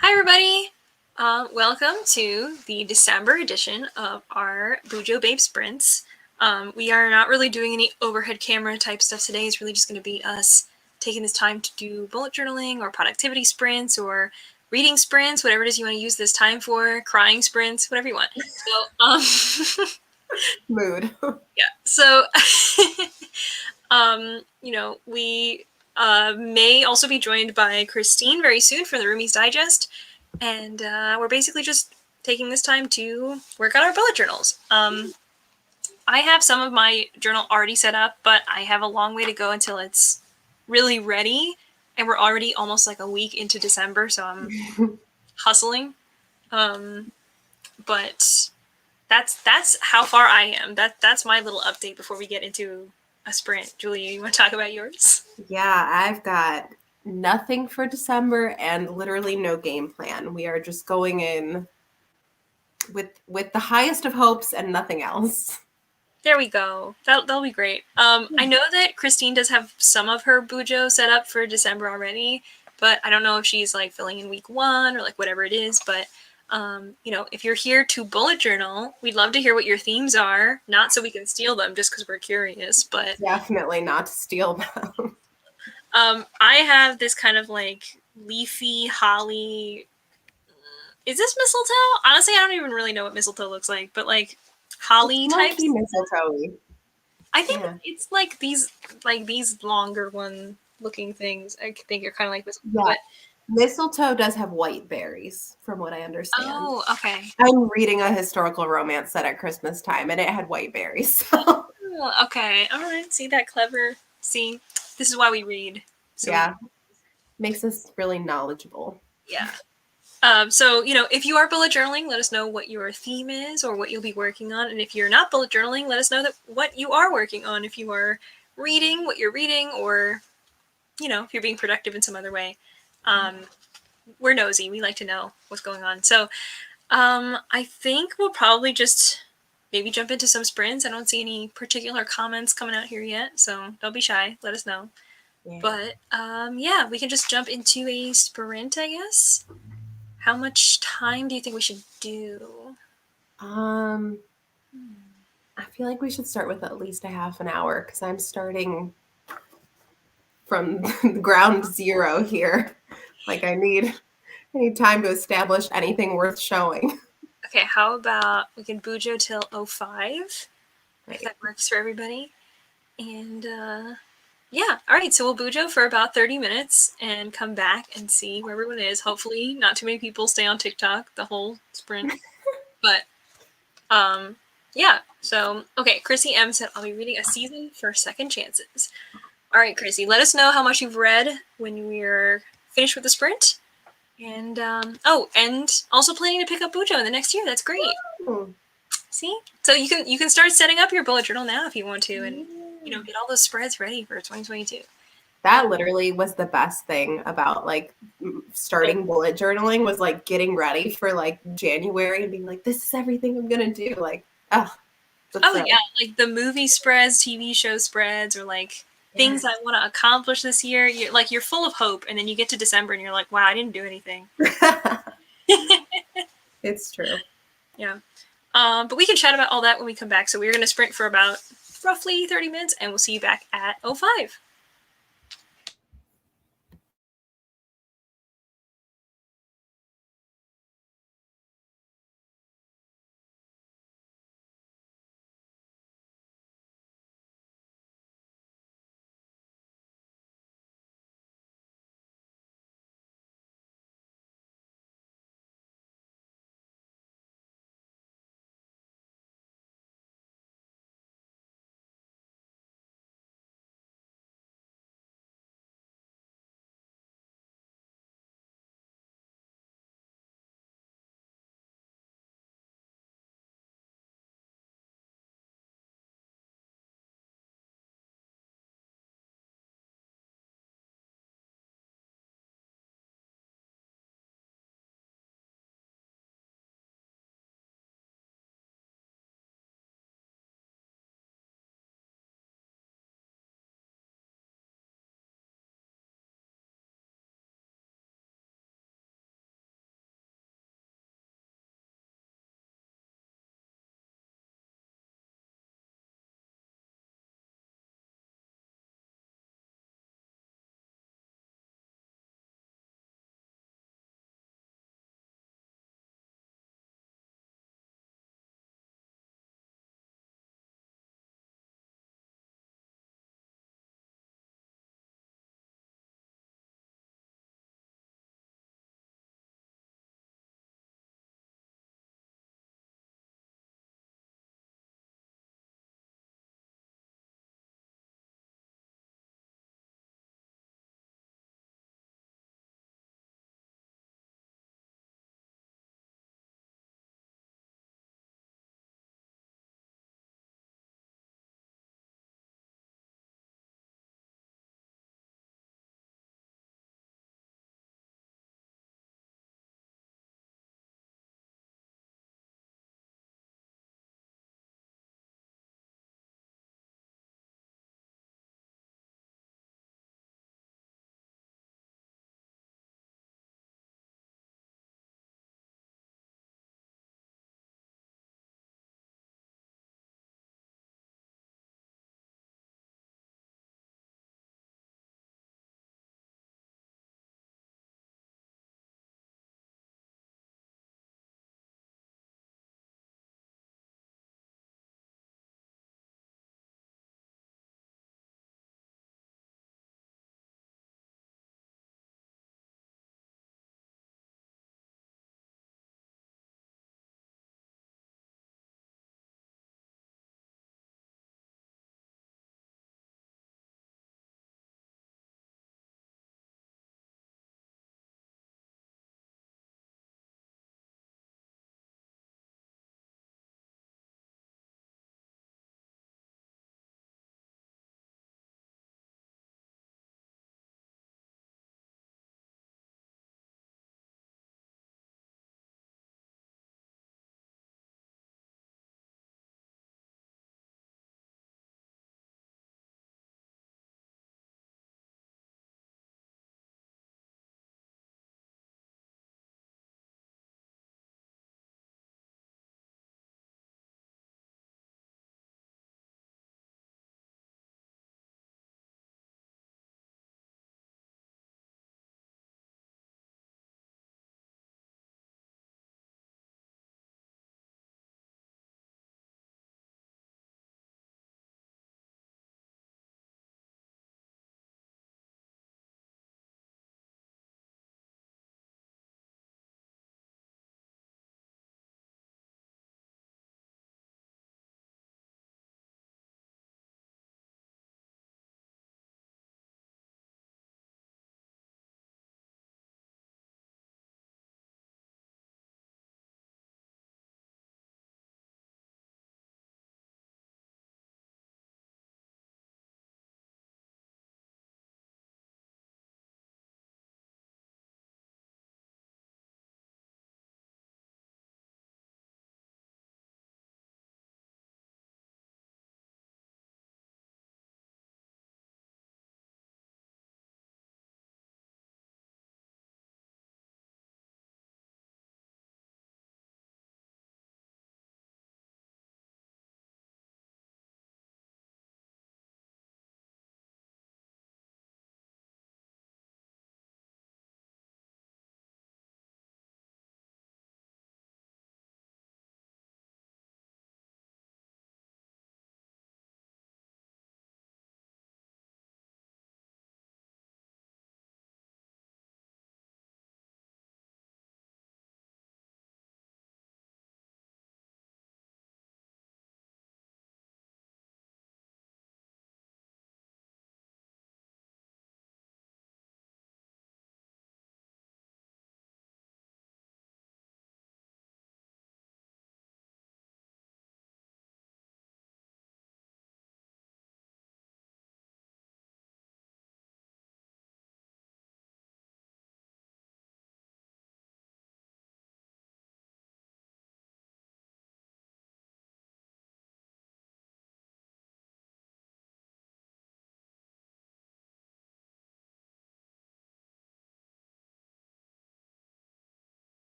Hi, everybody. Welcome to the December edition of our Bujo Babes sprints. We are not really doing any overhead camera type stuff today. It's really just going to be us taking this time to do bullet journaling or productivity sprints or reading sprints, whatever it is you want to use this time for, crying sprints, whatever you want. So, Mood. yeah. So, we may also be joined by Christine very soon for the Roomies Digest. And we're basically just taking this time to work on our bullet journals. I have some of my journal already set up, but I have a long way to go until it's really ready. And we're already almost like a week into December, so I'm hustling. But that's how far I am. That's my little update before we get into a sprint. Julia, you want to talk about yours? Yeah, I've got nothing for December and literally no game plan. We are just going in with the highest of hopes and nothing else. There we go. That'll be great. I know that Christine does have some of her Bujo set up for December already, but I don't know if she's like filling in week 1 or like whatever it is. But if you're here to bullet journal, we'd love to hear what your themes are. Not so we can steal them, just because we're curious. But Definitely not to steal them. I have this kind of like leafy holly. Is this mistletoe? Honestly, I don't even really know what mistletoe looks like, but like It's holly low types. key mistletoe. I think Yeah. it's like these longer one looking things. I think you're kind of like this, Yeah. but Mistletoe does have white berries, from what I understand. oh, okay. I'm reading a historical romance set at Christmas time and it had white berries. So Oh, okay, all right. See that clever? See, this is why we read. So we, yeah, makes us really knowledgeable. yeah. So if you are bullet journaling, let us know what your theme is or what you'll be working on. And if you're not bullet journaling, let us know what you are working on. If you are reading, what you're reading, or if you're being productive in some other way. Um, we're nosy. We like to know what's going on. So I think we'll probably just maybe jump into some sprints. I don't see any particular comments coming out here yet, so don't be shy. Let us know. Yeah. But yeah, we can just jump into a sprint, I guess. How much time do you think we should do? Um, I feel like we should start with at least a half an hour because I'm starting from ground zero here. Like I need time to establish anything worth showing. Okay, how about we can Bujo till 05, if Right. that works for everybody. And yeah, all right, so we'll Bujo for about 30 minutes and come back and see where everyone is. Hopefully not too many people stay on TikTok the whole sprint. But yeah, so okay, Chrissy M said I'll be reading A Season for Second Chances. All right, Chrissy, let us know how much you've read when we're finished with the sprint. And and also planning to pick up Bujo in the next year. That's great. Hmm. See, so you can start setting up your bullet journal now if you want to, and get all those spreads ready for 2022. That literally was the best thing about like starting bullet journaling was like getting ready for like January and being like, this is everything I'm gonna do. Like, oh, the Oh yeah, thrill. like the movie spreads, TV show spreads, or like things I Yes. want to accomplish this year. You're full of hope, and then you get to December and you're like, wow, I didn't do anything. It's true. Yeah. But we can chat about all that when we come back. So we're going to sprint for about roughly 30 minutes, and we'll see you back at 05.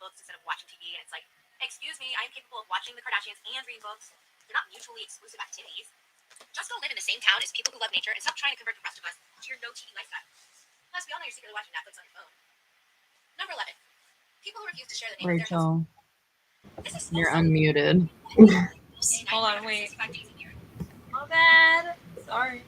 books instead of watching TV. And it's like, excuse me, I am capable of watching the Kardashians and reading books. They're not mutually exclusive activities. Just go live in the same town as people who love nature and stop trying to convert the rest of us to your no TV lifestyle. Plus, we all know you're secretly watching Netflix on your phone. Number 11. People who refuse to share the name of their house. Rachel, you're unmuted. Hold on, wait. My bad. Sorry.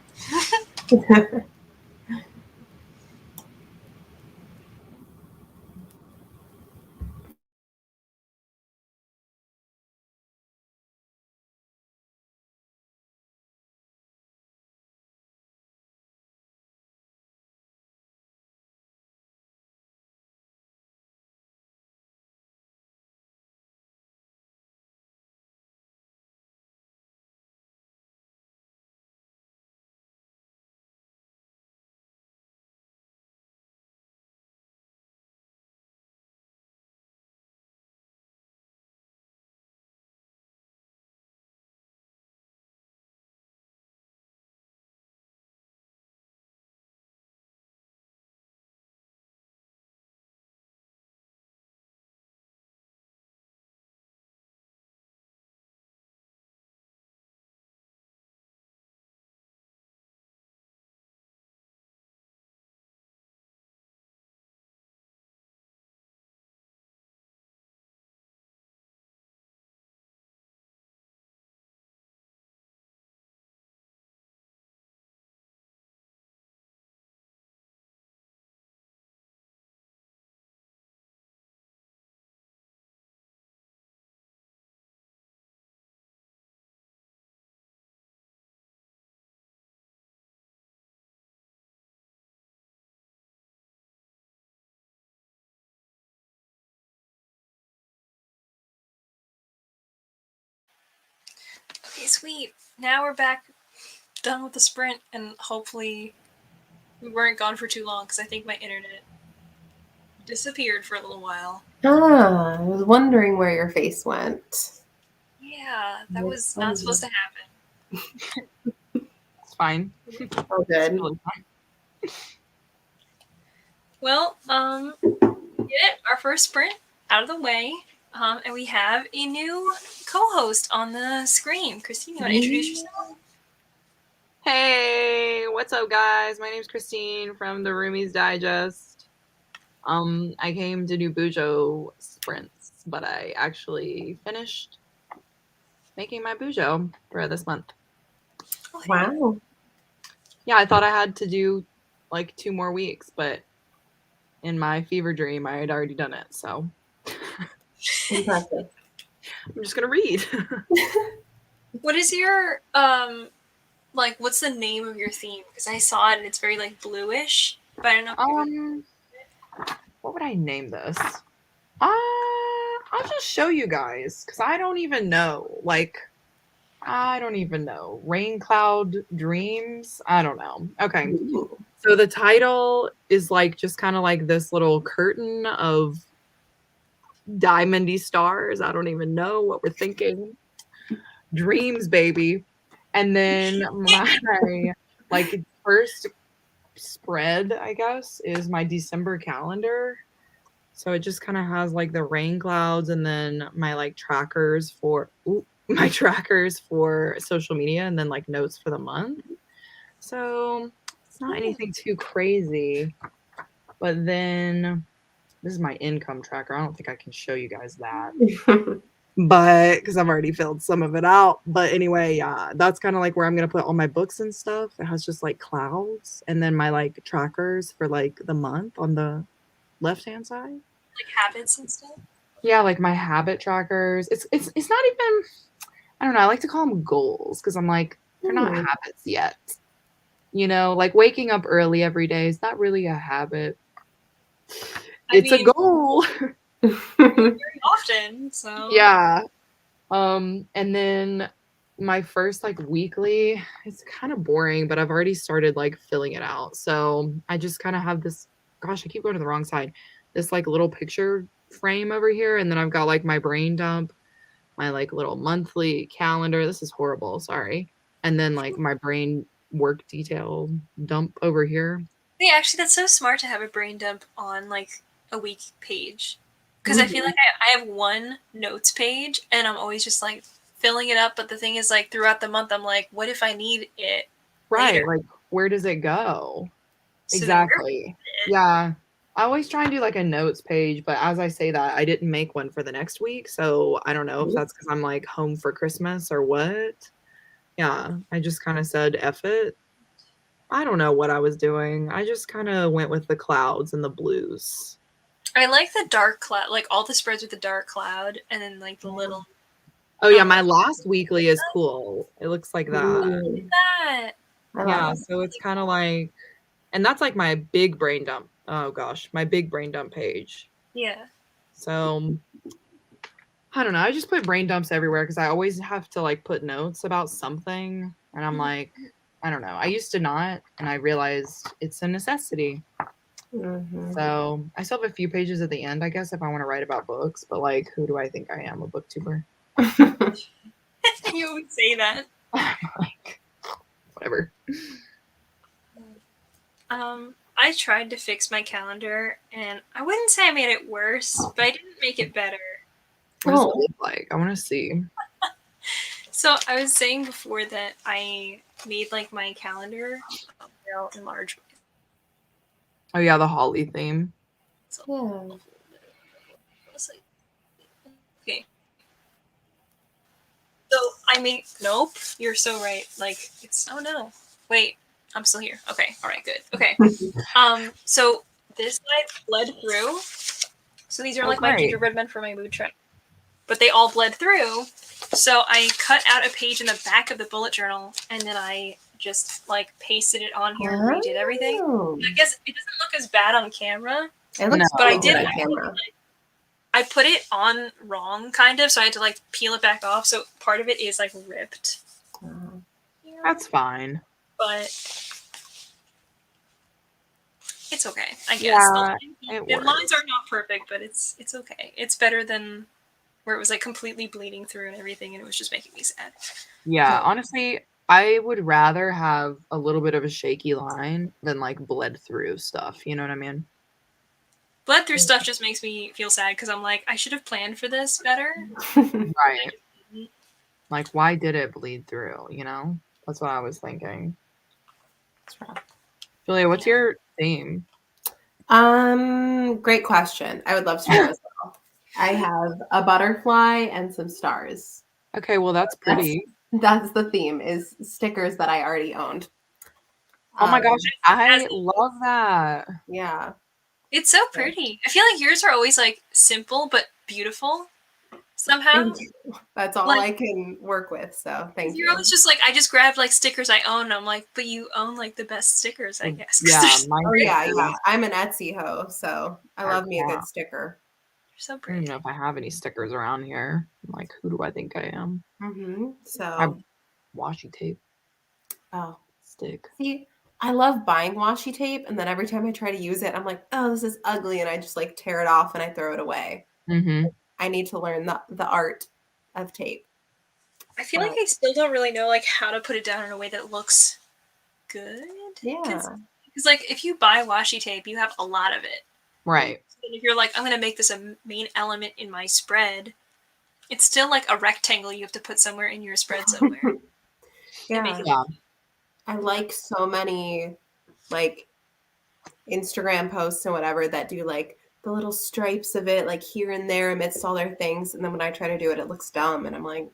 Okay, sweet. Now we're back, done with the sprint, and hopefully we weren't gone for too long because I think my internet disappeared for a little while. I was wondering where your face went. Yeah, that was not supposed to happen. It's fine. Oh, good. It's really fine. Well, get our first sprint out of the way, and we have a new co-host on the screen. Christine, you want to introduce yourself? Hey, what's up, guys? My name's Christine from the Roomies Digest. I came to do Bujo sprints, but I actually finished making my Bujo for this month. Oh, hey. Wow. Yeah, I thought I had to do like 2 more weeks, but in my fever dream, I had already done it. So Impressive. I'm just gonna read. What is your like? What's the name of your theme? Because I saw it and it's very like bluish, but I don't know. What would I name this? I'll just show you guys because I don't even know. Like, I don't even know. Rain Cloud Dreams? I don't know. Okay. Ooh. So the title is like just kind of like this little curtain of diamondy stars. I don't even know what we're thinking. Dreams, baby. And then my like first spread, I guess, is my December calendar. So it just kind of has like the rain clouds and then my like trackers for my trackers for social media and then like notes for the month. So it's not anything too crazy. But then this is my income tracker. I don't think I can show you guys that. But because I've already filled some of it out. But anyway, yeah, that's kind of like where I'm gonna put all my books and stuff. It has just like clouds and then my like trackers for like the month on the left hand side. Like habits and stuff. Yeah, like my habit trackers. It's not even. I don't know. I like to call them goals because I'm like they're not habits yet. You know, like waking up early every day is not really a habit. It's a goal. Very often, so yeah. And then my first like weekly, it's kind of boring, but I've already started like filling it out. So I just kind of have this. Gosh, I keep going to the wrong side. This like little picture frame over here, and then I've got like my brain dump, my like little monthly calendar. This is horrible. Sorry. And then like my brain work detail dump over here. Yeah, actually, that's so smart to have a brain dump on like a week page. because I feel like I have one notes page and I'm always just like filling it up. But the thing is, like throughout the month, I'm like, what if I need it Right. later? Like, where does it go? So then where Exactly. Yeah. I always try and do like a notes page, but as I say that, I didn't make one for the next week. So I don't know if that's because I'm like home for Christmas or what. Yeah. I just kind of said, F it. I don't know what I was doing. I just kind of went with the clouds and the blues. I like the dark cloud, like all the spreads with the dark cloud, and then like the little Oh, yeah. My last weekly is cool. It looks like that. Ooh, that. I love Yeah. it. So it's kind of like, and that's like my big brain dump. Oh, gosh. My big brain dump page. Yeah. So I don't know. I just put brain dumps everywhere because I always have to like put notes about something. And I'm like, I don't know. I used to not, and I realized it's a necessity. Mhm. So I still have a few pages at the end, I guess, if I want to write about books. But like, who do I think I am? A booktuber? You always say that. Like, whatever. I tried to fix my calendar, and I wouldn't say I made it worse, but I didn't make it better. What does it Oh. look like? I want to see. So I was saying before that I made like my calendar in large. Oh yeah, the holly theme. Yeah. Okay. So I made nope. You're so right. Like it's oh no. Wait, I'm still here. Okay. All right. Good. Okay. So this side bled through. So these are like my gingerbread men for my mood track, but they all bled through. So I cut out a page in the back of the bullet journal, and then I just like pasted it on here and redid everything. Oh. I guess it doesn't look as bad on camera, It looks but I pretty did good on actually, camera. like, I put it on wrong, kind of, so I had to like peel it back off. So part of it is like ripped. Oh. That's fine. But it's okay, I guess. Yeah, the lines are not perfect, but it's okay. It's better than where it was like completely bleeding through and everything, and it was just making me sad. Yeah, honestly, I would rather have a little bit of a shaky line than like bled through stuff. You know what I mean? Bled through stuff just makes me feel sad because I'm like, I should have planned for this better. Right. Like, why did it bleed through? You know? That's what I was thinking. Julia, what's your theme? Great question. I would love to know as well. I have a butterfly and some stars. Okay, well that's pretty. That's the theme, is stickers that I already owned. Oh my gosh, I love that. Yeah. It's so pretty. I feel like yours are always like simple but beautiful somehow. That's all Like- I can work with. So thank you. You're always just like, I just grabbed like stickers I own. And I'm like, but you own like the best stickers, I guess. 'cause Yeah, they're Oh yeah. I'm an Etsy hoe, so I love me a good sticker. so I don't pretty. even know if I have any stickers around here. I'm like, who do I think I am? So Washi tape oh, stick. see, I love buying washi tape, and then every time I try to use it, I'm like, oh, this is ugly, and I just like tear it off and I throw it away. Mm-hmm. I need to learn the art of tape. I feel like I still don't really know like how to put it down in a way that looks good. Yeah. Because like if you buy washi tape, you have a lot of it. Right. And if you're like, I'm gonna make this a main element in my spread, it's still like a rectangle you have to put somewhere in your spread somewhere. Yeah. I like so many like Instagram posts and whatever that do like the little stripes of it like here and there amidst all their things, and then when I try to do it, it looks dumb, and I'm like,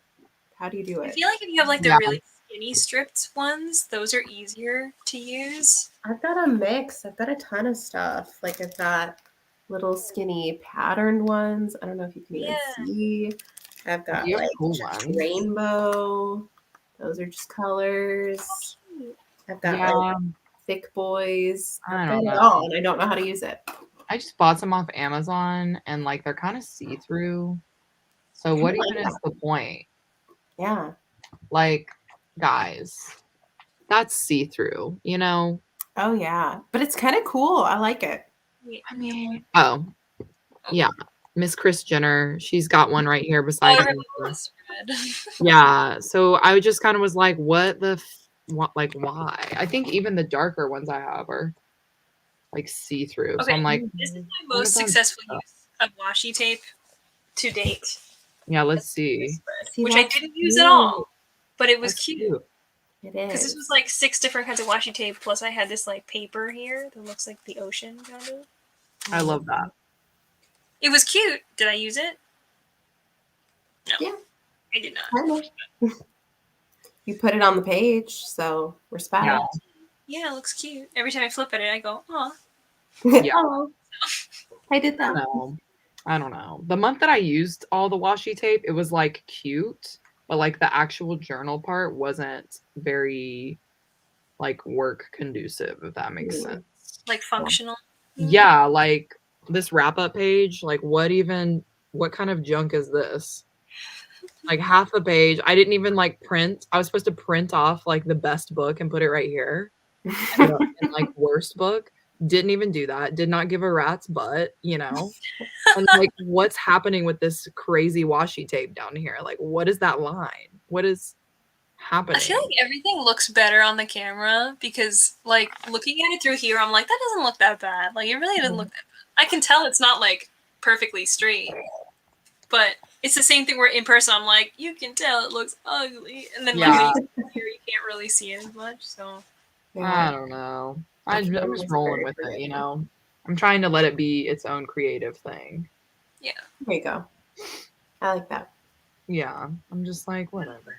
how do you do I it? feel like if you have like the really skinny stripped ones, those are easier to use. I've got a mix. I've got a ton of stuff. Like I've got little skinny patterned ones. I don't know if you can even see. I've got You have like cool ones. rainbow. Those are just colors. I've got like thick boys. I I've don't got it know. all, and I don't know how to use it. I just bought some off Amazon and like they're kind of see-through. So what even is the point? Yeah. Like, guys, that's see-through, you know? Oh yeah. But it's kind of cool. I like it. I mean, oh, yeah. Miss Kris Jenner, she's got one right here beside her. Yeah. So I just kind of was like, what the, like, why? I think even the darker ones I have are like see-through. Okay, so I'm like, this is my most successful use of washi tape to date. Yeah, let's see. See, Which I that's didn't use at all, but it was That's cute. It Because is. this was like 6 different kinds of washi tape, plus I had this like paper here that looks like the ocean kind of. I love that. It was cute. Did I use it? No. Yeah. I did not. I know. You put it on the page, so respect. Yeah. Yeah, it looks cute. Every time I flip at it, I go, "Aw." Yeah. Oh, I did I that. don't know. The month that I used all the washi tape, it was like cute, but like the actual journal part wasn't very like work conducive, if that makes Mm. sense. Like functional. Yeah, like this wrap up page, like what kind of junk is this? Like half a page. I didn't even like print. I was supposed to print off like the best book and put it right here. And like worst book. Didn't even do that. Did not give a rat's butt, you know. And like what's happening with this crazy washi tape down here? Like what is that line? What is happening? I feel like everything looks better on the camera because, like, looking at it through here, I'm like, that doesn't look that bad. Like, it really doesn't look that bad. I can tell it's not, like, perfectly straight. But it's the same thing where in person, I'm like, you can tell it looks ugly. And then, Yeah. like, here you can't really see it as much, so. I don't know. I'm camera just is rolling very with it, you forgiving. know. I'm trying to let it be its own creative thing. Yeah. There you go. I like that. Yeah. I'm just like, whatever.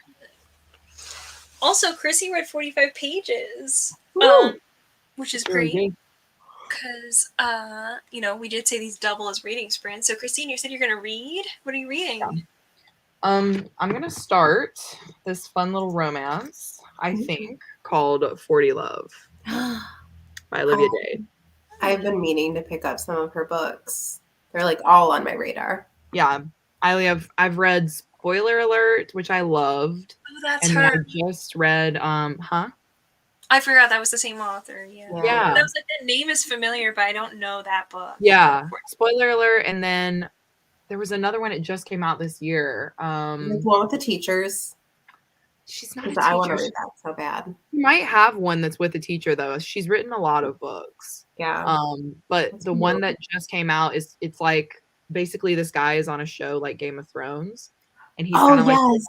Also, Chrissy read 45 pages, Woo! which is It's really great. good. Because, you know, we did say these double as reading sprints. So, Christine, you said you're going to read? What are you reading? Yeah. I'm gonna start this fun little romance, I think, called 40 Love by Olivia Jade. I've been meaning to pick up some of her books. They're like all on my radar. Yeah. I've read Spoiler Alert, which I loved. Oh, that's And then I her. just read I forgot that was the same author. Yeah. Yeah. But I was like, that name is familiar, but I don't know that book. Yeah. Spoiler Alert, and then there was another one, it just came out this year. The one with the teachers. She's not a I want to teacher. read that so bad. She might have one that's with a teacher though. She's written a lot of books. Yeah. But That's the cool. one that just came out it's like basically this guy is on a show like Game of Thrones, and he's kind of like a wild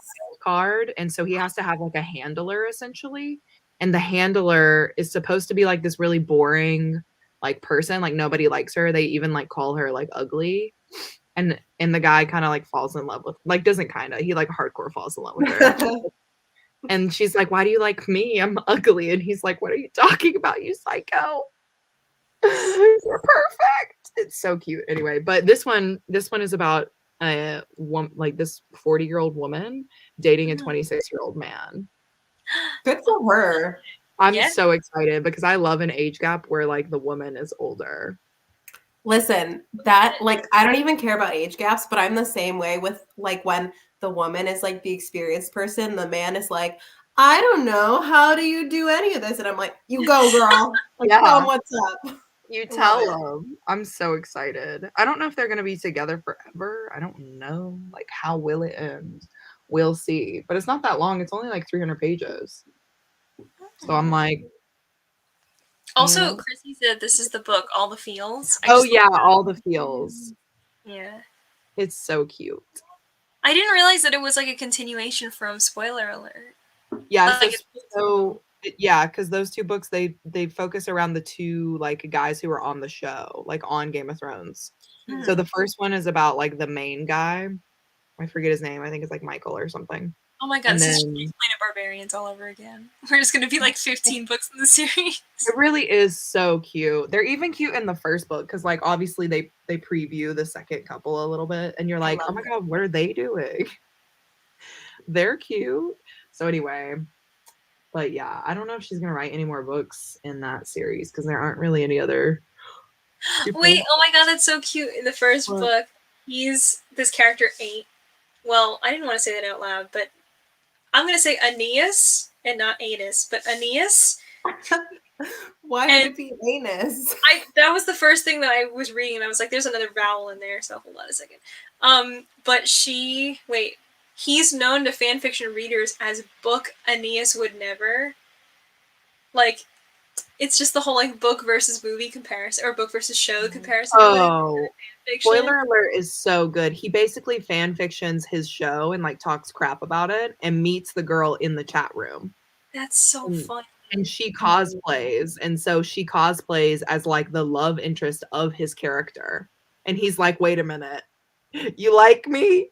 card, and so he has to have like a handler essentially, and the handler is supposed to be like this really boring like person, like nobody likes her. They even like call her like ugly, and the guy kind of like falls in love with, like doesn't kind of, he like hardcore falls in love with her. And she's like, why do you like me? I'm ugly. And he's like, what are you talking about, you psycho? You're perfect. It's so cute. Anyway, but this one is about like this 40-year-old woman dating a 26-year-old man. Good for her. I'm so excited because I love an age gap where like the woman is older. Listen, that like I don't even care about age gaps, but I'm the same way with like when the woman is like the experienced person, the man is like, I don't know, how do you do any of this? And I'm like, you go, girl. Like, tell 'em what's up. You tell them. I'm so excited. I don't know if they're gonna be together forever. I don't know. Like, how will it end? We'll see. But it's not that long. It's only like 300 pages. So I'm like. Also, you know? Chrissy said this is the book, All the Feels. Oh yeah, All the Feels. Yeah. It's so cute. I didn't realize that it was like a continuation from Spoiler Alert. Yeah, Like, yeah, because those two books they focus around the two like guys who were on the show, like on Game of Thrones. So the first one is about like the main guy. I forget his name. I think it's like Michael or something. Oh my god, And this is then- Planet Barbarians all over again. We're just gonna be like 15 books in the series. It really is so cute. They're even cute in the first book because like obviously they preview the second couple a little bit, and you're like, oh my god, what are they doing? They're cute. So anyway, but yeah, I don't know if she's gonna write any more books in that series because there aren't really any other. Wait, oh my god, that's so cute. In the first book, he's this character 8. Well, I didn't want to say that out loud, but I'm going to say Aeneas and not Anus, but Aeneas. Why would it be anus? That was the first thing that I was reading, and I was like, there's another vowel in there, so hold on a second. But he's known to fanfiction readers as book Aeneas would never. Like, it's just the whole like book versus movie comparison, or book versus show comparison. Oh, fiction. Spoiler alert is so good. He basically fan fictions his show and like talks crap about it and meets the girl in the chat room. That's so And- funny. And she cosplays. And so she cosplays as like the love interest of his character. And he's like, wait a minute. You like me?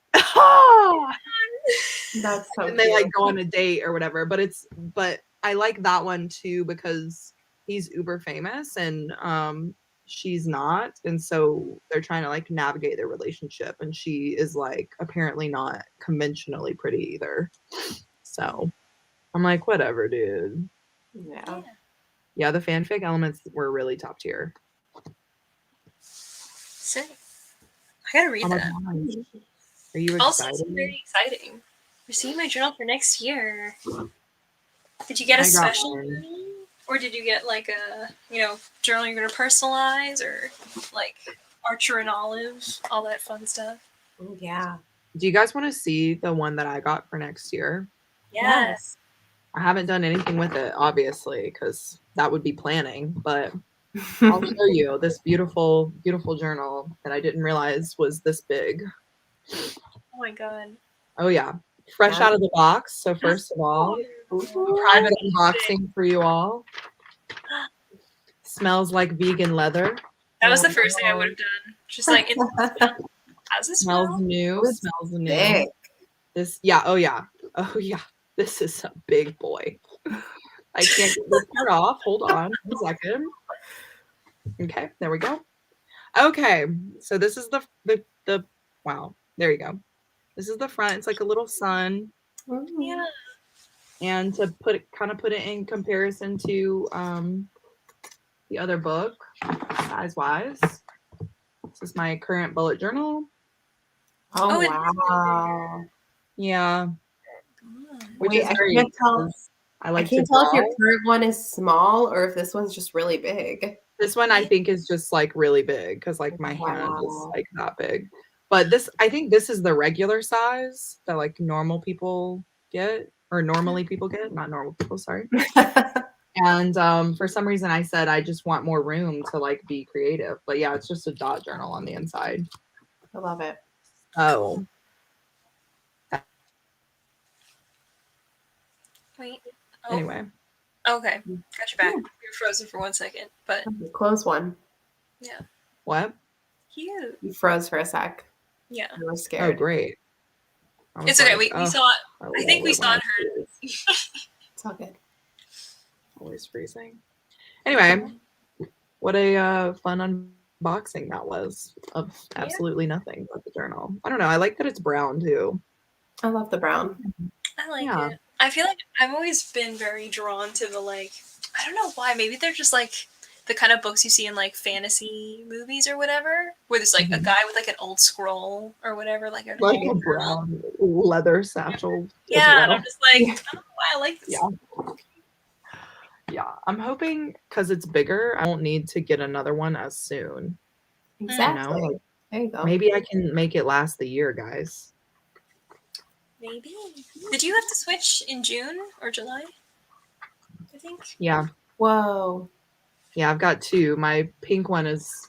That's so And they cute. like go on a date or whatever. But I like that one too because he's uber famous and she's not. And so they're trying to like navigate their relationship. And she is like apparently not conventionally pretty either. So I'm like, whatever, dude. Yeah. Yeah, the fanfic elements were really top tier. Sick. I gotta read Oh my that. gosh. Are you Also, excited? it's very exciting. Receiving my journal for next year. Did you get a I got special mine. journal? Or did you get like a, journal you're gonna personalize or like Archer and Olive, all that fun stuff? Oh, yeah. Do you guys want to see the one that I got for next year? Yes. I haven't done anything with it, obviously, because that would be planning, but I'll show you this beautiful, beautiful journal that I didn't realize was this big. Oh my god. Oh, yeah. Fresh out of the box. So, first of all, Ooh. a private unboxing for you all. Smells like vegan leather. That was the first thing I would have done. Just like, how's this Smells smell? new. It's Smells new. Big. This, yeah. Oh, yeah. Oh, yeah. This is a big boy. I can't get this part off. Hold on a second. Okay, there we go. Okay, so this is the wow. There you go. This is the front. It's like a little sun, Yeah. and to put it in comparison to the other book, size wise. This is my current bullet journal. Oh, Oh, it- wow. Yeah, which Wait, is I very can't tell. because I I like can't to tell if draw. your current one is small or if this one's just really big. This one I think is just like really big because like my hand is Wow. like that big. But this I think this is the regular size that like normal people get or normally people get, not normal people, sorry. And for some reason I said I just want more room to like be creative. But yeah, it's just a dot journal on the inside. I love it. Oh. Wait. Oh, Anyway. okay. Got your back. You were frozen for 1 second, but Close one. yeah. What? Cute. You froze for a sec. Yeah. I was Oh scared. great. I was It's okay. like, We oh, saw it. I I think we love it saw when it I heard. freeze. It's all good. Always freezing. Anyway, what a fun unboxing that was of absolutely nothing but the journal. I don't know. I like that it's brown too. I love the brown. I like Yeah. it. I feel like I've always been very drawn to the like. I don't know why. Maybe they're just like the kind of books you see in like fantasy movies or whatever, where there's like a Mhm. guy with like an old scroll or whatever, like an Like a old brown leather satchel. Yeah, as and well. I'm just like, I don't know why I like this. Yeah. Yeah. I'm hoping because it's bigger, I won't need to get another one as soon. Exactly. Like, There you go. maybe I can make it last the year, guys. Maybe. Did you have to switch in June or July? I think. Yeah. Whoa. Yeah, I've got two. My pink one is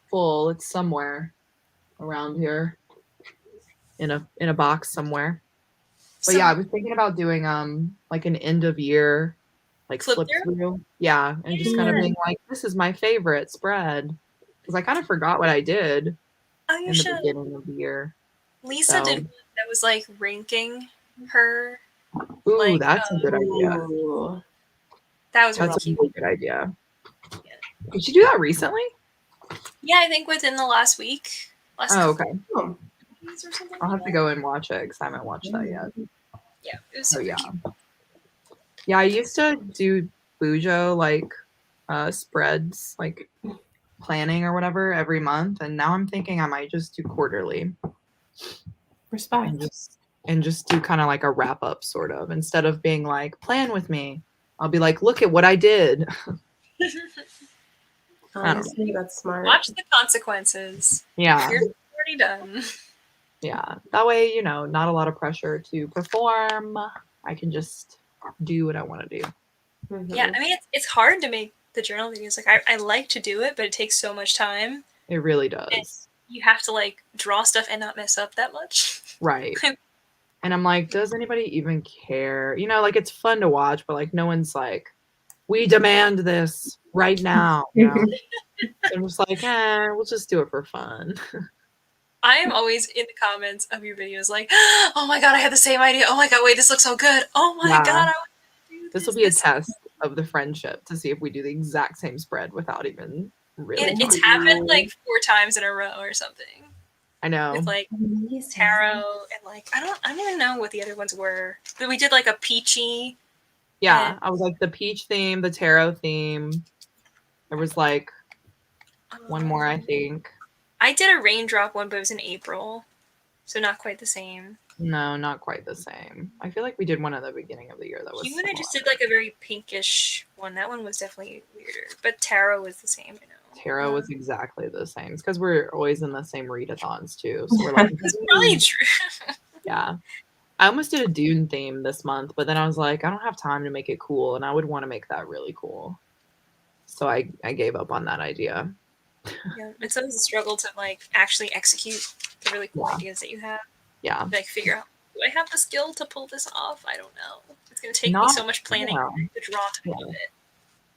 full. It's somewhere around here in a box somewhere. But yeah, I was thinking about doing like an end of year like Flip flip through? through. Yeah, and just kind of Yeah. being like, this is my favorite spread. Because I kind of forgot what I did Oh, you in the should. beginning of the year. Lisa So- did one that was like ranking her. Ooh, Like, that's a good idea. Ooh. That was really That's a cute. really good idea. Did you do that recently? Yeah, I think within the last week. Last Oh, couple okay. Oh, days or something. I'll like have to that. go and watch it because I haven't watched that yet. Yeah, it was So super yeah. cute. Yeah, I used to do Bujo like spreads, like planning or whatever every month, and now I'm thinking I might just do quarterly respect. and just do kind of like a wrap up sort of instead of being like plan with me. I'll be like, look at what I did. Honestly, that's smart. Watch the consequences. Yeah, You're already done. yeah. That way, not a lot of pressure to perform. I can just do what I want to do. Mhm. Yeah, I mean it's hard to make the journal videos. Like I like to do it, but it takes so much time. It really does. you have to like draw stuff and not mess up that much. Right. And I'm like, does anybody even care? You know, like it's fun to watch, but like no one's like, we demand this right now. You know, I'm just like, we'll just do it for fun. I am always in the comments of your videos like, oh my god, I had the same idea. Oh my god, wait, this looks so good. Oh my Yeah. god, I want to do This will be a test of the friendship to see if we do the exact same spread without even really. And it's talking. happened like 4 times in a row or something. I know. With like Amazing. tarot and like I don't even know what the other ones were. But we did like a peachy. Yeah, and- I was like the peach theme, the tarot theme. There was like one more, I think. I did a raindrop one, but it was in April, so not quite the same. No, not quite the same. I feel like we did one at the beginning of the year that was. You and I similar. just did like a very pinkish one. That one was definitely weirder, but tarot was the same. You know, Tarot was exactly the same. It's because we're always in the same readathons too. So we're like, that's probably true. yeah. I almost did a Dune theme this month, but then I was like, I don't have time to make it cool, and I would want to make that really cool. So I gave up on that idea. Yeah, it's always a struggle to like actually execute the really cool ideas that you have. Yeah. Like figure out, do I have the skill to pull this off? I don't know. It's gonna take me so much planning to draw to do it.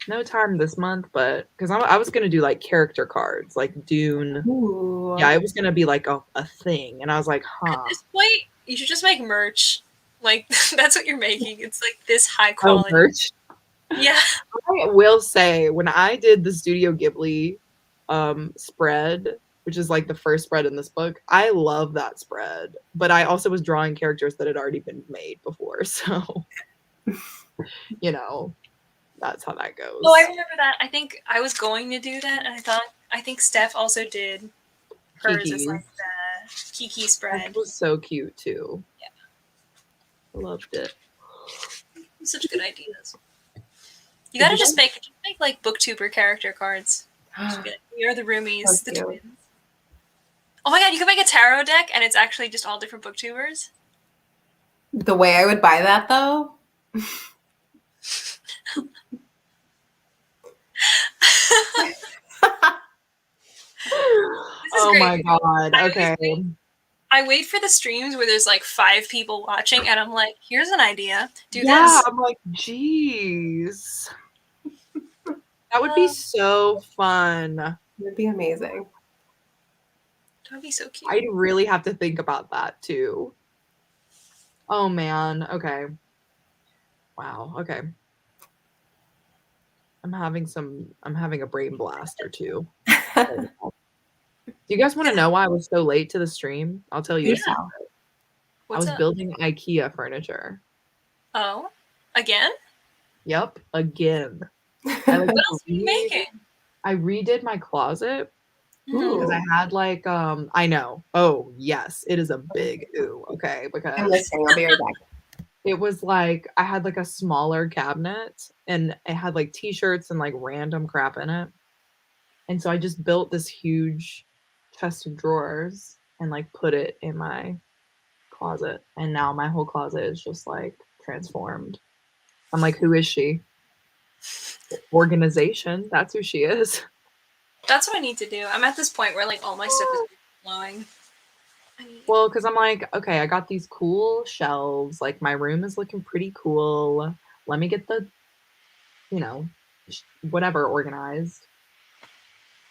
No time this month, but because I was gonna do like character cards, like Dune. Ooh. Yeah, it was gonna be like a thing, and I was like, At this point, you should just make merch. Like that's what you're making. It's like this high quality merch. Yeah. I will say, when I did the Studio Ghibli spread, which is like the first spread in this book, I love that spread. But I also was drawing characters that had already been made before, so you know, that's how that goes. Oh, I remember that. I think I was going to do that, and I think Steph also did hers as like the Kiki spread. It was so cute too. Yeah, I loved it. Such good ideas. You gotta just make like booktuber character cards. You're the roomies, the twins. Oh my god, you can make a tarot deck and it's actually just all different booktubers. The way I would buy that though. Oh my god. Okay. I wait for the streams where there's like 5 people watching and I'm like, here's an idea. Do this. Yeah, I'm like, geez. That would be so fun. It would be amazing. That would be so cute. I'd really have to think about that too. Oh man. Okay. Wow. Okay. I'm having a brain blast or two. Do you guys want to know why I was so late to the stream? I'll tell you. Yeah. I was building IKEA furniture. Oh, again? Yep, again. What else are you making? I redid my closet because Ooh. I had like I know. Oh yes, it is a big ooh. Okay, because I'm listening. I'll be right back. it was like I had like a smaller cabinet and it had like t-shirts and like random crap in it. And so I just built this huge chest of drawers and like put it in my closet. And now my whole closet is just like transformed. I'm like, who is she? Organization. That's who she is. That's what I need to do. I'm at this point where like all my stuff is flowing. Well, because I'm like, okay, I got these cool shelves. Like my room is looking pretty cool. Let me get the, you know, whatever organized.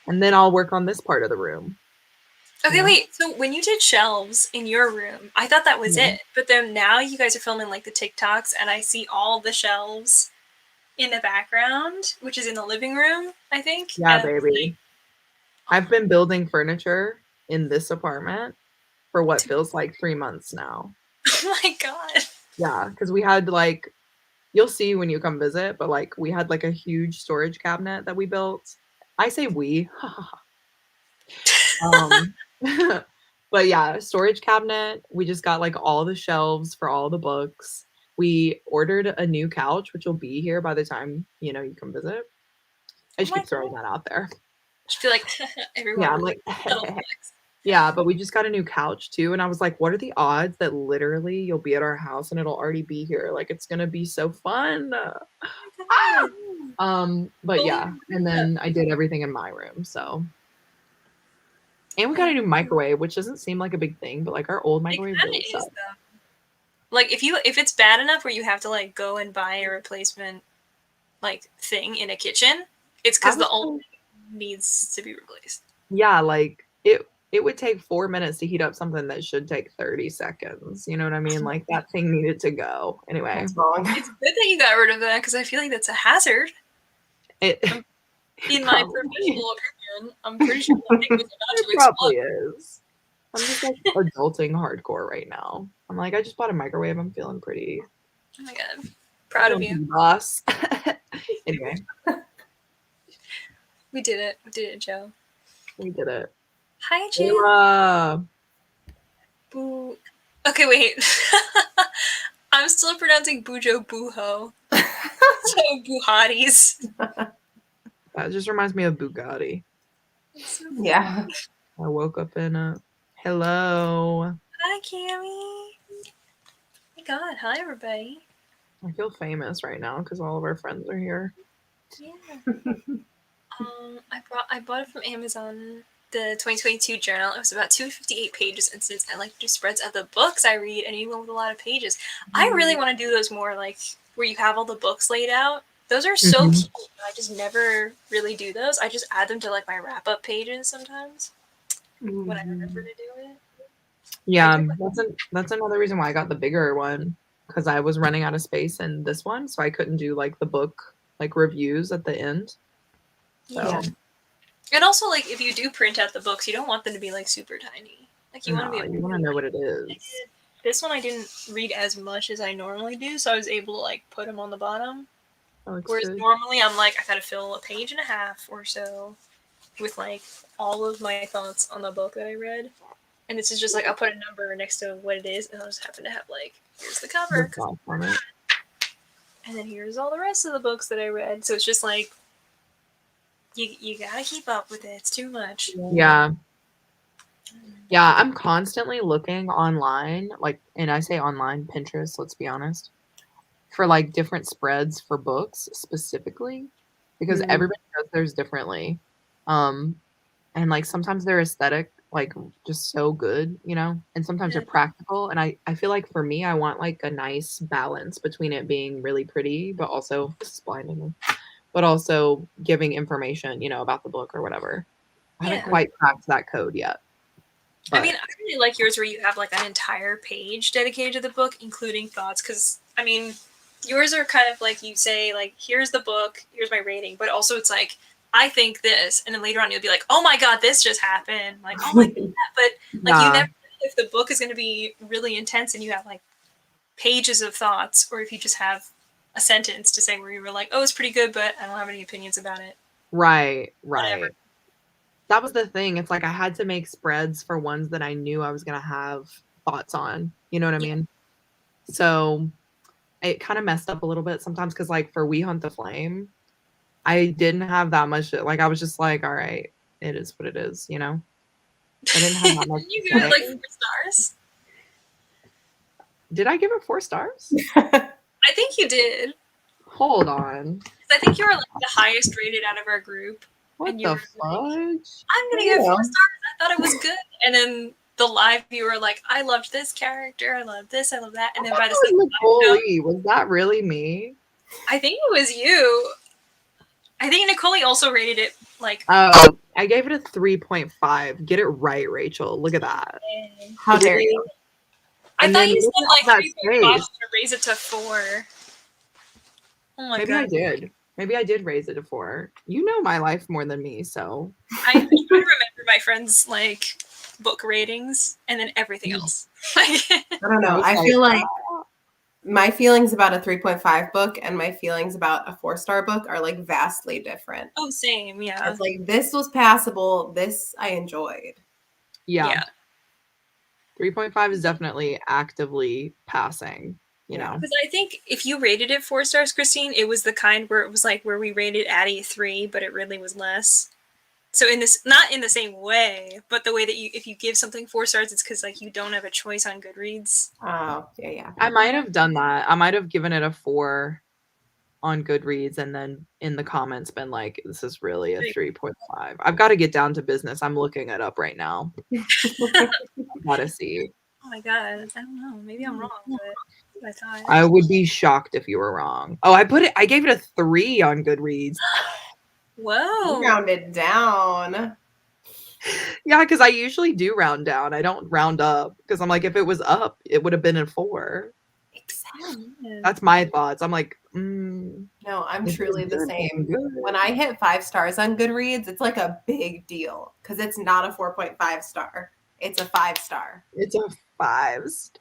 And then I'll work on this part of the room. Okay, wait. So when you did shelves in your room, I thought that was it. But then now you guys are filming like the TikToks and I see all the shelves in the background, which is in the living room, I think. Yeah, baby. I've been building furniture in this apartment for what feels like 3 months now. Oh my god. Yeah, because we had like, you'll see when you come visit, but like we had like a huge storage cabinet that we built. I say we. But yeah, storage cabinet. We just got like all the shelves for all the books. We ordered a new couch, which will be here by the time, you know, you come visit. I just keep throwing that out there. I feel like everyone. Yeah, I'm like, yeah, but we just got a new couch too. And I was like, what are the odds that literally you'll be at our house and it'll already be here? Like, it's going to be so fun. But yeah, and then I did everything in my room. So And we got a new microwave, which doesn't seem like a big thing, but like our old microwave really is sucks. though. Like if it's bad enough where you have to like go and buy a replacement like thing in a kitchen, it's because the old needs to be replaced. Yeah, like it would take 4 minutes to heat up something that should take 30 seconds. You know what I mean? Like that thing needed to go. Anyway. That's wrong. It's good that you got rid of that because I feel like that's a hazard. In my professional opinion, I'm pretty sure that thing was about to explode. Probably is. I'm just like adulting hardcore right now. I'm like, I just bought a microwave. I'm feeling pretty. Oh my god, proud of you, boss. Anyway, we did it. We did it, Joe. We did it. Hi, Joe. Boo. Okay, wait. I'm still pronouncing Bujo Bujo. So Buhattis. That just reminds me of Bugatti. So yeah. I woke up in a hello. Hi, Cammy. Oh my god, hi everybody. I feel famous right now because all of our friends are here. Yeah. I bought it from Amazon, the 2022 journal. It was about 258 pages, and since I like to do spreads of the books I read, and even with a lot of pages, I really want to do those more like where you have all the books laid out. Those are so cute. I just never really do those. I just add them to like my wrap up pages sometimes when I remember to do it. Yeah, that's another reason why I got the bigger one, because I was running out of space in this one, so I couldn't do like the book like reviews at the end. So. Yeah. And also, like, if you do print out the books, you don't want them to be like super tiny. Like, you want to be able you want to know what it is. This one I didn't read as much as I normally do, so I was able to like put them on the bottom. Whereas normally I'm like, I gotta fill a page and a half or so with like all of my thoughts on the book that I read. And this is just like, I'll put a number next to what it is, and I'll just happen to have like, here's the cover. And then here's all the rest of the books that I read. So it's just like, you gotta keep up with it. It's too much. Yeah. Yeah, I'm constantly looking online, like, and I say online, Pinterest, let's be honest, for like different spreads for books specifically, because everybody does theirs differently. And like sometimes they're aesthetic, like just so good, you know, and sometimes they're practical. And I feel like for me, I want like a nice balance between it being really pretty, but also, this is blinding me, but also giving information, you know, about the book or whatever. I haven't quite cracked that code yet. But I mean, I really like yours where you have like an entire page dedicated to the book, including thoughts. Because, I mean, yours are kind of like you say, like, here's the book, here's my rating. But also it's like, I think this. And then later on you'll be like, oh my God, this just happened. Like, oh my God. But like, you never know if the book is going to be really intense and you have like pages of thoughts, or if you just have a sentence to say where you were like, oh, it's pretty good, but I don't have any opinions about it. Right. Whatever. That was the thing. It's like I had to make spreads for ones that I knew I was going to have thoughts on. You know what I mean? So it kind of messed up a little bit sometimes because, like, for We Hunt the Flame, I didn't have that much. Like, I was just like, all right, it is what it is, you know? I didn't have that much. You give it like 4 stars? Did I give it 4 stars? I think you did. Hold on. I think you were like the highest rated out of our group. What and you the were fudge? Like, I'm gonna give 4 stars. I thought it was good. And then the live viewer were like, I loved this character. I love this. I love that. And then by the second was that really me? I think it was you. I think Nicole also rated it like. Oh, I gave it a 3.5. Get it right, Rachel. Look at that. How dare you? I thought you said like 3.5 to raise it to 4. Oh my God. Maybe I did. Maybe I did raise it to 4. You know my life more than me, so. I try to remember my friends' like book ratings and then everything else. I don't know. I feel like my feelings about a 3.5 book and my feelings about a 4-star book are like vastly different. Oh, same, yeah. It's like this was passable. This I enjoyed. Yeah. 3.5 is definitely actively passing. You know, because I think if you rated it 4 stars, Christine, it was the kind where it was like where we rated Addie 3, but it really was less. So in this, not in the same way, but the way that if you give something 4 stars, it's because like you don't have a choice on Goodreads. Oh, yeah. I might have done that. I might have given it a 4 on Goodreads and then in the comments been like, this is really a 3.5. I've got to get down to business. I'm looking it up right now. Gotta see. Oh my god, I don't know. Maybe I'm wrong, but that's what I thought. I would be shocked if you were wrong. Oh, I gave it a 3 on Goodreads. Whoa. Rounded down. Yeah, because I usually do round down. I don't round up because I'm like, if it was up, it would have been a 4. Exactly. That's my thoughts. I'm like, No, I'm if truly it's the good, same. good. When I hit 5 stars on Goodreads, it's like a big deal because it's not a 4.5 star. It's a 5 star. It's a 5 star.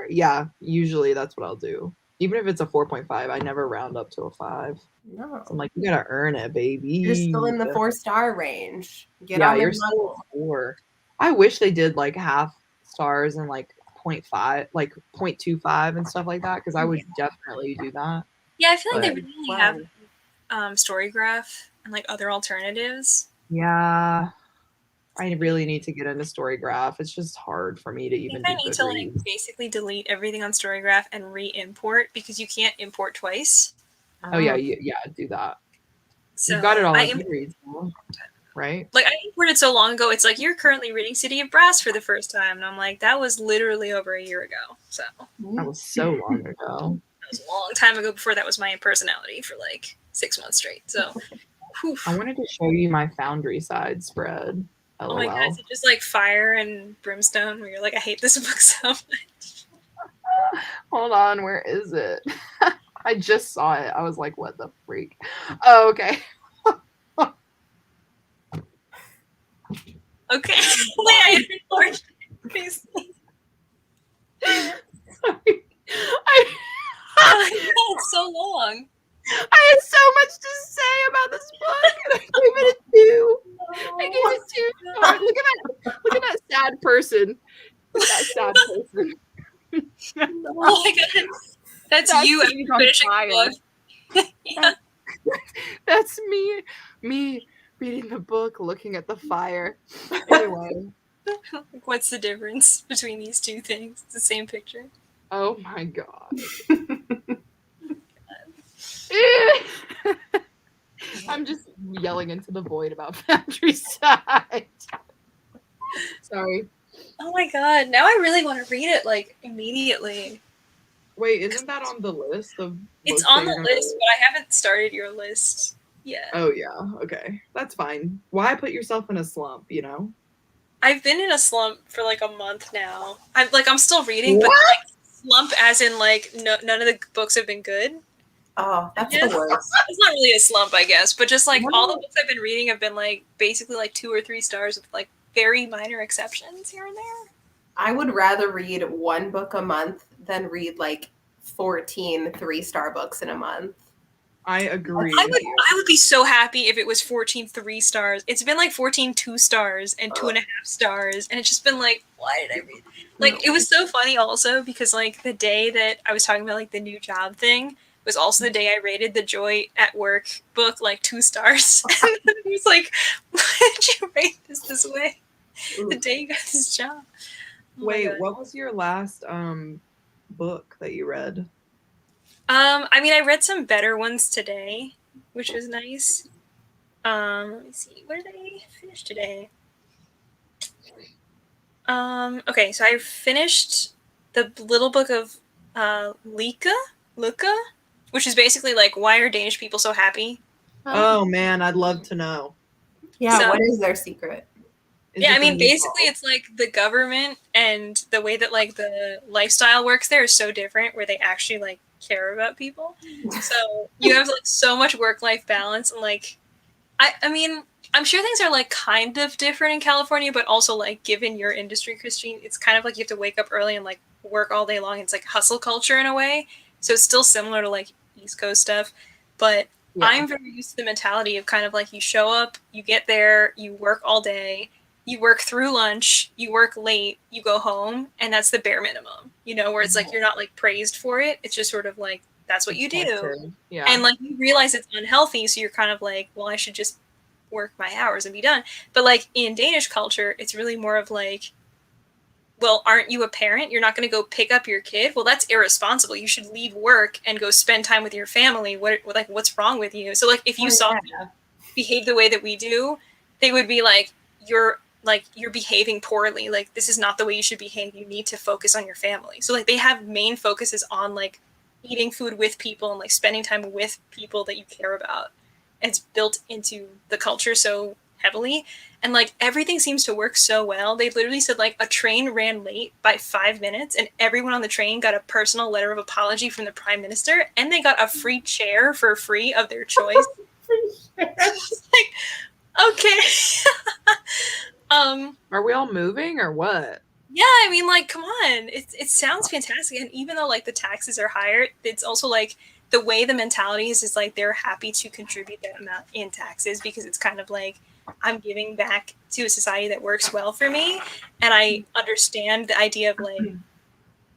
Yeah, usually that's what I'll do. Even if it's a 4.5, I never round up to a 5. No. So I'm like, you gotta earn it, baby. You're still in the 4-star range. Get Yeah, on their you're still level. 4. I wish they did like half stars and like 0.5, like 0.25 and stuff like that, because I would definitely do that. Yeah, I feel like they But- really only have Storygraph and like other alternatives. Yeah. I really need to get into Storygraph. It's just hard for me to I even think I do need to like Goodreads. basically delete everything on Storygraph and re-import because you can't import twice. Oh yeah, yeah, do that. So You've got it all I on Goodreads, right? like I imported so long ago. It's like you're currently reading City of Brass for the first time, and I'm like, that was literally over a year ago. So That was so long ago. that was a long time ago. Before that was my personality for like 6 months straight. So, whew. I wanted to show you my Foundry side spread. LOL. Oh my god, is it just like fire and brimstone where you're like, I hate this book so much. Hold on, where is it? I just saw it. I was like, what the freak? Oh, okay. Okay. Wait, I enlarged it. Sorry. It's so long. I had so much to say about this book, and I gave it a 2. I gave it 2 stars. Look at that sad person. Look at that sad person. Oh my god. That's you after scene's on finishing fire. the book. Yeah. That's me reading the book, looking at the fire. Anyway. What's the difference between these two things? It's the same picture. Oh my god. I'm just yelling into the void about Foundry Side. Sorry. Oh my god. Now I really want to read it like immediately. Wait, isn't that on the list of It's books on that the you're gonna list, read? but I haven't started your list yet. Oh yeah, okay. That's fine. Why put yourself in a slump, you know? I've been in a slump for like a month now. I'm still reading, but like slump as in like none of the books have been good. Oh, that's Yeah. the worst. It's not really a slump, I guess, but just like No. all the books I've been reading have been like basically like 2 or 3 stars with like very minor exceptions here and there. I would rather read one book a month than read like 14 3-star books in a month. I agree. I would be so happy if it was 14 3 stars. It's been like 14 2 stars and 2.5 stars, and it's just been like, why did I read? Like, it was so funny also because like the day that I was talking about like the new job thing was also the day I rated the Joy at Work book like 2 stars. And it was like, why did you rate this way? The day you got this job. Oh my Wait, God. what was your last book that you read? I mean, I read some better ones today, which was nice. Let me see. What did I finish today? Okay, so I finished the little book of Luca, which is basically like, why are Danish people so happy? Oh man, I'd love to know. Yeah, So- what is their secret? Is Yeah, it I the mean, meatballs? basically, it's like the government and the way that like the lifestyle works there is so different, where they actually like care about people. So you have like so much work-life balance, and like, I mean, I'm sure things are like kind of different in California, but also like given your industry, Christine, it's kind of like you have to wake up early and like work all day long. It's like hustle culture in a way. So it's still similar to like East Coast stuff, but Yeah. I'm very used to the mentality of kind of like you show up, you get there, you work all day, you work through lunch, you work late, you go home, and that's the bare minimum, you know, where it's like you're not like praised for it. It's just sort of like that's what you do. Expected. Yeah. And like you realize it's unhealthy, so you're kind of like, well, I should just work my hours and be done. But like in Danish culture, it's really more of like well, aren't you a parent? You're not going to go pick up your kid? Well, that's irresponsible. You should leave work and go spend time with your family. What's wrong with you? So, like, if you saw people behave the way that we do, they would be like, you're behaving poorly. Like, this is not the way you should behave. You need to focus on your family. So, like, they have main focuses on, like, eating food with people and, like, spending time with people that you care about. It's built into the culture so heavily, and like everything seems to work so well. They literally said like a train ran late by 5 minutes and everyone on the train got a personal letter of apology from the prime minister, and they got a free chair for free of their choice. Like, okay. Are we all moving or what? Yeah, I mean, like, come on. It sounds fantastic. And even though like the taxes are higher, it's also like the way the mentality is like they're happy to contribute that amount in taxes, because it's kind of like I'm giving back to a society that works well for me. And I understand the idea of like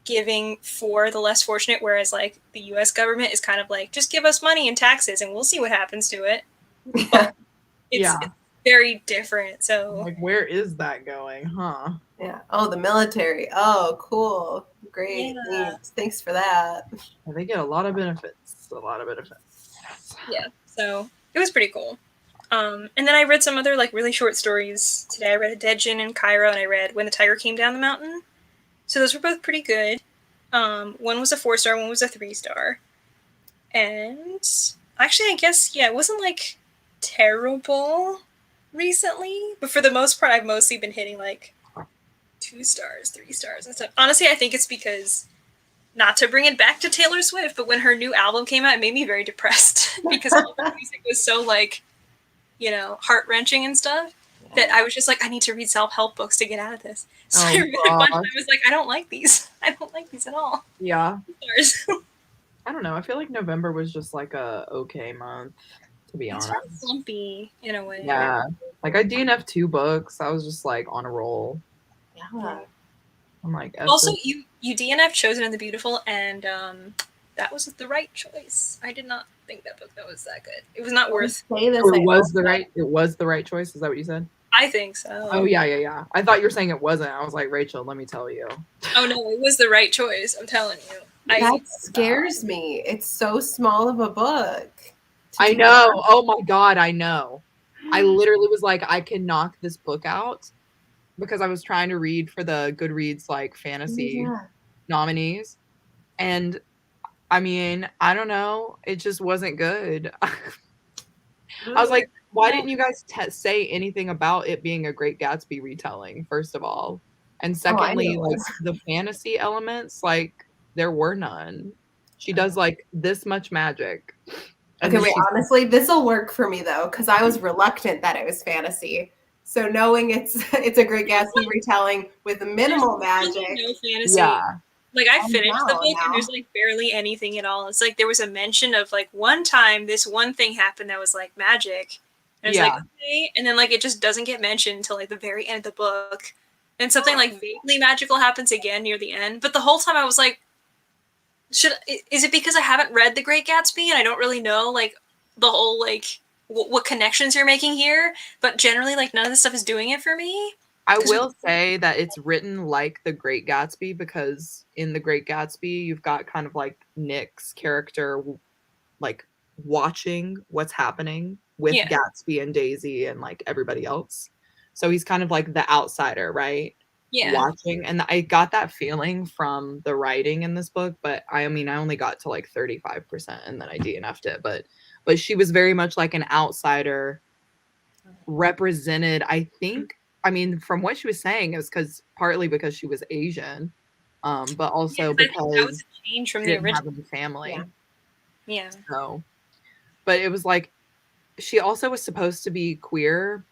giving for the less fortunate, whereas like the US government is kind of like, just give us money and taxes and we'll see what happens to it. But it's very different. So like, where is that going, huh? Yeah. Oh, the military. Oh, cool. Great. Yeah. Thanks for that. Yeah, they get a lot of benefits. Yeah. So it was pretty cool. And then I read some other like really short stories today. I read A Dead Gin in Cairo, and I read When the Tiger Came Down the Mountain. So those were both pretty good. One was a 4-star, one was a 3-star. And actually, I guess, yeah, it wasn't like terrible recently, but for the most part, I've mostly been hitting like 2 stars, 3 stars and stuff. Honestly, I think it's because, not to bring it back to Taylor Swift, but when her new album came out, it made me very depressed because all the music was so like, you know, heart-wrenching and stuff, that I was just like, I need to read self-help books to get out of this. So I read a bunch, and I was like, I don't like these. I don't like these at all. Yeah. I don't know. I feel like November was just like a okay month, to be honest. It's slumpy in a way. Yeah. Like I DNF'd 2 books. I was just like on a roll. Yeah. I'm like, also you DNF Chosen and the Beautiful, and that was the right choice. I did not think that book that was that good. It was not worth. It was the right choice. Is that what you said? I think so. Oh yeah. I thought you were saying it wasn't. I was like, Rachel, let me tell you. Oh no, it was the right choice. I'm telling you. That scares me. It's so small of a book. I know. Oh my God, I know. I literally was like, I can knock this book out, because I was trying to read for the Goodreads like fantasy nominees. And I mean, I don't know. It just wasn't good. I was like, why didn't you guys say anything about it being a Great Gatsby retelling, first of all? And secondly, like the fantasy elements, like there were none. She does like this much magic. Okay, wait, honestly, this will work for me though, because I was reluctant that it was fantasy. So knowing it's a Great Gatsby retelling with minimal magic. No fantasy. Yeah. Like I finished the book and there's like barely anything at all. It's like there was a mention of like one time this one thing happened that was like magic. And it's like, okay. And then like it just doesn't get mentioned until like the very end of the book. And something like vaguely magical happens again near the end. But the whole time I was like, is it because I haven't read The Great Gatsby and I don't really know like the whole like what connections you're making here? But generally, like none of this stuff is doing it for me. I will say that it's written like The Great Gatsby, because in The Great Gatsby, you've got kind of like Nick's character like watching what's happening with Gatsby and Daisy and like everybody else. So he's kind of like the outsider, right? Yeah. Watching. And I got that feeling from the writing in this book, but I mean, I only got to like 35% and then I DNF'd it. But she was very much like an outsider, represented, I think. I mean, from what she was saying, it was partly because she was Asian, but also because that was a change from the original family. Yeah. So, but it was like she also was supposed to be queer,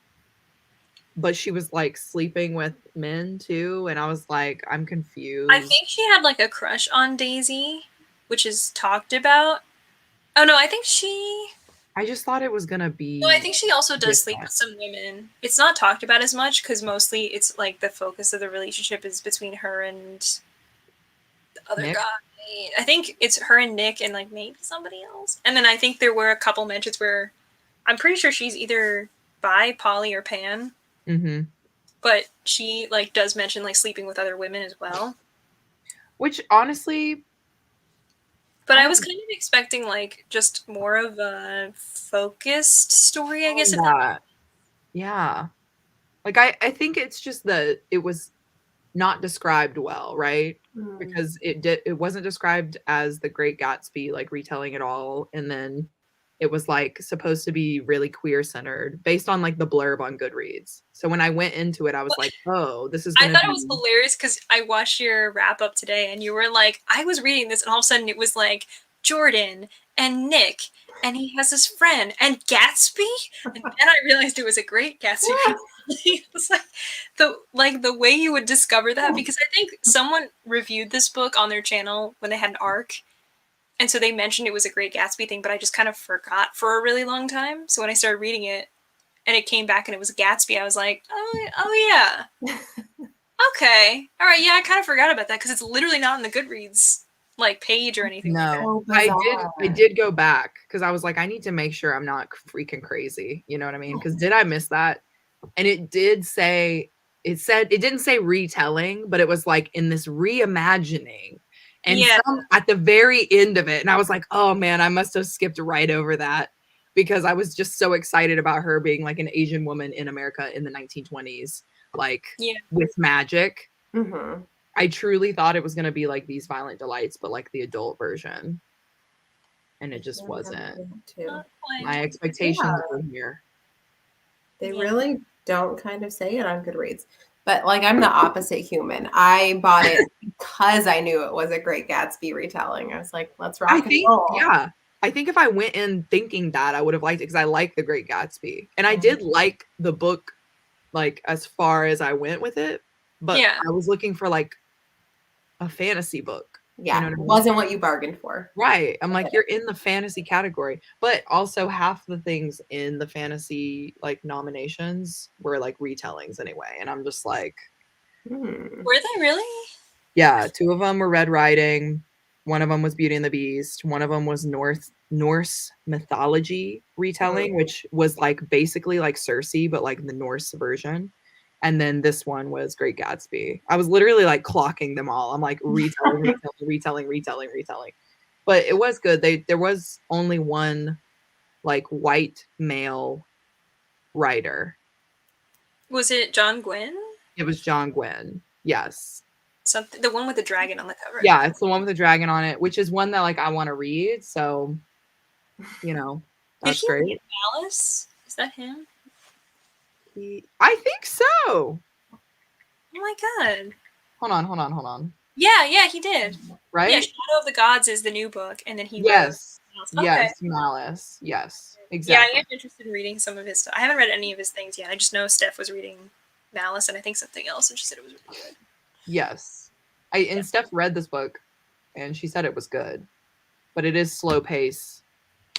but she was like sleeping with men too, and I was like, I'm confused. I think she had like a crush on Daisy, which is talked about. Oh no, I think I just thought it was gonna be. No, I think she also does sleep with some women. It's not talked about as much because mostly it's like the focus of the relationship is between her and the other guy. I think it's her and Nick and like maybe somebody else. And then I think there were a couple mentions where I'm pretty sure she's either bi, poly, or pan. Mm-hmm. but she like does mention like sleeping with other women as well. Which honestly, But I was kind of expecting like just more of a focused story, I guess. If that yeah. Like I think it's just that it was not described well, right? Because it wasn't described as The Great Gatsby, like retelling it all, and then it was like supposed to be really queer centered based on like the blurb on Goodreads. So when I went into it, I was like, oh, this is I gonna thought be it was hilarious because I watched your wrap up today and you were like, I was reading this and all of a sudden it was like Jordan and Nick and he has his friend and Gatsby, and then I realized it was a Great Gatsby. It was like the way you would discover that, because I think someone reviewed this book on their channel when they had an arc, and so they mentioned it was a Great Gatsby thing, but I just kind of forgot for a really long time. So when I started reading it and it came back and it was Gatsby, I was like, oh yeah. Okay. All right. Yeah, I kind of forgot about that because it's literally not in the Goodreads like page or anything like that. No, So I did go back because I was like, I need to make sure I'm not freaking crazy. You know what I mean? Because did I miss that? And it did say, it didn't say retelling, but it was like in this reimagining. And Yeah. at the very end of it, and I was like, oh man, I must have skipped right over that because I was just so excited about her being like an Asian woman in America in the 1920s, like Yeah. with magic. Mm-hmm. I truly thought it was going to be like These Violent Delights, but like the adult version. And it just wasn't. Not quite. My expectations were here. They Yeah. really don't kind of say it on Goodreads. But like I'm the opposite human. I bought it because I knew it was a Great Gatsby retelling. I was like, let's rock and roll. Yeah. I think if I went in thinking that, I would have liked it because I like The Great Gatsby. And I did like the book, like as far as I went with it. But Yeah. I was looking for like a fantasy book. Yeah, You know what I mean? wasn't what you bargained for. Right. I'm like, you're in the fantasy category. But also half the things in the fantasy like nominations were like retellings anyway. And I'm just like, Were they really? yeah, 2 of them were Red Riding. One of them was Beauty and the Beast. One of them was Norse mythology retelling, which was like basically like Circe, but like the Norse version. And then this one was Great Gatsby. I was literally like clocking them all. I'm like retelling. But it was good. There was only one like white male writer. Was it John Gwynne? It was John Gwynne. Yes. Something, the one with the dragon on the cover. Yeah, it's the one with the dragon on it, which is one that like I want to read. So, you know, that's Did he great. read Malice? Is that him? I think so. Oh my god. Hold on. Yeah, he did. Right? Yeah, Shadow of the Gods is the new book, and then he Yes. wrote Yes, Malice. Yes, Yeah, exactly. I am interested in reading some of his stuff. I haven't read any of his things yet. I just know Steph was reading Malice and I think something else, and she said it was really good. Yes. And Steph read this book and she said it was good. But it is slow pace,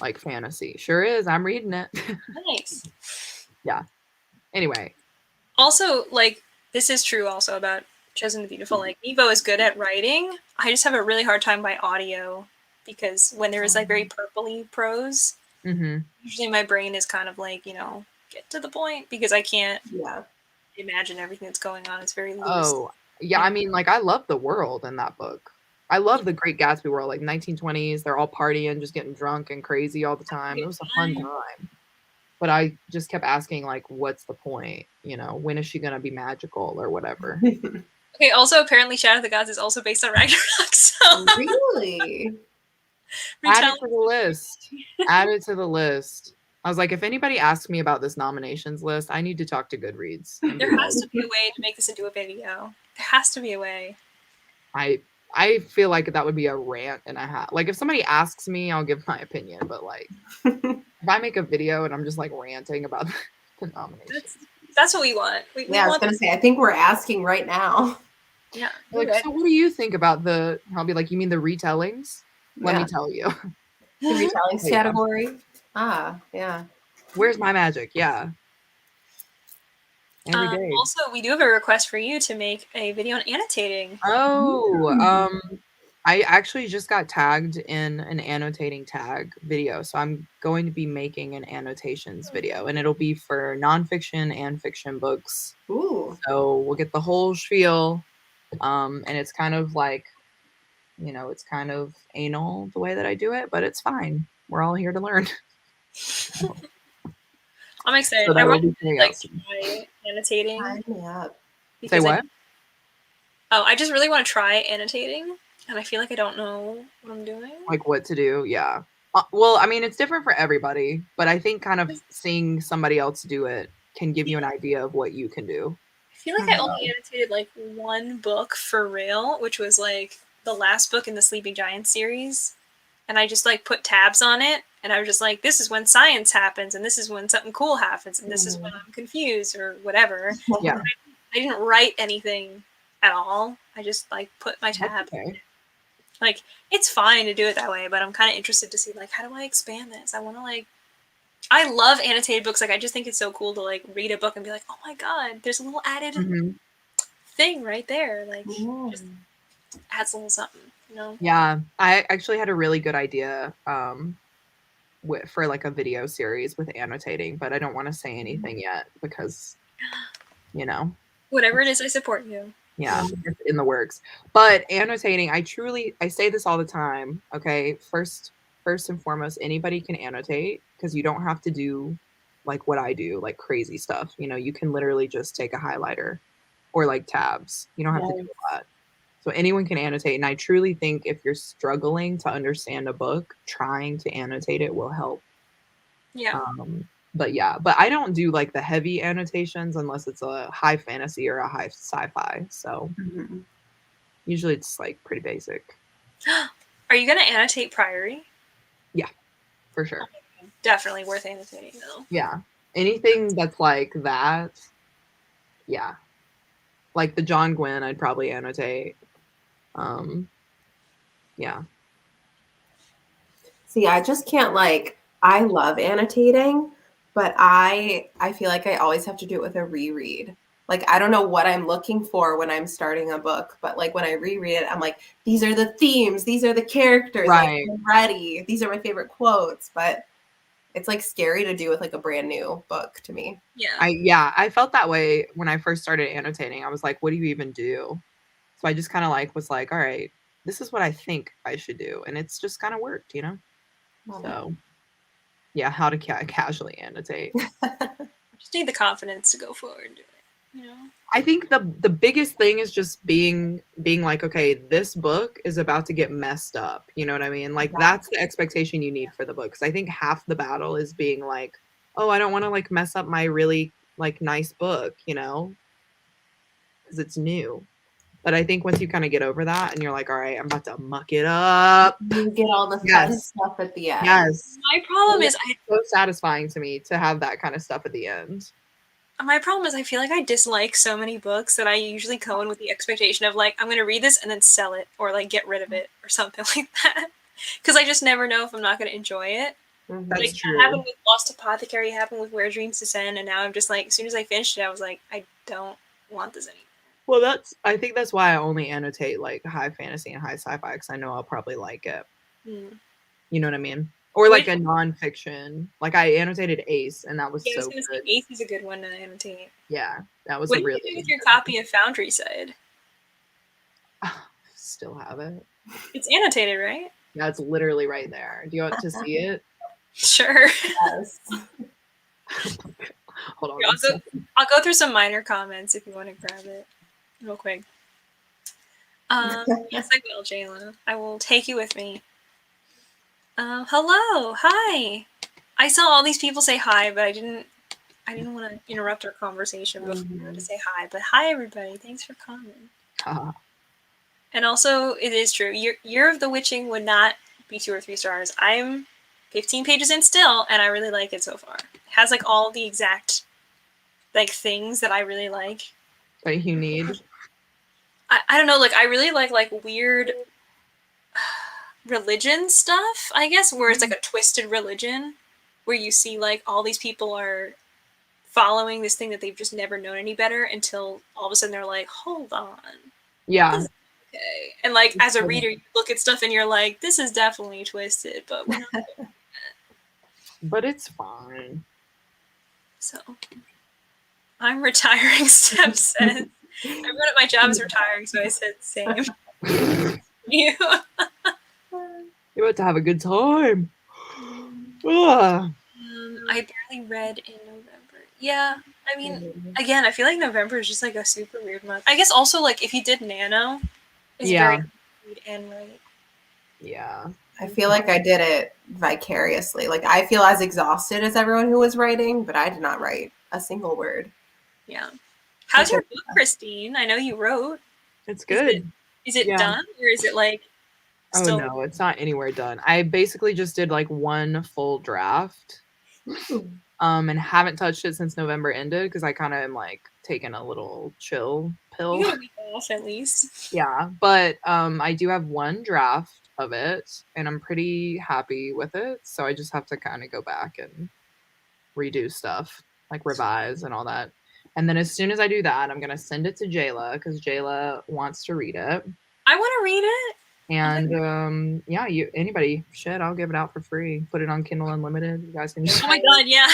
like fantasy. Sure is. I'm reading it. Nice. Yeah. Anyway. Also, like, this is true also about Chosen the Beautiful. Like, Evo is good at writing. I just have a really hard time by audio because when there is like very purpley prose, usually my brain is kind of like, you know, get to the point because I can't imagine everything that's going on. It's very loose. Oh, yeah. I mean, like, I love the world in that book. I love the Great Gatsby world, like 1920s. They're all partying, just getting drunk and crazy all the time. It was a fun time. But I just kept asking, like, what's the point? You know, when is she going to be magical or whatever? Okay, also, apparently Shadow of the Gods is also based on Ragnarok, so... Really? Add it to the list. Add it to the list. I was like, if anybody asks me about this nominations list, I need to talk to Goodreads. There has to be a way to make this into a video. There has to be a way. I feel like that would be a rant and a half. Like, if somebody asks me, I'll give my opinion. But, like, if I make a video and I'm just, like, ranting about the nominations. That's what we want. We I was going to say, I think we're asking right now. Yeah. Like, so what do you think about the... I'll be like, you mean the retellings? Let me tell you. The retellings category? Ah, yeah. Where's my magic? Yeah. Every day. Also, we do have a request for you to make a video on annotating. Oh, I actually just got tagged in an annotating tag video. So I'm going to be making an annotations video, and it'll be for nonfiction and fiction books. Ooh. So we'll get the whole spiel. And it's kind of like, it's kind of anal the way that I do it, but it's fine. We're all here to learn. I'm excited. So that I will want be to coming like out soon. try annotating Sign me up. Say because what? I just really want to try annotating, and I feel like I don't know what I'm doing. Like what to do? Yeah. Well, I mean, it's different for everybody, but I think kind of seeing somebody else do it can give you an idea of what you can do. I feel like I only annotated like one book for real, which was like the last book in the Sleeping Giants series. And I just like put tabs on it, and I was just like, this is when science happens, and this is when something cool happens, and this is when I'm confused or whatever. Yeah. I didn't write anything at all. I just like put my tabs. Okay. Like, it's fine to do it that way, but I'm kind of interested to see like, how do I expand this? I want to like, I love annotated books. Like, I just think it's so cool to like read a book and be like, oh my god, there's a little added thing right there. Like, just adds a little something, you know? Yeah, I actually had a really good idea for like a video series with annotating, but I don't want to say anything yet because, Whatever it is, I support you. yeah, it's in the works. But annotating, I say this all the time. Okay, first and foremost, anybody can annotate because you don't have to do like what I do, like crazy stuff. You can literally just take a highlighter or like tabs. You don't have to do a lot. So anyone can annotate. And I truly think if you're struggling to understand a book, trying to annotate it will help. Yeah. But I don't do like the heavy annotations unless it's a high fantasy or a high sci-fi. So usually it's like pretty basic. Are you going to annotate Priory? Yeah, for sure. Definitely worth annotating though. Yeah. Anything that's like that. Yeah. Like the John Gwynn, I'd probably annotate. Yeah. See, I just can't I love annotating, but I feel like I always have to do it with a reread. Like I don't know what I'm looking for when I'm starting a book, but like when I reread it, I'm like, these are the themes, these are the characters, Right. like I'm ready. These are my favorite quotes, but it's like scary to do with like a brand new book to me. Yeah. I felt that way when I first started annotating. I was like, what do you even do? So I just kind of was like, all right, this is what I think I should do. And it's just kind of worked, So yeah, how to casually annotate. Just need the confidence to go forward and do it, I think the biggest thing is just being like, okay, this book is about to get messed up. You know what I mean? Like that's the expectation you need for the book. Because I think half the battle is being like, oh, I don't want to like mess up my really like nice book, because it's new. But I think once you kind of get over that and you're like, all right, I'm about to muck it up. You get all the fun stuff at the end. Yes. My problem is it's so satisfying to me to have that kind of stuff at the end. My problem is I feel like I dislike so many books that I usually go in with the expectation of like, I'm going to read this and then sell it or like get rid of it or something like that. Because I just never know if I'm not going to enjoy it. That's like, true. It happened with Lost Apothecary, happened with Where Dreams Descend, and now I'm just like, as soon as I finished it, I was like, I don't want this anymore. Well, I think that's why I only annotate like high fantasy and high sci-fi because I know I'll probably like it. You know what I mean? Or like a nonfiction. Like I annotated Ace, and that was so good. I was gonna say Ace is a good one to annotate. Yeah, that was what a really. What did you do with your copy of Foundry Side? Still have it. It's annotated, right? Yeah, it's literally right there. Do you want to see it? Sure. Yes. Hold on. I'll go through some minor comments if you want to grab it real quick. Yes, I will, Jayla. I will take you with me. Hello, hi. I saw all these people say hi, but I didn't want to interrupt our conversation before to say hi. But hi, everybody. Thanks for coming. And also, it is true. Year of the Witching would not be 2 or 3 stars. I'm 15 pages in still, and I really like it so far. It has like all the exact like things that I really like. That you need. I don't know. Like I really like weird religion stuff, I guess, where it's like a twisted religion, where you see like all these people are following this thing that they've just never known any better until all of a sudden they're like, hold on. Yeah. okay. And like as a reader, you look at stuff and you're like, this is definitely twisted, but we're not. But it's fine. So I'm retiring. Steph says. Everyone at my job is retiring, so I said same. You. You're about to have a good time. Ugh. I barely read in November. Yeah, I mean, again, I feel like November is just like a super weird month. I guess also like if you did Nano, it's Yeah. very read and write. Yeah. I feel like I did it vicariously. Like I feel as exhausted as everyone who was writing, but I did not write a single word. Yeah. How's your book, Christine? I know you wrote. It's good. Is it Yeah. done or is it like still? Oh no, it's not anywhere done. I basically just did like one full draft. And haven't touched it since November ended because I kind of am like taking a little chill pill. You got a week off at least. Yeah, but I do have one draft of it and I'm pretty happy with it. So I just have to kind of go back and redo stuff, like revise and all that. And then as soon as I do that, I'm gonna send it to Jayla because Jayla wants to read it. I want to read it. And yeah, anybody, shit, I'll give it out for free. Put it on Kindle Unlimited. You guys can just Oh my god, yeah.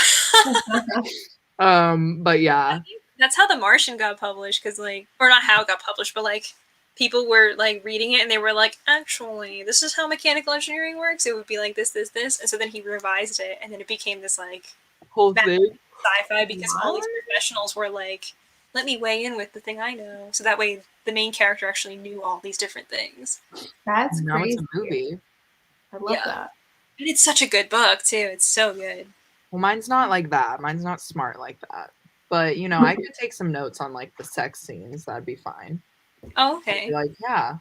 but yeah. That's how The Martian got published, because like, or not how it got published, but like people were like reading it and they were like, actually, this is how mechanical engineering works. It would be like this, and so then he revised it, and then it became this like whole thing sci-fi because all these professionals were like, let me weigh in with the thing I know, so that way the main character actually knew all these different things. That's now crazy. it's a movie. I love that. And it's such a good book too. It's so good. Well, mine's not like that. Mine's not smart like that. But you know, I could take some notes on like the sex scenes. That'd be fine. Oh, okay. Like, yeah.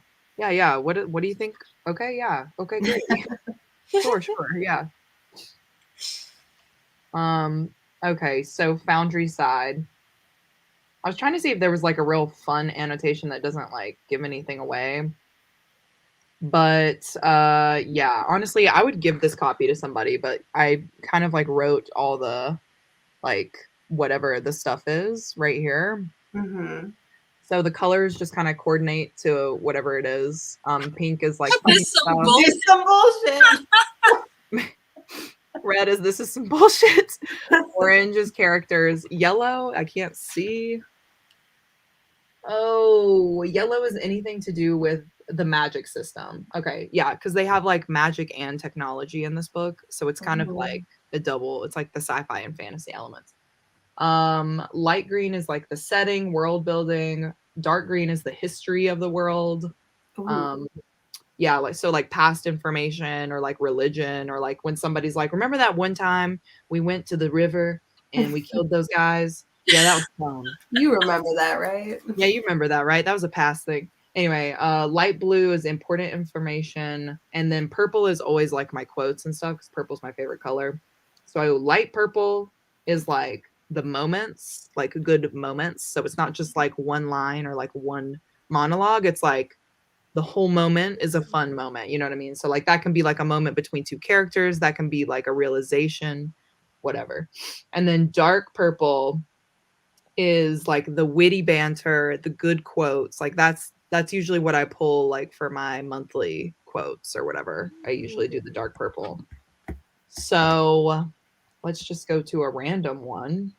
What do you think? Okay, yeah. Okay, great. sure, yeah. Okay, so Foundry side. I was trying to see if there was like a real fun annotation that doesn't like give anything away. But yeah, honestly, I would give this copy to somebody, but I kind of like wrote all the like whatever the stuff is right here. Mm-hmm. So the colors just kind of coordinate to whatever it is. Pink is like this is some bullshit. Some bullshit. Red is this is some bullshit. Orange is characters. Yellow, I can't see. Oh, yellow is anything to do with the magic system. Okay, yeah, because they have like magic and technology in this book, so it's kind of like a double. It's like the sci-fi and fantasy elements. Light green is like the setting, world building. Dark green is the history of the world. Yeah, like so like past information or like religion or like when somebody's like, remember that one time we went to the river and we killed those guys? Yeah, that was fun. You remember that, right? Yeah, you remember that, right? That was a past thing. Anyway, light blue is important information. And then purple is always like my quotes and stuff because purple's my favorite color. So light purple is like the moments, like good moments. So it's not just like one line or like one monologue. It's like the whole moment is a fun moment. You know what I mean? So like that can be like a moment between two characters. That can be like a realization, whatever. And then dark purple is like the witty banter, the good quotes. Like that's usually what I pull like for my monthly quotes or whatever. I usually do the dark purple. So let's just go to a random one.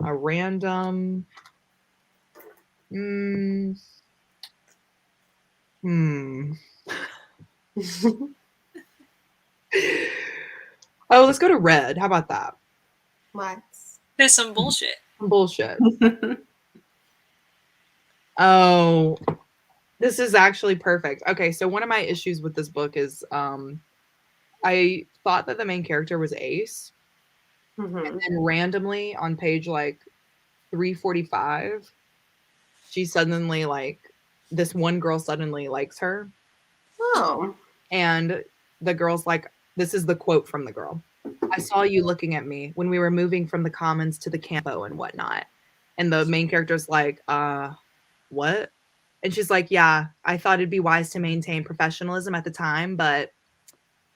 A random Oh, let's go to red. How about that? Let's. There's some bullshit. Bullshit. Oh, this is actually perfect. Okay, so one of my issues with this book is I thought that the main character was Ace. And then randomly on page like 345, she suddenly like this one girl suddenly likes her. Oh. And the girl's like, this is the quote from the girl. I saw you looking at me when we were moving from the commons to the campo and whatnot. And the main character's like, what? And she's like, yeah, I thought it'd be wise to maintain professionalism at the time, but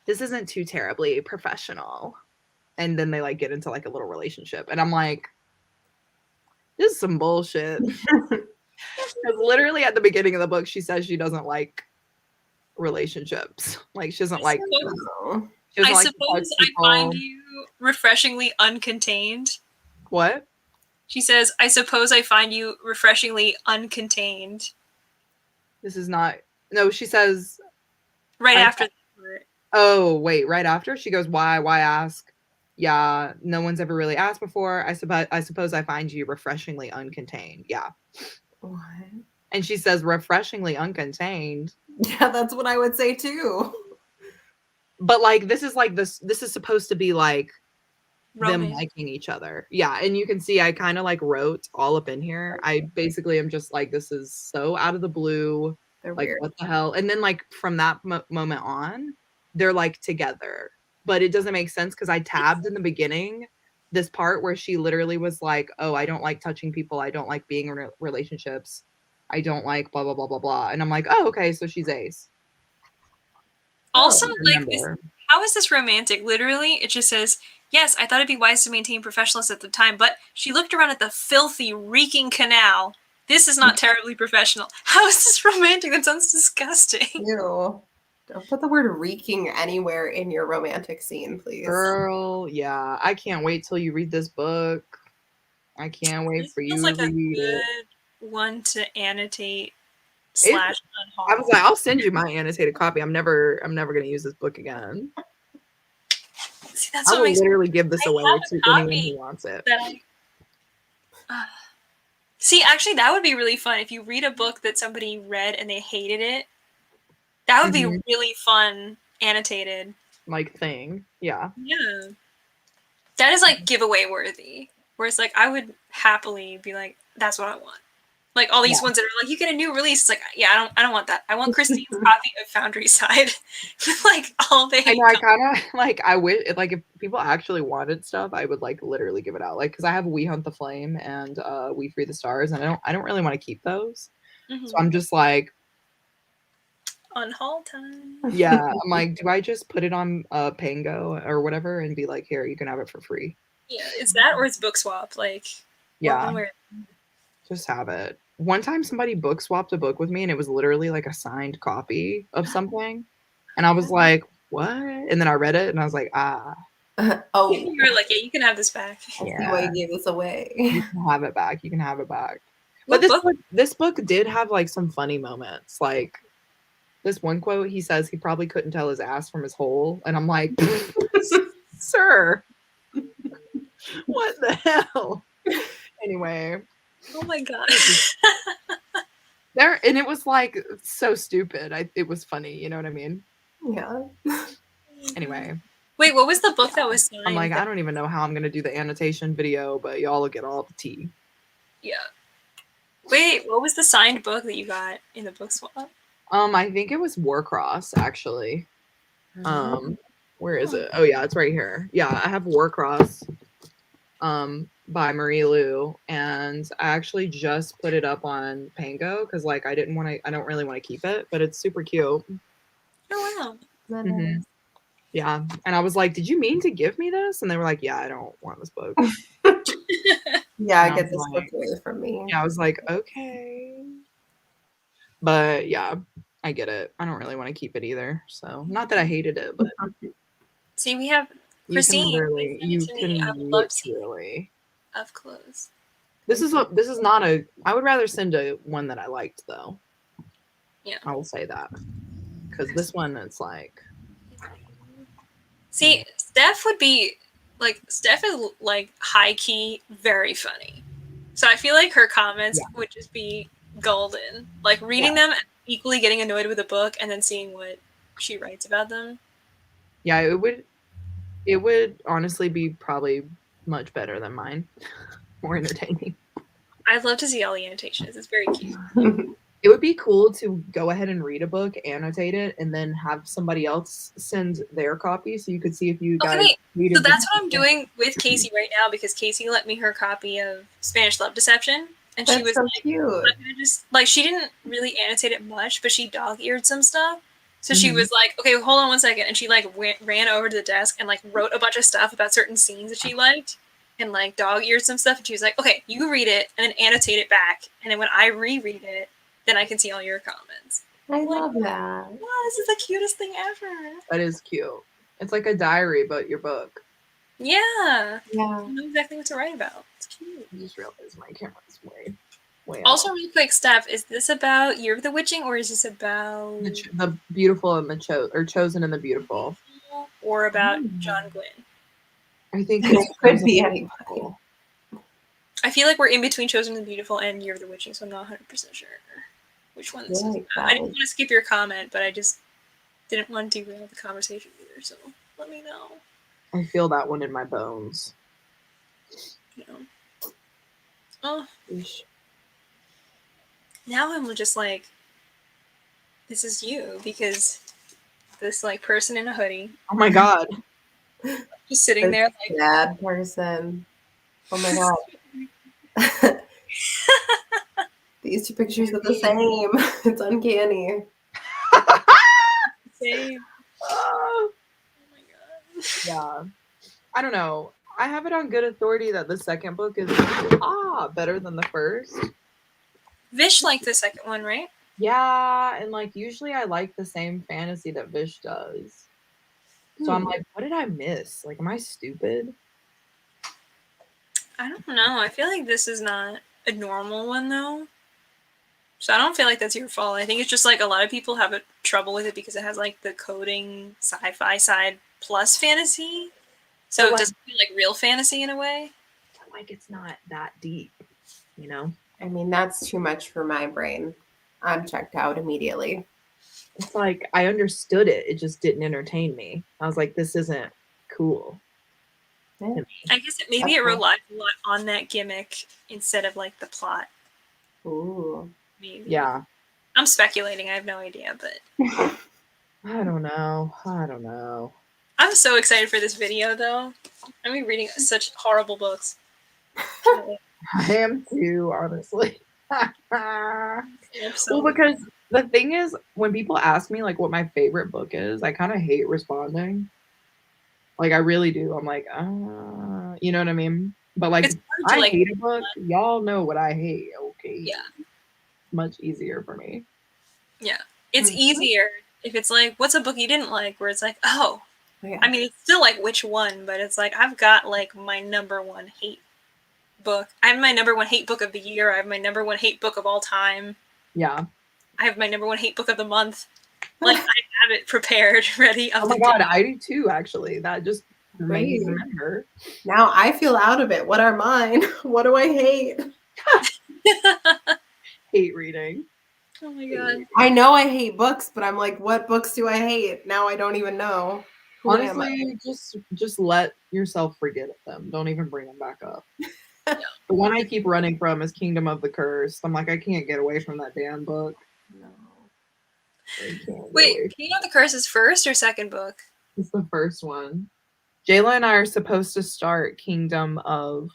this isn't too terribly professional. And then they like get into like a little relationship. And I'm like, this is some bullshit. Because literally at the beginning of the book, she says she doesn't like relationships. Like she doesn't like Oh. she doesn't I like to touch suppose I find people. you refreshingly uncontained. What? She says, I suppose I find you refreshingly uncontained. This is not. No, she says. Right I- after that part. Oh wait, right after she goes, why? Why ask? Yeah, no one's ever really asked before. I suppose I find you refreshingly uncontained. Yeah, What? and she says refreshingly uncontained. Yeah, that's what I would say too. But like this is supposed to be like them Romance. liking each other. Yeah, and you can see I kind of like wrote all up in here. I basically am just like, this is so out of the blue. They're Like weird. what the hell? And then like from that moment on, they're like together. But it doesn't make sense because I tabbed in the beginning this part where she literally was like, "Oh, I don't like touching people. I don't like being in relationships. I don't like blah blah blah blah blah." And I'm like, "Oh, okay, so she's ace." Also, I like, remember. how is this romantic? Literally, it just says, yes, I thought it'd be wise to maintain professionalism at the time, but she looked around at the filthy, reeking canal. This is not terribly professional. How is this romantic? That sounds disgusting. Ew. Don't put the word reeking anywhere in your romantic scene, please. Girl, yeah, I can't wait till you read this book. I can't wait This for you feels to like a read it. good one to annotate / I was unhaul. like, I'll send you my annotated copy. I'm never gonna use this book again. See, that's I what will makes literally give this I away have a to anyone copy who wants it. that I. See, actually, that would be really fun if you read a book that somebody read and they hated it. That would be Mhm. really fun, annotated. Like thing. Yeah. Yeah. That is like giveaway worthy. Where it's like I would happily be like, that's what I want. Like all these ones that are like, you get a new release. It's like, yeah, I don't want that. I want Christine's copy of Foundry Side. Like all they I know. I kind of like. I wish like if people actually wanted stuff, I would like literally give it out. Like because I have We Hunt the Flame and We Free the Stars, and I don't really want to keep those. So I'm just like, unhaul time. yeah. I'm like, do I just put it on Pango or whatever and be like, here, you can have it for free? Yeah, it's that or it's book swap. Like Yeah. one way. Just have it. One time somebody book swapped a book with me and it was literally like a signed copy of something. And I was like, what? And then I read it and I was like, ah. Oh, You were like, yeah, you can have this back. I see why you gave this away. You can have it back. You can have it back. What But book? this book did have like some funny moments. Like this one quote, he says he probably couldn't tell his ass from his hole. And I'm like, sir, what the hell? Anyway. Oh my god. There and it was like so stupid. It was funny, you know what I mean? Yeah. Anyway. Wait, what was the book that was signed? I'm like, I don't even know how I'm gonna do the annotation video, but y'all will get all the tea. Yeah. Wait, what was the signed book that you got in the book swap? I think it was Warcross actually. Where is it? Oh yeah, it's right here. Yeah, I have Warcross by Marie Lou, and I actually just put it up on Pango because like I don't really want to keep it, but it's super cute. Oh wow. Mhm. Yeah, and I was like, "Did you mean to give me this?" And they were like, "Yeah, I don't want this book." Yeah, And I get was this like- book away from me. Yeah, I was like, "Okay," but yeah, I get it. I don't really want to keep it either. So not that I hated it, but See, we have you Christine. can literally, send it to me. I would love to see literally. up close. This is not a. I would rather send a one that I liked though. Yeah. I will say that because this one it's like. See, Steph would be like Steph is like high key very funny. So I feel like her comments would just be golden. Like reading them and equally getting annoyed with the book and then seeing what she writes about them. Yeah, it would honestly be probably much better than mine. More entertaining. I'd love to see all the annotations. It's very cute. It would be cool to go ahead and read a book, annotate it, and then have somebody else send their copy so you could see if you guys read it. So that's what I'm doing with Casey right now because Casey let me her copy of Spanish Love Deception. And she was so like, cute. I'm gonna just like she didn't really annotate it much, but she dog-eared some stuff. So she was like, okay, hold on one second. And she like ran over to the desk and like wrote a bunch of stuff about certain scenes that she liked. and like dog eared some stuff, and she was like, okay, you read it and then annotate it back, and then when I reread it, then I can see all your comments. I Like, love that. wow, this is the cutest thing ever. That is cute. It's like a diary, but your book. Yeah. Yeah. You know exactly what to write about. It's cute. I just realized my camera's way Also, off. real quick, Steph, is this about Year of the Witching, or is this about The beautiful and the chosen and the beautiful. or about John Gwynn? I think It it's could be anybody. I feel like we're in between Chosen and the Beautiful and Year of the Witching, so I'm not 100% sure which one this is. Really I didn't valid. want to skip your comment, but I just didn't want to derail the conversation either, so let me know. I feel that one in my bones. You know. Oh, Yeesh. now I'm just like, this is you, because this like person in a hoodie Oh my god. just sitting there like, Bad person. Oh my god. These two pictures are the same. It's uncanny. same. Ah. Oh my god. Yeah. I don't know. I have it on good authority that the second book is better than the first. Vish liked the second one, right? Yeah, and like usually I like the same fantasy that Vish does. So I'm like, what did I miss? Like, am I stupid? I don't know. I feel like this is not a normal one though. So I don't feel like that's your fault. I think it's just like a lot of people have trouble with it because it has like the coding sci-fi side plus fantasy. So it doesn't feel like real fantasy in a way. Like it's not that deep, you know? I mean, that's too much for my brain. I'm checked out immediately. It's like I understood it. It just didn't entertain me. I was like, this isn't cool. Yeah. I guess maybe it relies a lot on that gimmick instead of like the plot. Ooh. Maybe. Yeah. I'm speculating. I have no idea, but I don't know. I don't know. I'm so excited for this video though. I'm be reading such horrible books. I am too, honestly. Well, because the thing is, when people ask me like what my favorite book is, I kind of hate responding. Like I really do. I'm like, you know what I mean? But like, I hate a book. Y'all know what I hate. Okay. Yeah. Much easier for me. Yeah. It's easier if it's like, what's a book you didn't like? Where it's like, oh. Yeah. I mean, it's still like which one, but it's like I've got like my number one hate book. I have my number one hate book of the year. I have my number one hate book of all time. Yeah. I have my number one hate book of the month. Like I have it prepared, ready. Oh my god, I do too. Actually, that just made me remember. Now I feel out of it. What are mine? What do I hate? Hate reading. Oh my god. I know I hate books, but I'm like, what books do I hate? Now I don't even know. Honestly, just let yourself forget them. Don't even bring them back up. The one I keep running from is Kingdom of the Curse. I'm like, I can't get away from that damn book. No. Wait, Kingdom of the Curse is first or second book? It's the first one. Jayla and I are supposed to start Kingdom of...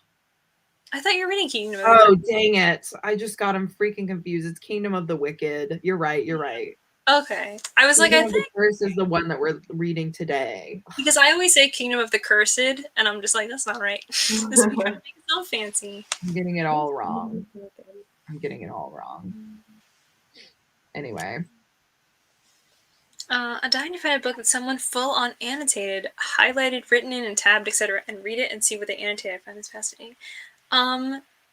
I thought you were reading Kingdom of the Curse. Oh, dang it. I just got him freaking confused. It's Kingdom of the Wicked. You're right. Okay. I was like, I think the Curse is the one that we're reading today. Because I always say Kingdom of the Cursed, and I'm just like, that's not right. This is trying to make it sound fancy. I'm getting it all wrong. Anyway. A dying to find a book that someone full on annotated, highlighted, written in, and tabbed, etc., and read it and see what they annotate. I find this fascinating.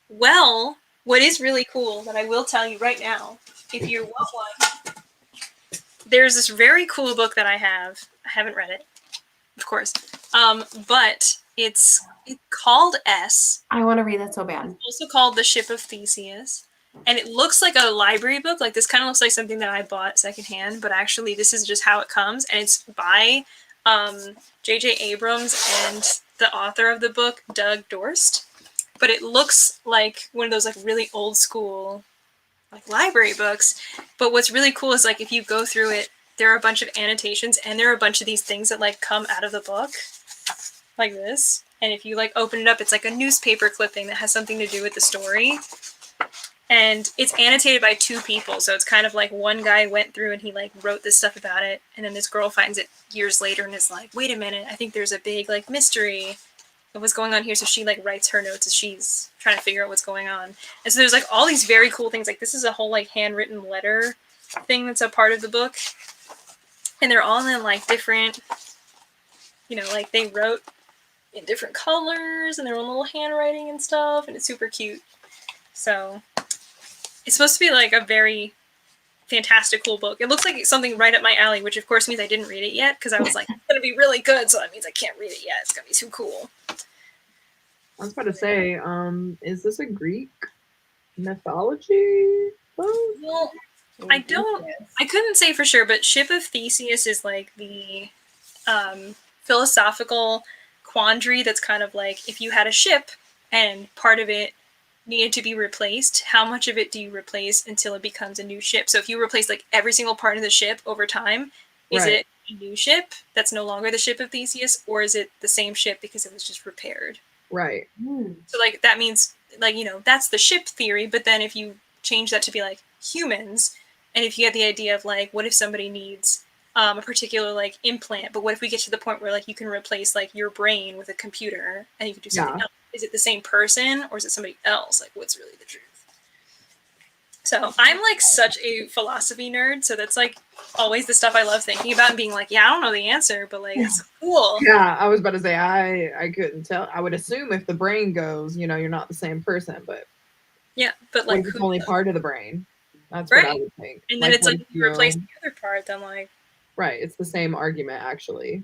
Well, what is really cool that I will tell you right now, if you want one, there's this very cool book that I have. I haven't read it, of course, but it's called S. I want to read that so bad. It's also called The Ship of Theseus. And it looks like a library book. Like this kind of looks like something that I bought secondhand, but actually this is just how it comes. And it's by J.J. Abrams and the author of the book, Doug Dorst. But it looks like one of those like really old school like library books. But what's really cool is like if you go through it, there are a bunch of annotations and there are a bunch of these things that like come out of the book like this. And if you like open it up, it's like a newspaper clipping that has something to do with the story. And it's annotated by two people, so it's kind of like one guy went through and he like wrote this stuff about it, and then this girl finds it years later and is like, wait a minute, I think there's a big like mystery. what's going on here. So she like writes her notes as she's trying to figure out what's going on. And so there's like all these very cool things. Like this is a whole like handwritten letter thing that's a part of the book. And they're all in like different, like they wrote in different colors and their own little handwriting and stuff. And it's super cute. So it's supposed to be like a very fantastical book. It looks like something right up my alley, which of course means I didn't read it yet because I was like, it's going to be really good. So that means I can't read it yet. It's going to be too cool. I was about to say, is this a Greek mythology book? Well, I couldn't say for sure, but Ship of Theseus is like the philosophical quandary that's kind of like if you had a ship and part of it needed to be replaced, how much of it do you replace until it becomes a new ship? So if you replace like every single part of the ship over time, is it a new ship that's no longer the Ship of Theseus, or is it the same ship because it was just repaired? Right. So like that means like, that's the ship theory, but then if you change that to be like humans, and if you get the idea of like, what if somebody needs a particular like implant, but what if we get to the point where like you can replace like your brain with a computer and you can do something else? Is it the same person or is it somebody else? Like what's really the truth? So I'm like such a philosophy nerd, so that's like always the stuff I love thinking about and being like, yeah, I don't know the answer, but like it's cool. Yeah, I was about to say I couldn't tell. I would assume if the brain goes, you're not the same person, but yeah, but like it's only part of the brain. That's right. what I would think. And then it's like if you replace the other part, then like right, it's the same argument actually.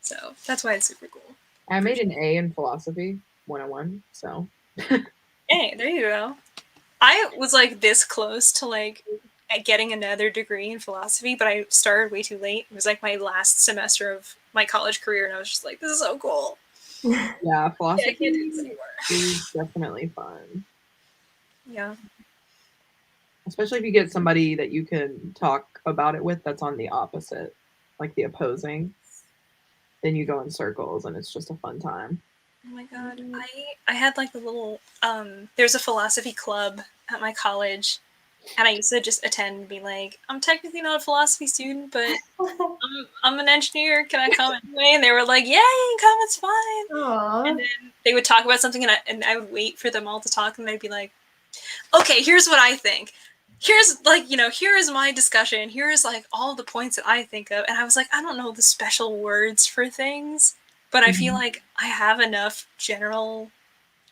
So that's why it's super cool. I made an A in philosophy 101, so hey, there you go. I was like this close to like getting another degree in philosophy, but I started way too late. It was like my last semester of my college career, and I was just like, this is so cool. Yeah, philosophy I can't do this anymore. is definitely fun. Yeah. Especially if you get somebody that you can talk about it with that's on the opposite, like the opposing. Then you go in circles and it's just a fun time. Oh my god. I had like the little there's a philosophy club at my college, and I used to just attend and be like, I'm technically not a philosophy student, but I'm an engineer. Can I come anyway? And they were like, yeah, you can come. It's fine. Aww. And then they would talk about something, and I would wait for them all to talk, and they'd be like, okay, here's what I think. Here's like, here is my discussion. Here's like all the points that I think of. And I was like, I don't know the special words for things, but I feel like I have enough general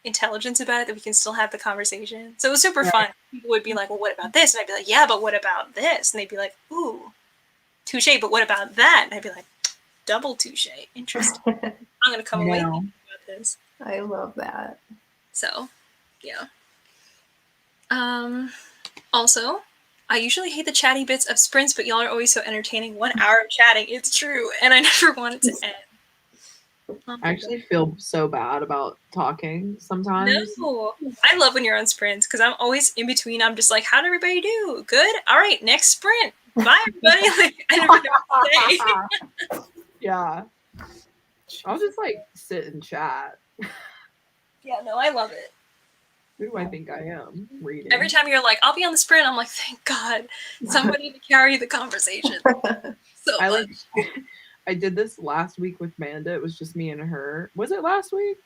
intelligence about it that we can still have the conversation. So it was super fun. People would be like, well, what about this? And I'd be like, yeah, but what about this? And they'd be like, ooh, touche, but what about that? And I'd be like, double touche. Interesting. I'm going to come away thinking about this. I love that. So, yeah. Also, I usually hate the chatty bits of sprints, but y'all are always so entertaining. 1 hour of chatting, it's true, and I never want it to end. I actually feel so bad about talking sometimes. No, I love when you're on sprints because I'm always in between. I'm just like, how'd everybody do? Good? All right, next sprint. Bye, everybody. Like, I never know what to say. Yeah. I'll just like sit and chat. Yeah, no, I love it. Who do I think I am reading? Every time you're like, I'll be on the sprint, I'm like, thank God, somebody to carry the conversation. So I did this last week with Manda. It was just me and her. Was it last week?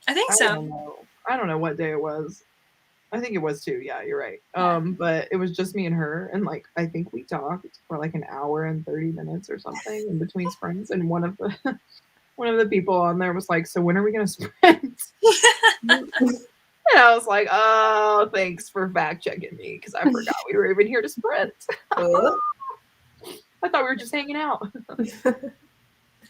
I think so. I don't know what day it was. I think it was too. Yeah, you're right. But it was just me and her, and like I think we talked for like an hour and 30 minutes or something in between sprints. And one of the people on there was like, "So when are we gonna sprint?" And I was like, "Oh, thanks for fact checking me because I forgot we were even here to sprint." I thought we were just hanging out.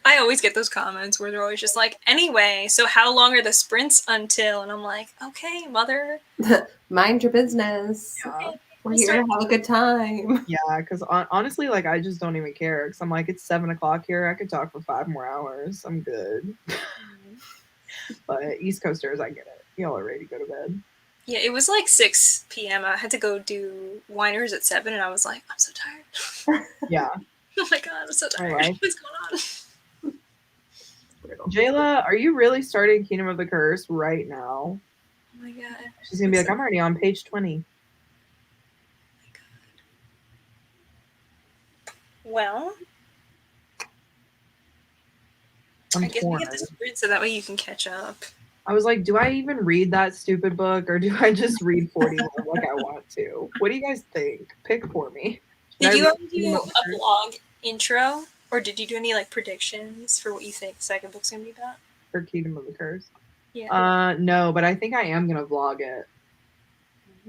I always get those comments where they're always just like, anyway, so how long are the sprints until? And I'm like, okay, mother. Mind your business. Yeah. We're here to have a good time. Yeah, because honestly, like, I just don't even care. Because I'm like, it's 7 o'clock here. I could talk for 5 more hours. I'm good. But East Coasters, I get it. Y'all are ready to go to bed. Yeah, it was like 6 p.m. I had to go do Winers at 7, and I was like, I'm so tired. Yeah. Oh my God, I'm so tired. Right. What's going on? Jayla, are you really starting Kingdom of the Curse right now? Oh my God. She's going to be like, I'm already on page 20. Well, I'm I guess we torn. get this read so that way you can catch up. I was like, do I even read that stupid book or do I just read 41 like I want to? What do you guys think? Pick for me. Should Did I you read ever do Kingdom of the a Curse? blog intro, or did you do any like predictions for what you think the second book's gonna be about? For Kingdom of the Curse? Yeah. No, but I think I am gonna vlog it.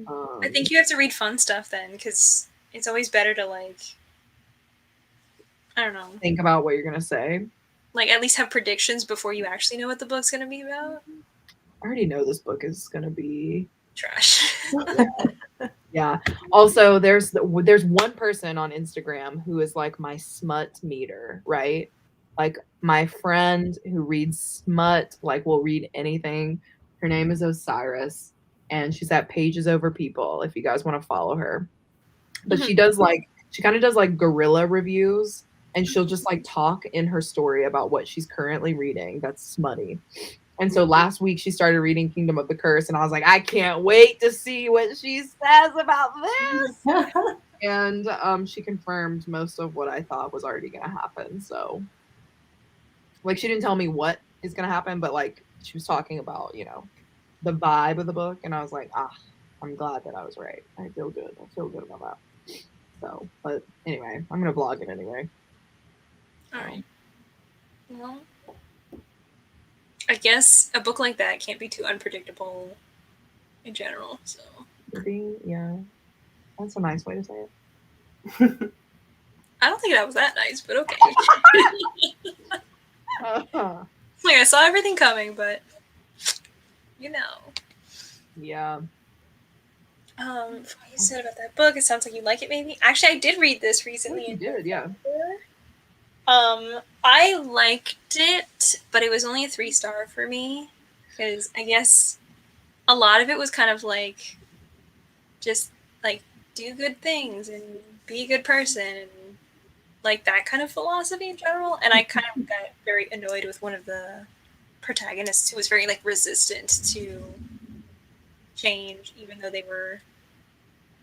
I think you have to read fun stuff then, because it's always better to like, I don't know, think about what you're gonna say. like at least have predictions before you actually know what the book's gonna be about. I already know this book is gonna be Trash. yeah. Also, there's one person on Instagram who is like my smut meter, right? Like my friend who reads smut, like will read anything. Her name is Osiris, and she's at Pages Over People. If you guys want to follow her, but she does like she kind of does like guerrilla reviews, and she'll just like talk in her story about what she's currently reading. That's smutty. And so last week she started reading Kingdom of the Curse, and I was like, I can't wait to see what she says about this. And she confirmed most of what I thought was already going to happen. So, like, she didn't tell me what is going to happen, but like, she was talking about, you know, the vibe of the book, and I was like, I'm glad that I was right. I feel good. I feel good about that. So, but anyway, I'm going to vlog it anyway. All right. Well, I guess a book like that can't be too unpredictable in general. So Yeah, that's a nice way to say it. I don't think that was that nice, but okay. Uh-huh. Like I saw everything coming, but you know. Yeah. What you said about that book, it sounds like you like it. Maybe actually, I did read this recently. You did, yeah. I liked it, but it was only a 3-star for me because I guess a lot of it was kind of like just like do good things and be a good person and like that kind of philosophy in general. And I kind of got very annoyed with one of the protagonists who was very like resistant to change, even though they were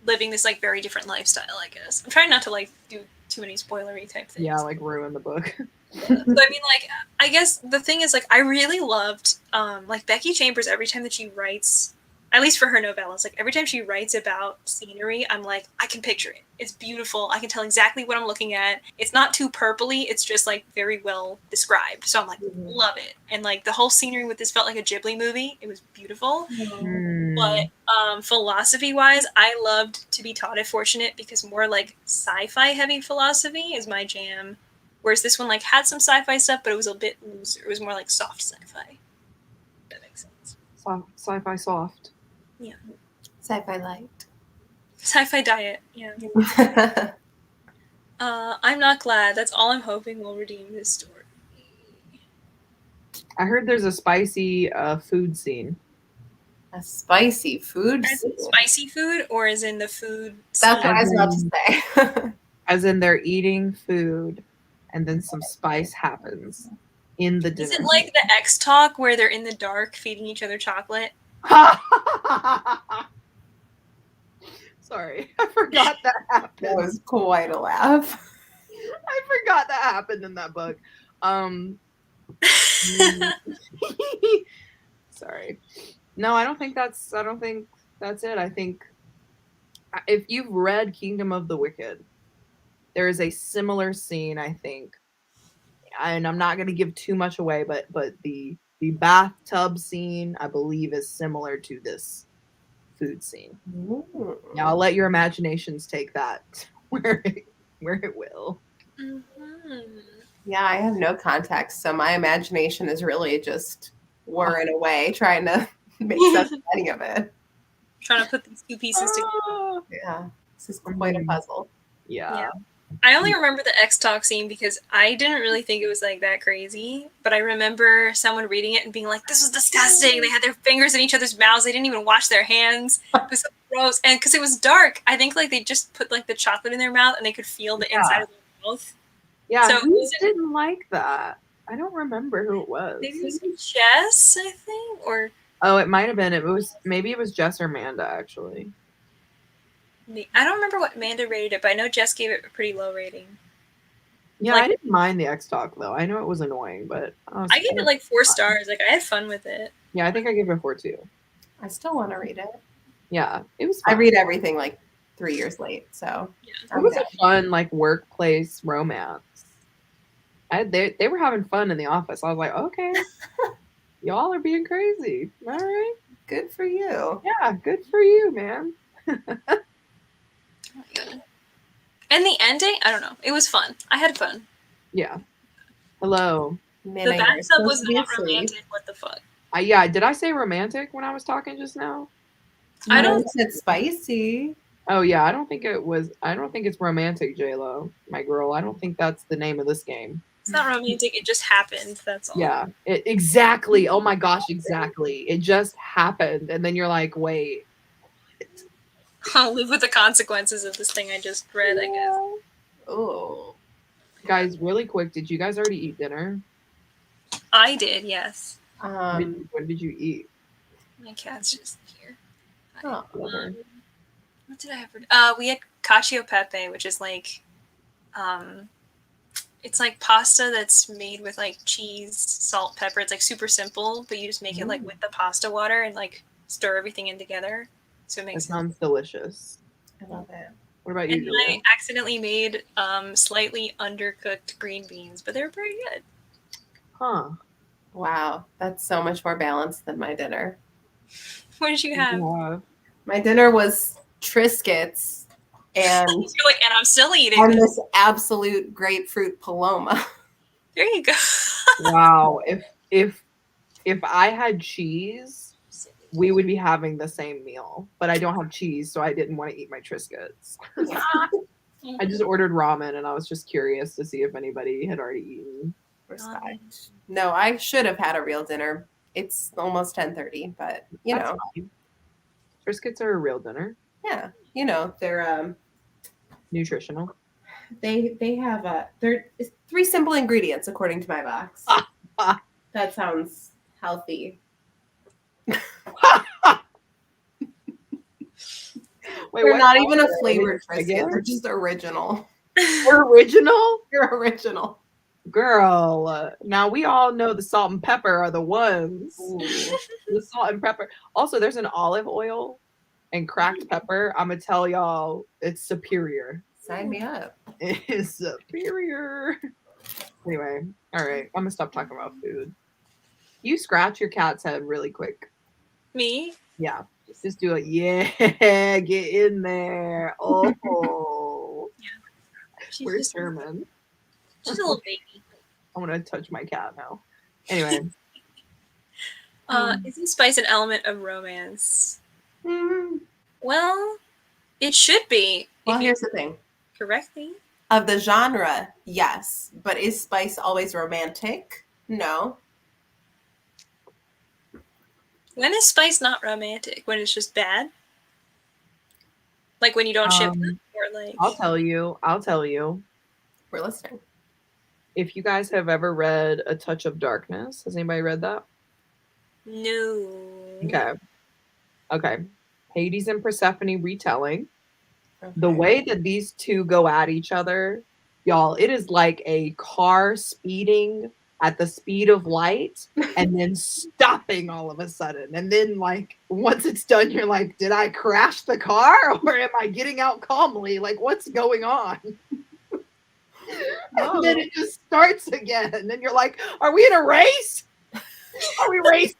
living this like very different lifestyle. I guess I'm trying not to like do too many spoilery type things. Yeah, like ruin the book. Yeah. But I mean, like, I guess the thing is, like, I really loved, like, Becky Chambers every time that she writes, at least for her novellas, like, every time she writes about scenery, I'm like, I can picture it. It's beautiful. I can tell exactly what I'm looking at. It's not too purpley. It's just, like, very well described. So I'm like, love it. And, like, the whole scenery with this felt like a Ghibli movie. It was beautiful. But philosophy-wise, I loved To Be Taught If Fortunate because more, like, sci-fi heavy philosophy is my jam. Whereas this one like had some sci-fi stuff, but it was a bit looser. It was more like soft sci-fi. If that makes sense. Sci-fi soft. Yeah. Sci-fi light. Sci-fi diet. Yeah. I'm not glad. That's all I'm hoping will redeem this story. I heard there's a spicy food scene. A spicy food As in scene. spicy food, or is in the food? That's what scene? I was about to say. As in they're eating food, and then some spice happens in the dinner. Is it like the X Talk where they're in the dark feeding each other chocolate? Sorry, I forgot that happened. That was quite a laugh. I forgot that happened in that book. Sorry. No, I don't think that's it. I think if you've read Kingdom of the Wicked, there is a similar scene, I think. And I'm not going to give too much away, but the bathtub scene, I believe, is similar to this food scene. Ooh. Now I'll let your imaginations take that where it will. Mm-hmm. Yeah, I have no context, so my imagination is really just whirring away, trying to make sense of any of it. Trying to put these two pieces together. Yeah, this is quite a puzzle. Yeah. I only remember the X Talk scene because I didn't really think it was like that crazy, but I remember someone reading it and being like, "This was disgusting." They had their fingers in each other's mouths. They didn't even wash their hands. It was so gross, and because it was dark, I think like they just put like the chocolate in their mouth and they could feel the inside of their mouth. Yeah, So who didn't like that? I don't remember who it was. Maybe it was Jess, I think, or it might have been. It was Jess or Amanda actually. I don't remember what Amanda rated it, but I know Jess gave it a pretty low rating. Yeah, Like- I didn't mind the X Talk though. I know it was annoying, but I gave it like 4 stars. Like I had fun with it. Yeah, I think I gave it 4 too. I still want to read it. Yeah, it was I fun. read everything like 3 years late, so It was a fun like workplace romance. They were having fun in the office. I was like, okay, y'all are being crazy. All right, good for you. yeah, good for you, man. And the ending, I don't know. It was fun. I had fun. Yeah. Hello. Man, The you're bathtub supposed was to be not asleep. romantic. What the fuck? Yeah, did I say romantic when I was talking just now? I No, don't- you said spicy. Oh yeah, I don't think it's romantic, J-Lo, my girl. I don't think that's the name of this game. It's not romantic. It just happened. That's all. Yeah, exactly. Oh my gosh, exactly. It just happened, and then you're like, wait. I'll live with the consequences of this thing I just read, I guess. Oh, Guys, really quick, did you guys already eat dinner? I did, yes. When did you eat? My cat's just here. oh, Love her. What did I have for? We had cacio pepe, which is like, it's like pasta that's made with like cheese, salt, pepper. It's like super simple, but you just make it like with the pasta water and like stir everything in together. So it That makes it. sounds delicious. I love it. What about you, And then Julia? I accidentally made slightly undercooked green beans, but they were pretty good. Huh. Wow, that's so much more balanced than my dinner. What did you have? My dinner was Triscuits and You're like, and I'm still eating. and this absolute grapefruit paloma. There you go. Wow. If I had cheese, we would be having the same meal. But I don't have cheese, so I didn't want to eat my Triscuits. I just ordered ramen, and I was just curious to see if anybody had already eaten. Respect. No, I should have had a real dinner. It's almost 10:30, but you That's know, fine. Triscuits are a real dinner. yeah, you know, they're Nutritional. they have they're 3 simple ingredients according to my box. That sounds healthy. Wait, They're what? not even a flavored Again? Triscuit. They're just original. They're original? They're original. Girl, now we all know the salt and pepper are the ones. Ooh. The salt and pepper. Also, there's an olive oil and cracked pepper. I'm gonna tell y'all, it's superior. Sign me up. It is superior. Anyway, all right, I'm gonna stop talking about food. You scratch your cat's head really quick. Me? Yeah, just do it. Yeah, get in there. Oh, She's where's just Sherman? she's a little baby. I want to touch my cat now. Anyway. Isn't spice an element of romance? Mhm. Well, it should be. Well, if you here's the thing. correctly. Of the genre, yes. But is spice always romantic? No. When is spice not romantic? When it's just bad? Like when you don't ship them? Or like I'll tell you. We're listening. If you guys have ever read A Touch of Darkness, has anybody read that? no. Okay. Hades and Persephone retelling. Okay. The way that these two go at each other, y'all, it is like a car speeding at the speed of light and then stopping all of a sudden. And then, like, once it's done, you're like, did I crash the car or am I getting out calmly? Like, what's going on? And then it just starts again. And then you're like, are we in a race? Are we racing?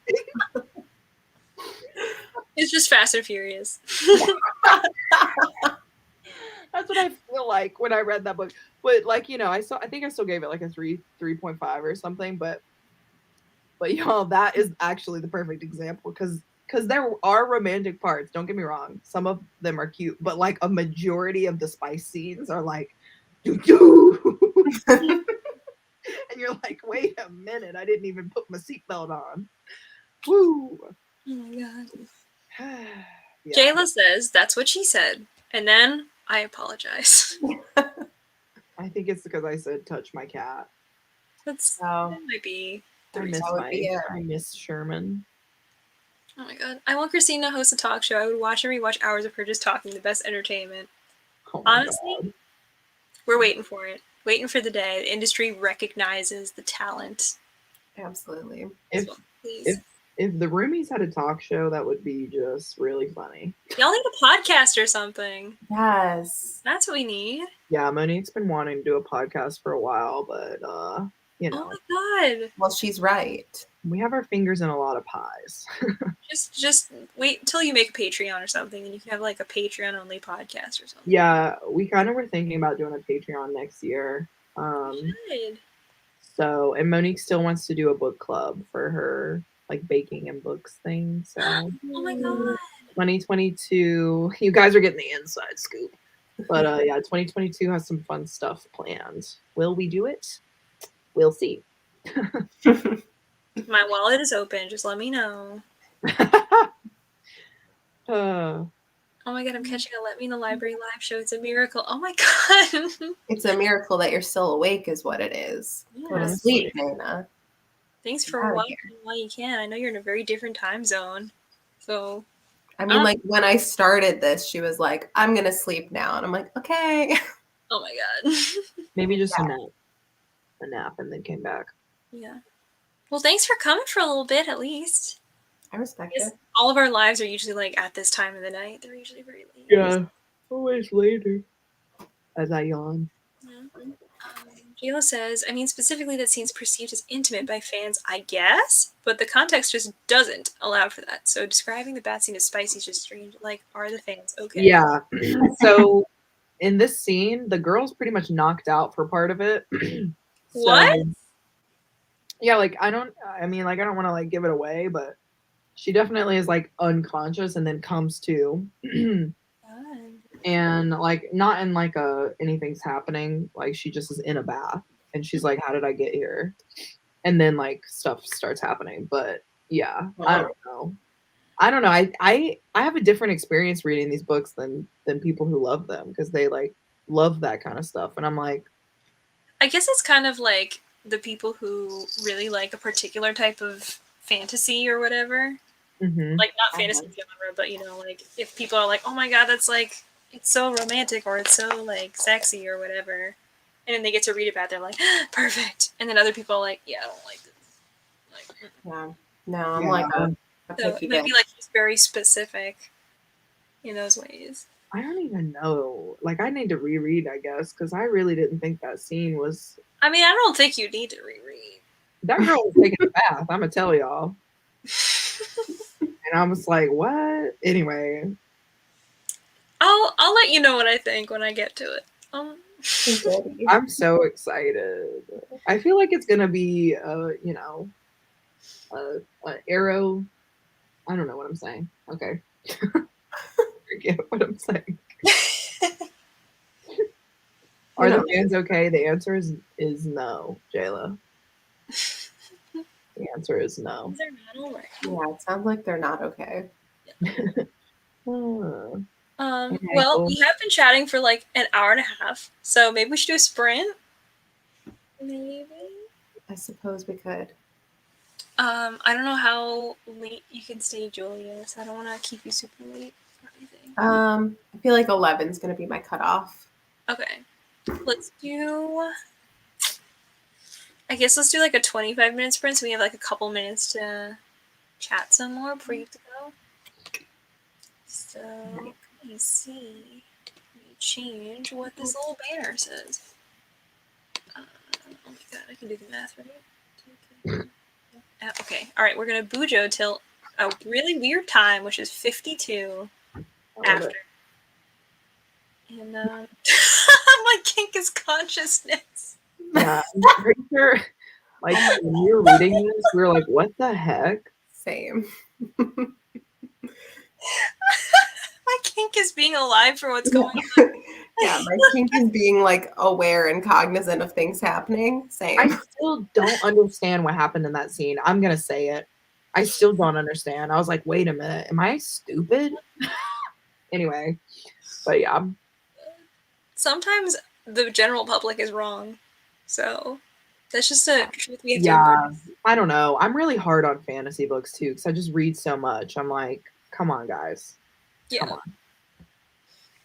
It's just Fast and Furious. That's what I feel like when I read that book. But like, you know, I think I still gave it like a 3.5 or something, but y'all, that is actually the perfect example because there are romantic parts, don't get me wrong. Some of them are cute, but like a majority of the spice scenes are like doo-doo. And you're like, wait a minute, I didn't even put my seatbelt on. Woo. Oh my god. Yeah. Jayla says that's what she said. And then I apologize. I think it's because I said touch my cat. That Oh, might be the I reason. miss, That would be it. I miss Sherman. Oh my god. I want Christina to host a talk show. I would watch and rewatch hours of her just talking, the best entertainment. Oh my Honestly, God. we're waiting for it. waiting for the day the industry recognizes the talent. Absolutely. as If well, please. if the Roomies had a talk show, that would be just really funny. Y'all need a podcast or something. Yes. That's what we need. Yeah, Monique's been wanting to do a podcast for a while, but you know, Oh my god. Well, she's right. we have our fingers in a lot of pies. Just wait until you make a Patreon or something, and you can have like a Patreon only podcast or something. Yeah, we kind of were thinking about doing a Patreon next year. Good. So, and Monique still wants to do a book club for her like baking and books thing. So, Oh my god. 2022, you guys are getting the inside scoop. But yeah, 2022 has some fun stuff planned. Will we do it? We'll see. My wallet is open. Just let me know. Uh, Oh my god, I'm catching a Let Me in the Library live show. It's a miracle. Oh my god. It's a miracle that you're still awake, is what it is. Go to Honestly. sleep, Nana. Thanks for Outta watching while you can. I know you're in a very different time zone. So I mean, Um, like when I started this, she was like, "I'm gonna sleep now," and I'm like, "Okay." oh my god. maybe just a nap, and then came back. Yeah. Well, thanks for coming for a little bit at least. I respect Because it. all of our lives are usually like at this time of the night. They're usually very late. Yeah, always later. As I yawn. Yeah. Jayla says, I mean, specifically that scene's perceived as intimate by fans, I guess, but the context just doesn't allow for that. So describing the bat scene as spicy is just strange. Like, are the fans okay? Yeah. So in this scene, the girl's pretty much knocked out for part of it. What? Yeah, like I don't want to like give it away, but she definitely is like unconscious and then comes to. And like not in like anything's happening, like she just is in a bath and she's like, how did I get here? And then like stuff starts happening. But yeah, I don't know. I have a different experience reading these books than people who love them, because they like love that kind of stuff, and I'm like, I guess it's kind of like the people who really like a particular type of fantasy or whatever. mhm. Like, not fantasy genre, but, you know, like, if people are like, oh my god, that's like, it's so romantic or it's so, like, sexy or whatever, and then they get to read about it, they're like, perfect. And then other people are like, yeah, I don't like this. Like, Yeah. No, I'm Yeah. like a so picky it might bitch. be, like, just very specific in those ways. I don't even know. Like, I need to reread, I guess, because I really didn't think that scene was. I mean, I don't think you need to reread. That girl was taking a bath. I'm gonna tell y'all. And I was like, what? Anyway, I'll let you know what I think when I get to it. I'm so excited. I feel like it's gonna be, arrow. I don't know what I'm saying. Okay. Forget what I'm saying. Are the fans okay? The answer is no, Jayla. The answer is no. They're not all right. Yeah, it sounds like they're not okay. Okay, Well, cool. we have been chatting for like an hour and a half, so maybe we should do a sprint. Maybe. I suppose we could. I don't know how late you can stay, Julia, so I don't want to keep you super late or anything. I feel like 11 is going to be my cutoff. Okay. Let's do... I guess let's do like a 25-minute sprint so we have like a couple minutes to chat some more before you have to go. So, let me see. Let me change what this little banner says. Oh my god, I can do the math, right? Okay, alright, we're gonna Bujo till a really weird time, which is 52 after. And, my kink is consciousness. Yeah, I'm pretty sure, like, when we were reading this, we were like, what the heck? Same. My kink is being alive for what's going on. Yeah, my kink is being like aware and cognizant of things happening. Same. I still don't understand what happened in that scene. I'm gonna say it. I still don't understand. I was like, wait a minute, am I stupid? Anyway, but yeah. Sometimes the general public is wrong. So that's just a truth we have to Yeah, embrace. I don't know. I'm really hard on fantasy books too, because I just read so much. I'm like, come on, guys. Yeah. Come on.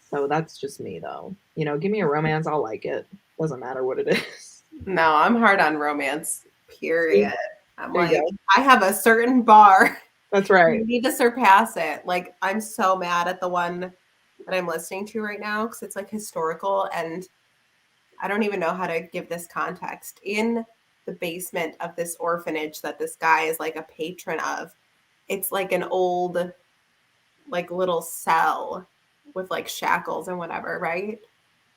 So that's just me, though. You know, give me a romance, I'll like it. Doesn't matter what it is. No, I'm hard on romance, period. I'm There you like, go. I have a certain bar. That's right. You need to surpass it. Like, I'm so mad at the one that I'm listening to right now because it's like historical and I don't even know how to give this context. In the basement of this orphanage that this guy is like a patron of, it's like an old, like little cell with like shackles and whatever, right?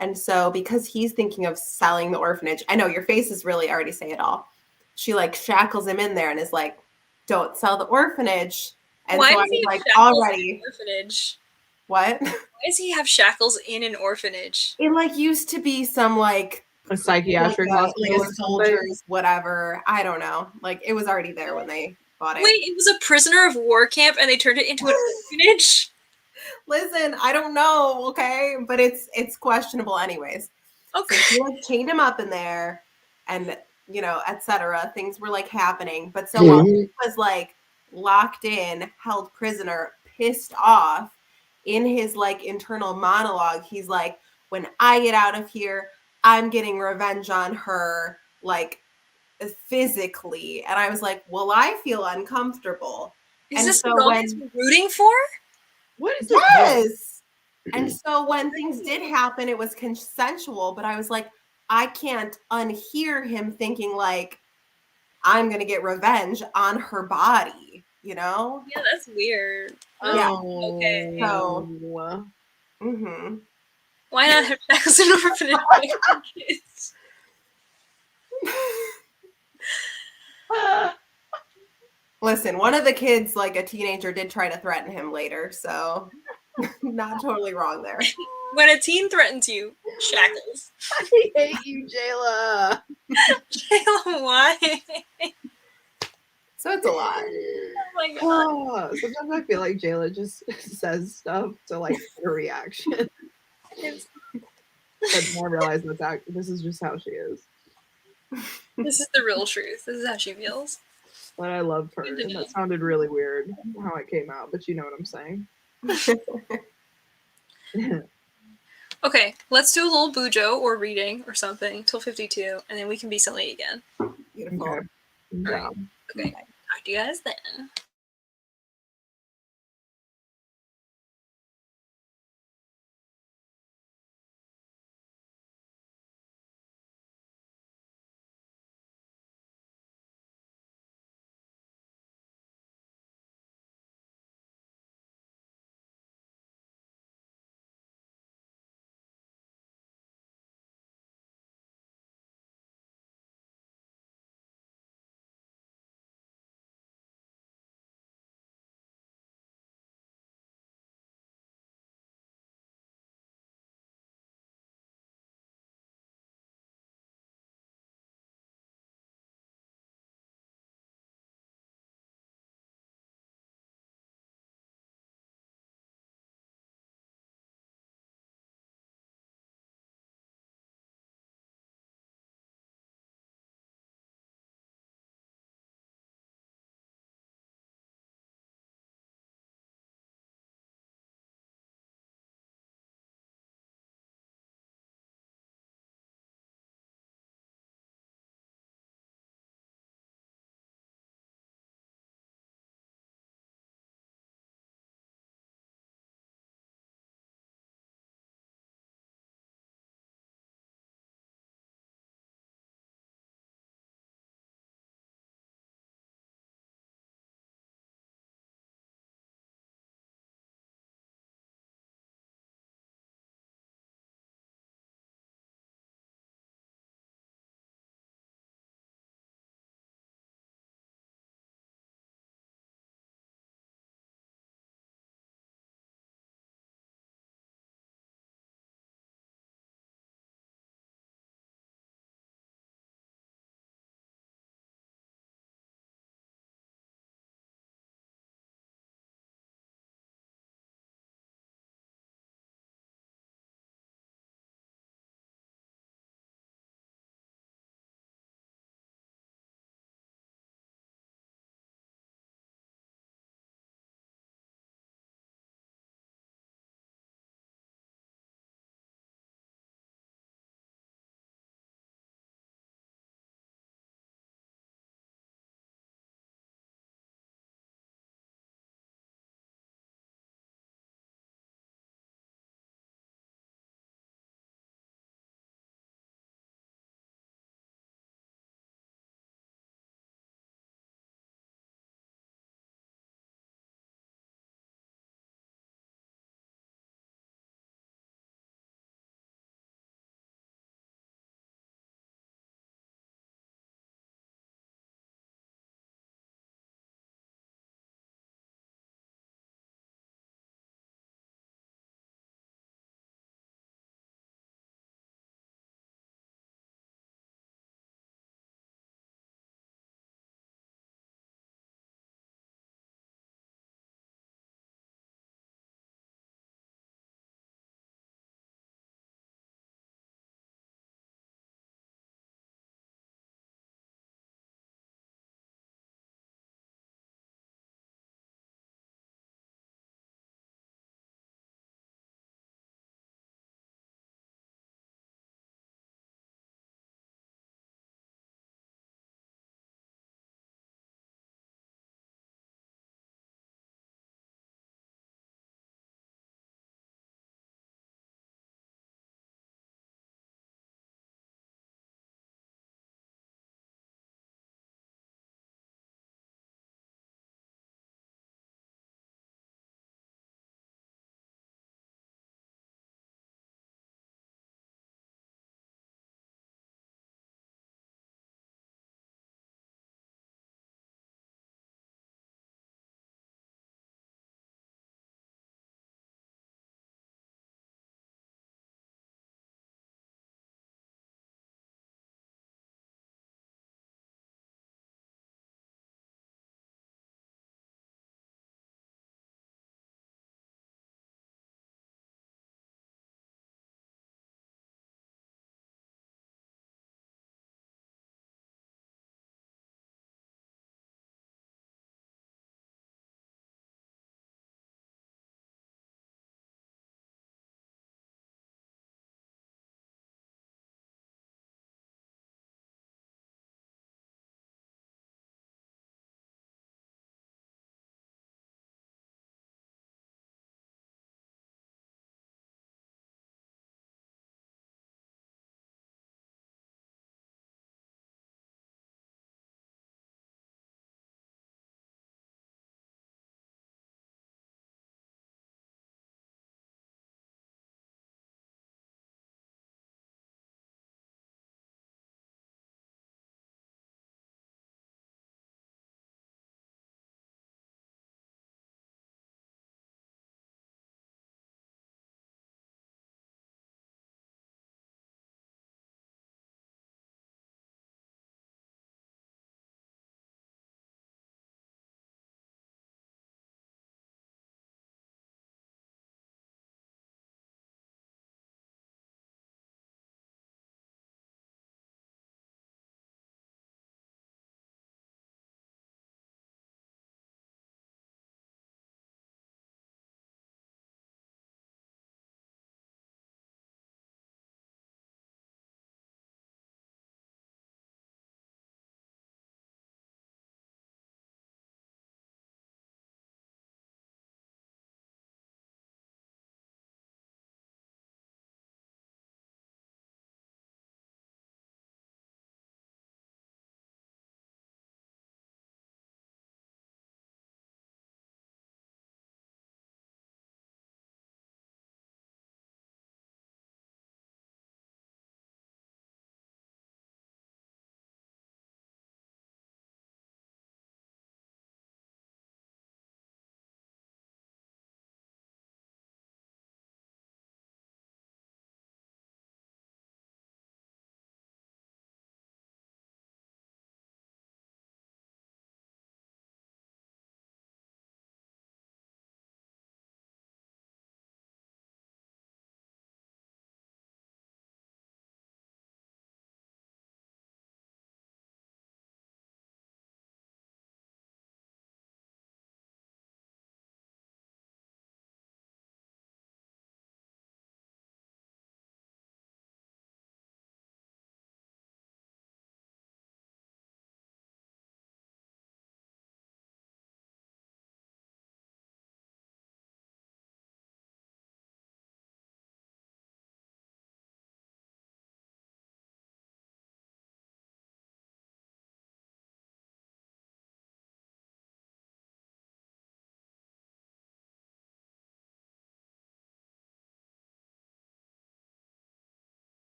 And so because he's thinking of selling the orphanage, I know your faces really already say it all. She like shackles him in there and is like, don't sell the orphanage. And Why so I does was he have like, shackles in already, an orphanage? what? Why does he have shackles in an orphanage? It like used to be some like A psychiatric like hospital a or something. soldiers, whatever. I don't know. Like it was already there when they bought it. Wait, it was a prisoner of war camp and they turned it into an orphanage? Listen, I don't know, okay? But it's questionable anyways. Okay. So he like chained him up in there and you know, etc. Things were like happening. But so while he was like locked in, held prisoner, pissed off, in his like internal monologue, he's like, when I get out of here, I'm getting revenge on her, like physically. And I was like, well, I feel uncomfortable. Is And this the so romance when we're rooting for? What is this? yes. And so when things did happen, it was consensual, but I was like, I can't unhear him thinking like I'm gonna get revenge on her body, you know? Yeah, that's weird. Yeah. Okay. So Oh. mm-hmm. Why not have shackles in an orphanage for kids? Listen, one of the kids, like a teenager, did try to threaten him later, so not totally wrong there. When a teen threatens you, shackles. I hate you, Jayla. Jayla, why? So it's a lot. Oh my god. Oh, sometimes I feel like Jayla just says stuff to like get a reaction. It's- But then I realize this is just how she is. This is the real truth. This is how she feels. But I love her. Good to And know. that sounded really weird how it came out, but you know what I'm saying. Okay, let's do a little bujo or reading or something till 52, and then we can be silly again. Beautiful. Okay. Yeah. Okay, talk to you guys then.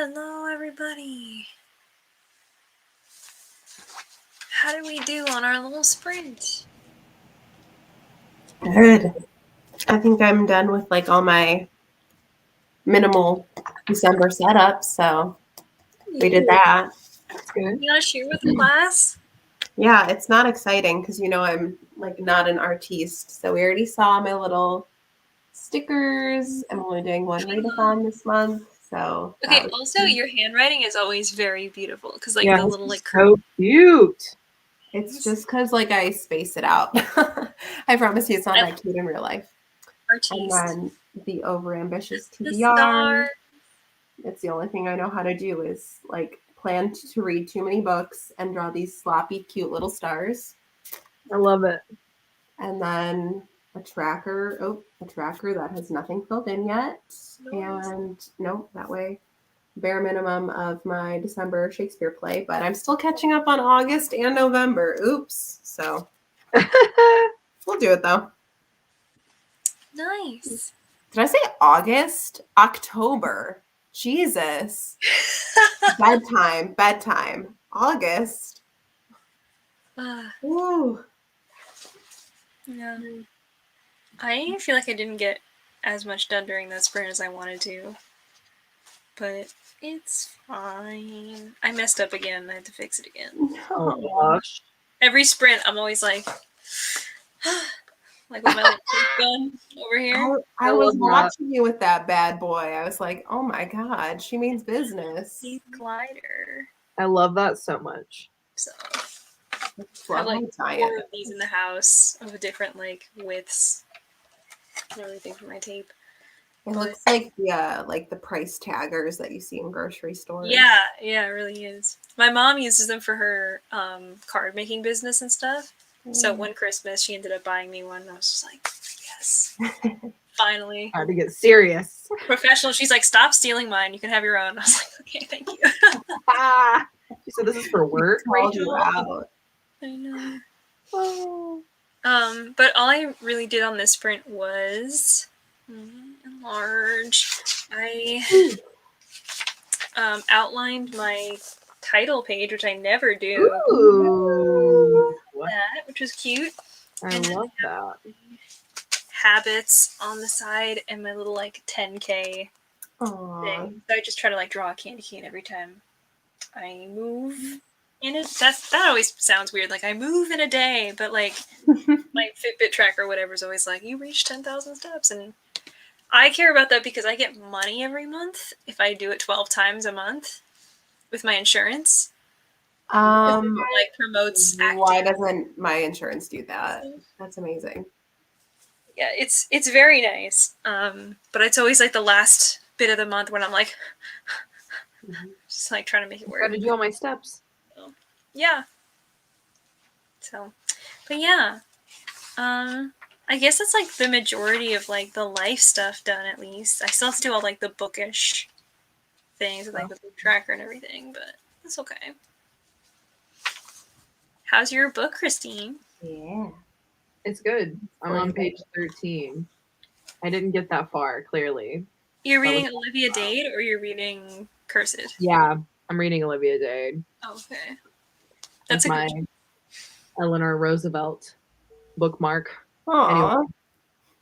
Hello, everybody. How did we do on our little sprint? Good. I think I'm done with like all my minimal December setups, so we did that. That's good. You want to share with the class? Yeah, it's not exciting because I'm like not an artiste. So we already saw my little stickers. I'm only doing one readathon this month. So Okay, that was also, your handwriting is always very beautiful because, like, Yeah, the it's little, like, so cute. it's just because like I space it out. I promise you it's not I that cute in real life. And artiste. then the overambitious The TBR. star. It's the only thing I know how to do is like plan to read too many books and draw these sloppy, cute little stars. I love it. And then a tracker. Oh, a tracker that has nothing filled in yet. Nice. And no, that way, bare minimum of my December Shakespeare play. But I'm still catching up on August and November. Oops. So we'll do it though. Nice. Did I say August? October. Jesus. Bedtime. August. Ooh. Yeah. I feel like I didn't get as much done during that sprint as I wanted to. But it's fine. I messed up again. I had to fix it again. Oh gosh. Every sprint, I'm always like, like with my little gun over here. I I was love that. watching you with that bad boy. I was like, oh my God, she means business. Heath glider. I love that so much. So It's I have like lovely 4 of these in the house of different like widths and everything for my tape. It looks like the price taggers that you see in grocery stores. Yeah, it really is. My mom uses them for her card making business and stuff. So one Christmas, she ended up buying me one. And I was just like, yes, finally. Hard to get serious. Professional. She's like, stop stealing mine. You can have your own. I was like, okay, thank you. Ah, she said this is for work, Called you Rachel. out. I know. Oh. But all I really did on this sprint was enlarge. I outlined my title page, which I never do. Ooh. That, which was cute. I And then love that. Habits on the side and my little like 10K Aw. thing. So I just try to like draw a candy cane every time I move. And that always sounds weird. Like I move in a day, but like my Fitbit tracker or whatever is always like, you reached 10,000 steps. And I care about that because I get money every month if I do it 12 times a month with my insurance. Like promotes Why active. doesn't my insurance do that? That's amazing. Yeah, it's very nice. But it's always like the last bit of the month when I'm like, just like trying to make it work. Got to do all my steps. Yeah. So, but yeah, I guess that's like the majority of like the life stuff done. At least I still have to do all like the bookish things with like the book tracker and everything, but it's okay. How's your book, Christine? Yeah. It's good. I'm on page 13. I didn't get that far, clearly. You're reading Olivia Dade or you're reading Cursed? Yeah, I'm reading Olivia Dade. Oh, okay. That's my Eleanor Roosevelt bookmark. Aww.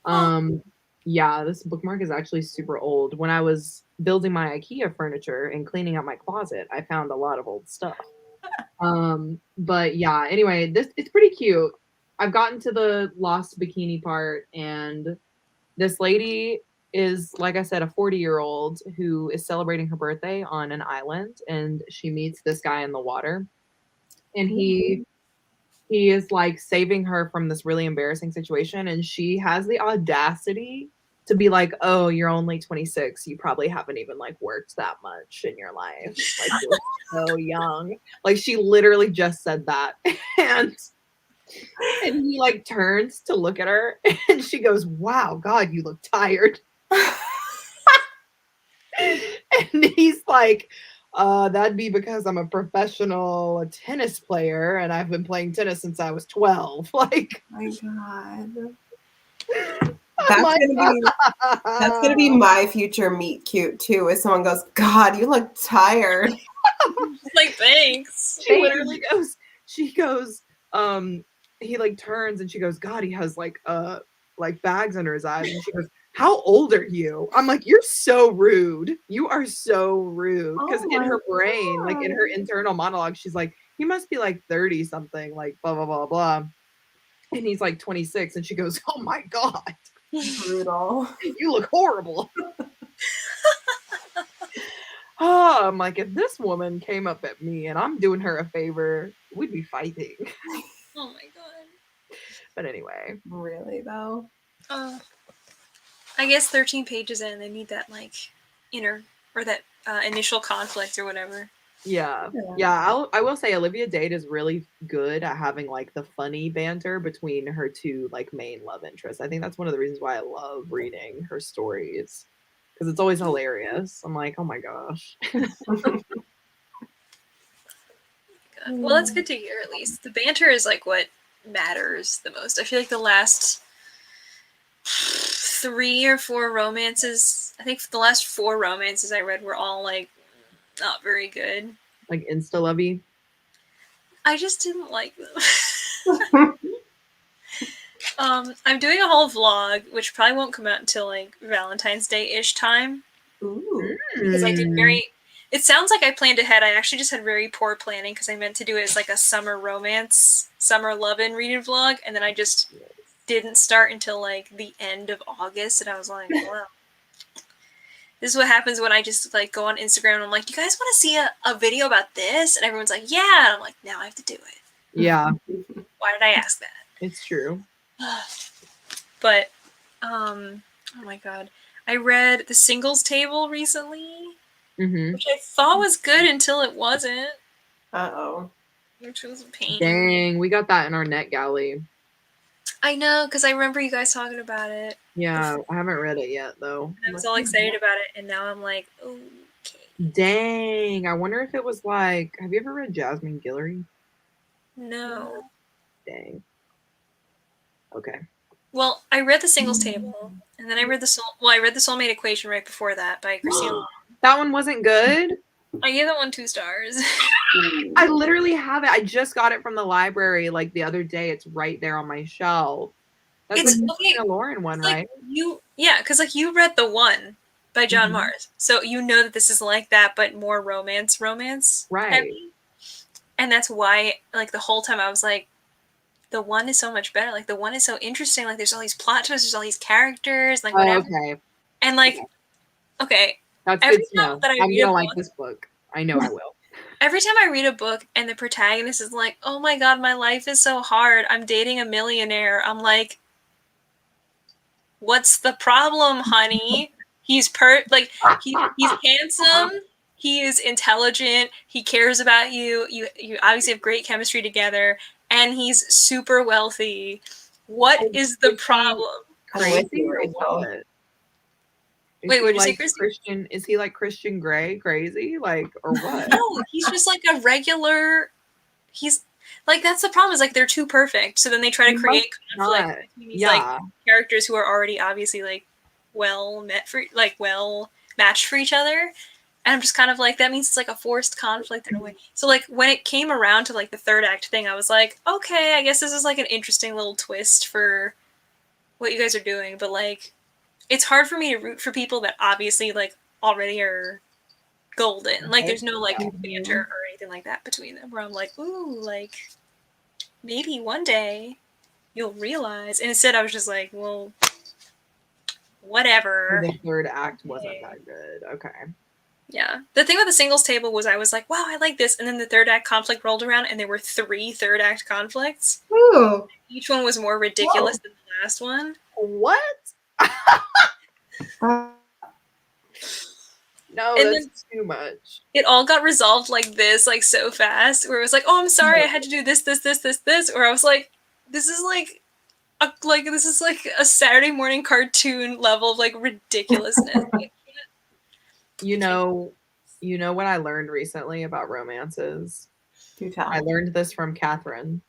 Anyway, yeah, this bookmark is actually super old. When I was building my IKEA furniture and cleaning out my closet, I found a lot of old stuff. But yeah, anyway, it's pretty cute. I've gotten to the lost bikini part, and this lady is, like I said, a 40-year-old who is celebrating her birthday on an island, and she meets this guy in the water, and he is like saving her from this really embarrassing situation, and she has the audacity to be like, oh, you're only 26, you probably haven't even like worked that much in your life, like you're so young. Like she literally just said that. And he like turns to look at her, and she goes, wow, God, you look tired. And he's like, that'd be because I'm a professional tennis player and I've been playing tennis since I was 12. Like, my God. That's My gonna be my future meet cute too. If someone goes, God, you look tired. Like, thanks. She literally goes, he like turns and she goes, God, he has like bags under his eyes. And she goes, how old are you? I'm like, you're so rude. You are so rude. Because Oh in my her brain, like in her God. internal monologue, she's like, he must be like 30 something, like blah, blah, blah, blah. And he's like 26. And she goes, oh my God, Brutal. you look horrible. Oh, I'm like, if this woman came up at me and I'm doing her a favor, we'd be fighting. Oh my god. But anyway. Really though? I guess 13 pages in, they need that like inner or that initial conflict or whatever. Yeah. I will say Olivia Dade is really good at having like the funny banter between her two like main love interests. I think that's one of the reasons why I love reading her stories because it's always hilarious. I'm like, oh my gosh. Well, that's good to hear. At least the banter is like what matters the most. I feel like the last 3 or 4 romances, I think the last 4 romances I read were all like not very good. Like insta lovey. I just didn't like them. I'm doing a whole vlog, which probably won't come out until like Valentine's Day-ish time. Ooh. Because I did very. It sounds like I planned ahead. I actually just had very poor planning because I meant to do it as like a summer romance, summer love-in reading vlog, and then I just didn't start until like the end of August, and I was like, wow. This is what happens when I just like go on Instagram and I'm like, do you guys want to see a video about this? And everyone's like, yeah. And I'm like, now I have to do it. Yeah. Why did I ask that? It's true. But, oh my god. I read The Singles Table recently, which I thought was good until it wasn't. Uh-oh. Which was a pain. Dang, we got that in our net galley. I know, because I remember you guys talking about it. Yeah, I haven't read it yet though. I was all excited about it, and now I'm like, okay. Dang, I wonder if it was like, have you ever read Jasmine Guillory? No. Dang. Okay. Well, I read The Singles Table, and then I read I read The Soulmate Equation right before that by Christina. That one wasn't good? I gave that one 2 stars. I literally have it. I just got it from the library like the other day. It's right there on my shelf. That's It's the okay. Christina Lauren one, Like, right? because like you read The One by John Mars, so you know that this is like that, but more romance Right. heavy. And that's why, like, the whole time I was like, The One is so much better. Like, The One is so interesting. Like, there's all these plot twists, there's all these characters, like whatever. Okay. And like, okay, That's every good to time know. that I I'm read gonna a like book, this book. I know I will. every time I read a book and the protagonist is like, oh my god, my life is so hard. I'm dating a millionaire. I'm like, what's the problem, honey? He's he's handsome. He is intelligent. He cares about you. You obviously have great chemistry together, and he's super wealthy. What is the problem? Crazy or what? Wait, what did you say, like Christy? Christian? Is he like Christian Grey, crazy, like, or what? No, he's just like a regular. He's like, that's the problem. Is like they're too perfect. So then they try to create conflict between these like characters who are already obviously like well matched for each other. And I'm just kind of like, that means it's like a forced conflict in a way. So like when it came around to like the third act thing, I was like, okay, I guess this is like an interesting little twist for what you guys are doing. But like, it's hard for me to root for people that obviously like already are golden. Like there's no like banter or anything like that between them where I'm like, ooh, like maybe one day you'll realize. And instead I was just like, well, whatever. The third act wasn't that good. Okay. Yeah. The thing with The Singles Table was I was like, wow, I like this. And then the third act conflict rolled around and there were 3 third act conflicts. Ooh. Each one was more ridiculous than the last one. What? No, and that's too much. It all got resolved like this, like so fast, where it was like, oh, I'm sorry, I had to do this, or I was like, this is like a Saturday morning cartoon level of like ridiculousness. You know what I learned recently about romances? Do tell. I learned this from Catherine,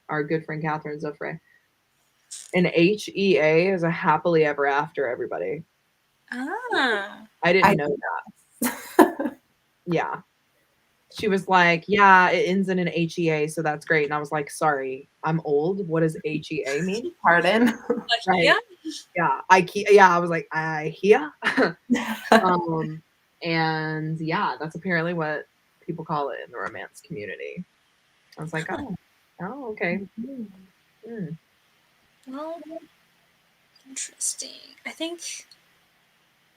our good friend Catherine Zoffre. An HEA is a happily ever after, everybody. Ah. I didn't I know that. that. Yeah. She was like, yeah, it ends in an HEA, so that's great. And I was like, sorry, I'm old. What does HEA mean? Pardon. Right. Yeah. Yeah, I was like, IKEA. And yeah, that's apparently what people call it in the romance community. I was like, oh, okay. Mm. Well, interesting. I think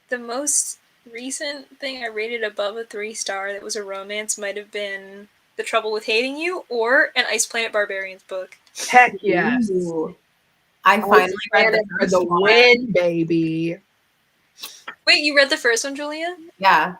the most recent thing I rated above a 3-star that was a romance might have been The Trouble with Hating You or an Ice Planet Barbarians book. Heck yes. Ooh. I finally read the for first the one. win, baby. Wait, you read the first one, Julia? Yeah,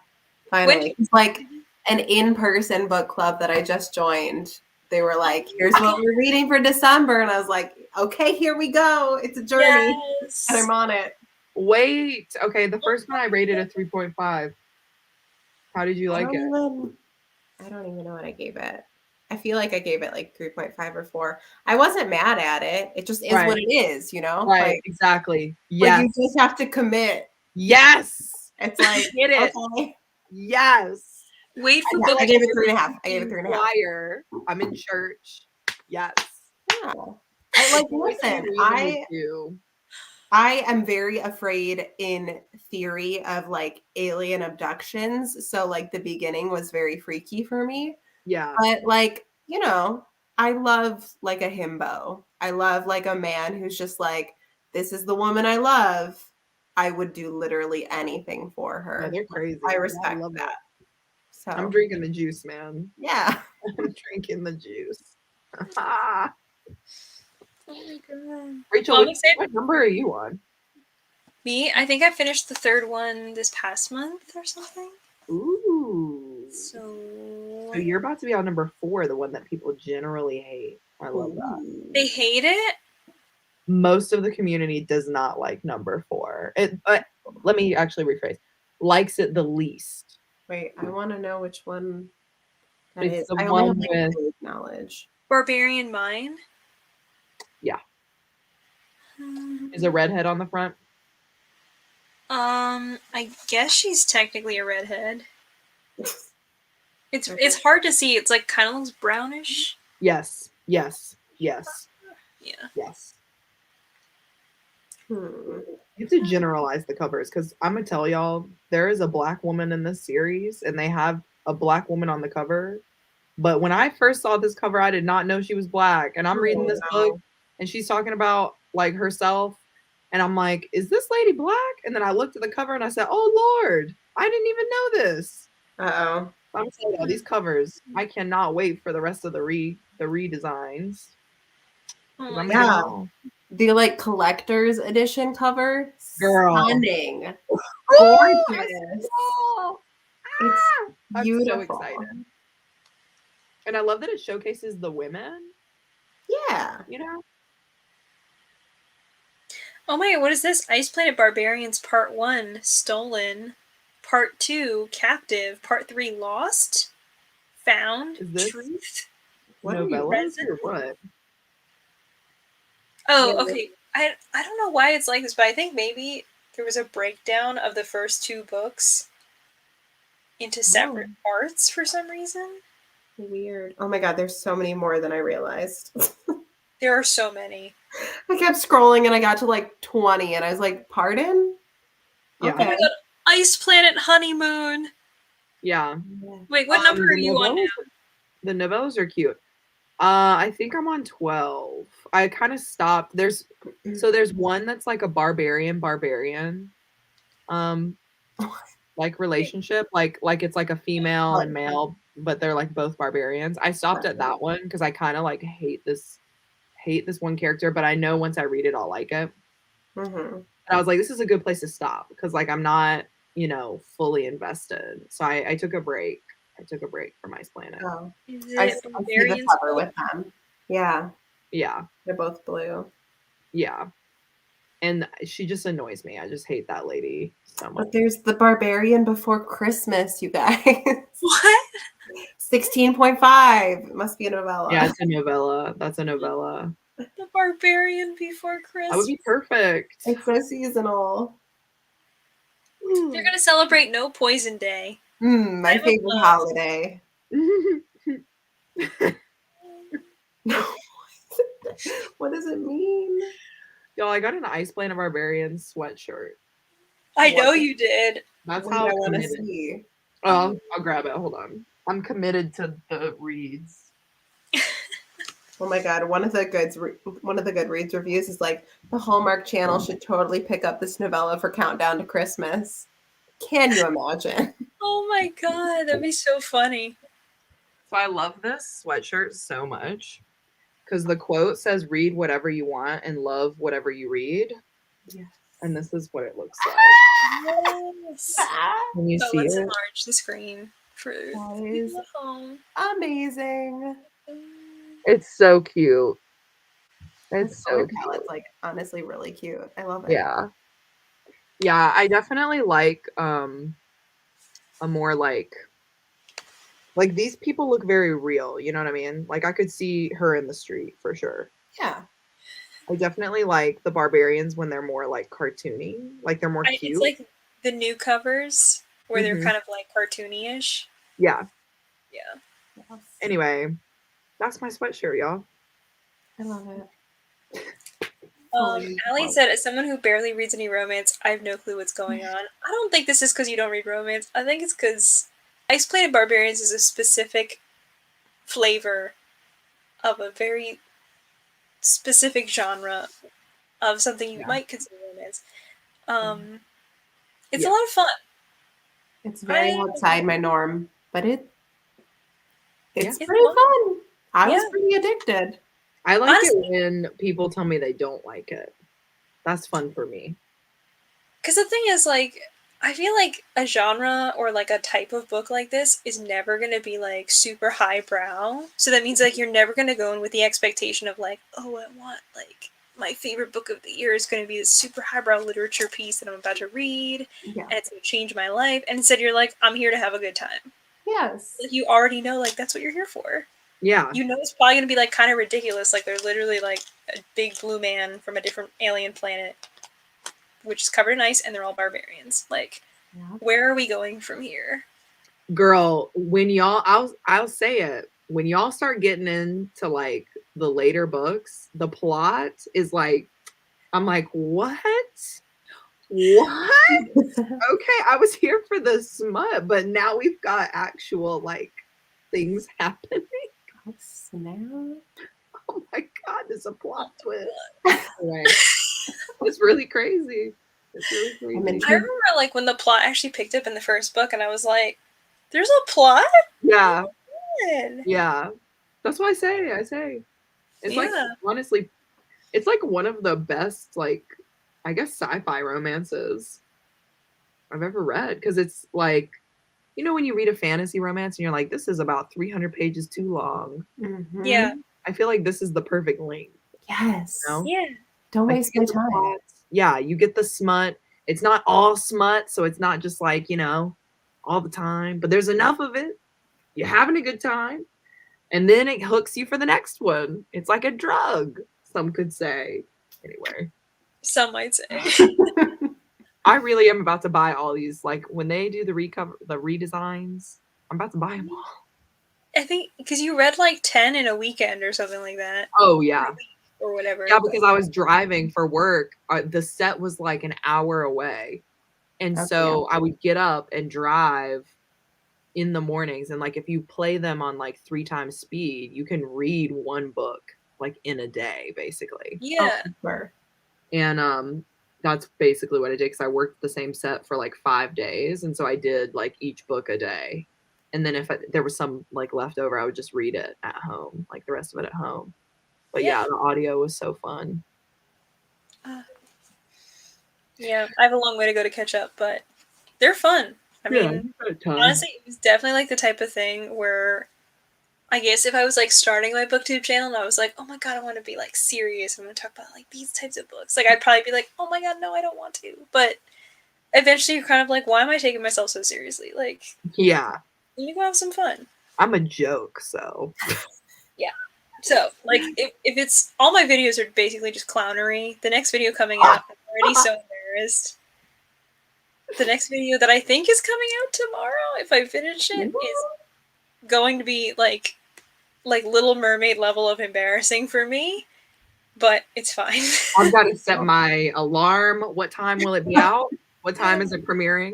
finally. When- It's like an in-person book club that I just joined. They were like, here's what we're reading for December. And I was like, okay, here we go. It's a journey. Yes. And I'm on it. Wait. Okay, the first one I rated a 3.5. How did you like it? I don't even know what I gave it. I feel like I gave it like 3.5 or 4. I wasn't mad at it. It just is Right. what it is, you know? Right, Like, exactly. like Yes. you just have to commit. Yes. It's like, Get it. okay. Yes. Wait for Yeah, book I gave it two. 3.5. I gave it 3.5. Choir. I'm in church. Yes. Yeah. I like Wait till you listen, read the review. I am very afraid in theory of like alien abductions. So like the beginning was very freaky for me. Yeah. But like, you know, I love like a himbo. I love like a man who's just like, this is the woman I love. I would do literally anything for her. Yeah, they're crazy. I Yeah, respect love that. So I'm drinking the juice, man. yeah. I'm drinking the juice. Oh my god. Rachel, Well, I'm excited. what number are you on? Me, I think I finished the 3rd one this past month or something. Ooh. So you're about to be on number 4, the one that people generally hate. I love that. they hate it. Most of the community does not like number 4. Let me actually rephrase. Likes it the least. Wait, I want to know which one that It's is. the I only have one like with vague knowledge. Barbarian Mine. Yeah. Is a redhead on the front? I guess she's technically a redhead. It's hard to see. It's like kind of looks brownish. Yes. Yes. Yes. Yeah. Yes. Hmm. You have to generalize the covers because I'm gonna tell y'all there is a black woman in this series and they have a black woman on the cover. But when I first saw this cover, I did not know she was black. And I'm reading this book and she's talking about like herself. And I'm like, is this lady black? And then I looked at the cover and I said, oh Lord, I didn't even know this. Uh-oh. I'm telling you, these covers, I cannot wait for the rest of the redesigns. Oh I'm my Yeah. god. The like collector's edition cover, Girl. stunning, Oh, gorgeous. oh, It's I'm beautiful. so excited. And I love that it showcases the women, Yeah. you know? Oh my god, what is this? Ice Planet Barbarians Part 1, Stolen. Part 2, Captive. Part 3, Lost. Found. Is this Truth. What are you novellas or what? Oh, Yeah. okay. I don't know why it's like this, but I think maybe there was a breakdown of the first 2 books into separate parts for some reason. Weird. Oh my god, there's so many more than I realized. There are so many. I kept scrolling and I got to like 20 and I was like, pardon? Yeah. Okay. Oh my god, Ice Planet Honeymoon. Yeah. Wait, what number are you on now? The novellas are cute. I think I'm on 12. I kind of stopped. There's one that's like a barbarian, like relationship, like it's like a female and male, but they're like both barbarians. I stopped at that one because I kind of like hate this one character, but I know once I read it, I'll like it. Mm-hmm. And I was like, this is a good place to stop because like I'm not, fully invested. So I took a break. I took a break from Ice Planet. Oh. Is I it see the Barbarians? cover with them. Yeah. Yeah. They're both blue. Yeah. And she just annoys me. I just hate that lady so much. But there's the Barbarian Before Christmas, you guys. What? 16.5. It must be a novella. Yeah, it's a novella. That's a novella. The barbarian before That would Christmas. be perfect. It's so seasonal. They're gonna celebrate No Poison Day. My I'm favorite above. holiday. What does it mean? Y'all, I got an Ice Planet Barbarians sweatshirt. I know What? you did. That's What do how I want to committed. see? Oh, I'll grab it. Hold on. I'm committed to the reads. Oh my god! One of the Goodreads reviews is like the Hallmark Channel should totally pick up this novella for Countdown to Christmas. Can you imagine? Oh my god, that'd be so funny. So I love this sweatshirt so much because the quote says, "Read whatever you want and love whatever you read." Yes. And this is what it looks like. Yes. Can you So see let's it? enlarge the screen for That is people at home. amazing. It's so cute. The It's so color cute. palette's like honestly really cute. I love it. Yeah. Yeah, I definitely like a more like these people look very real, you know what I mean? Like I could see her in the street for sure. Yeah. I definitely like the barbarians when they're more like cartoony, like they're more cute. It's like the new covers where they're Mhm. kind of like cartoony-ish. Yeah. Yeah. Yes. Anyway, that's my sweatshirt, y'all. I love it. Allie said, as someone who barely reads any romance, I have no clue what's going on. I don't think this is because you don't read romance. I think it's because Ice Planet Barbarians is a specific flavor of a very specific genre of something you might consider romance. It's a lot of fun. It's very outside my norm, but it's It's pretty fun. fun. I was Yeah. pretty addicted. I like Honestly- it when people tell me they don't like it. That's fun for me. Because the thing is, like, I feel like a genre or like a type of book like this is never going to be like super highbrow. So that means like you're never going to go in with the expectation of like, oh, I want like my favorite book of the year is going to be this super highbrow literature piece that I'm about to read Yeah. and it's going to change my life. And instead you're like, I'm here to have a good time. Yes. Like you already know like that's what you're here for. Yeah. You know it's probably going to be like kind of ridiculous. Like they're literally like a big blue man from a different alien planet which is covered in ice, and they're all barbarians. Like, where are we going from here? Girl, when y'all, I'll say it. When y'all start getting into like the later books, the plot is like, I'm like, what? What? Okay, I was here for the smut, but now we've got actual like things happening. Oh, snap. Oh my god, there's a plot twist. Anyway, it's really crazy. It's really crazy. I remember like when the plot actually picked up in the first book, and I was like, "There's a plot." Yeah. Good. Yeah. That's what I say. It's like honestly, it's like one of the best like I guess sci-fi romances I've ever read because it's like you know when you read a fantasy romance and you're like this is about 300 pages too long. Mm-hmm. Yeah. I feel like this is the perfect length. Yes. You know? Yeah. Don't Like, waste my time. Yeah, you get the smut. It's not all smut, so it's not just like, you know, all the time, but there's enough of it. You're having a good time. And then it hooks you for the next one. It's like a drug, some could say. Anyway. Some might say. I really am about to buy all these. Like when they do the redesigns, I'm about to buy them all. I think because you read like 10 in a weekend or something like that. Oh yeah. Or whatever. Yeah, because I was driving for work. The set was like an hour away. And so I would get up and drive in the mornings. And like if you play them on like 3 times speed, you can read one book like in a day, basically. Yeah. And that's basically what I did because I worked the same set for like 5 days. And so I did like each book a day. And then if there was some like leftover, I would just read it at home, like the rest of it at home. But yeah, the audio was so fun. Yeah, I have a long way to go to catch up, but they're fun. I mean, honestly, it was definitely like the type of thing where I guess if I was like starting my booktube channel and I was like, oh my god, I want to be like serious, I'm going to talk about like these types of books, like I'd probably be like, oh my god, no, I don't want to. But eventually you're kind of like, why am I taking myself so seriously? Like, yeah, you go have some fun. I'm a joke, so yeah. So, like, if it's all my videos are basically just clownery, the next video coming out, I'm already so embarrassed. The next video that I think is coming out tomorrow, if I finish it, is going to be like Little Mermaid level of embarrassing for me, but it's fine. I've got to set my alarm. What time will it be out? What time is it premiering?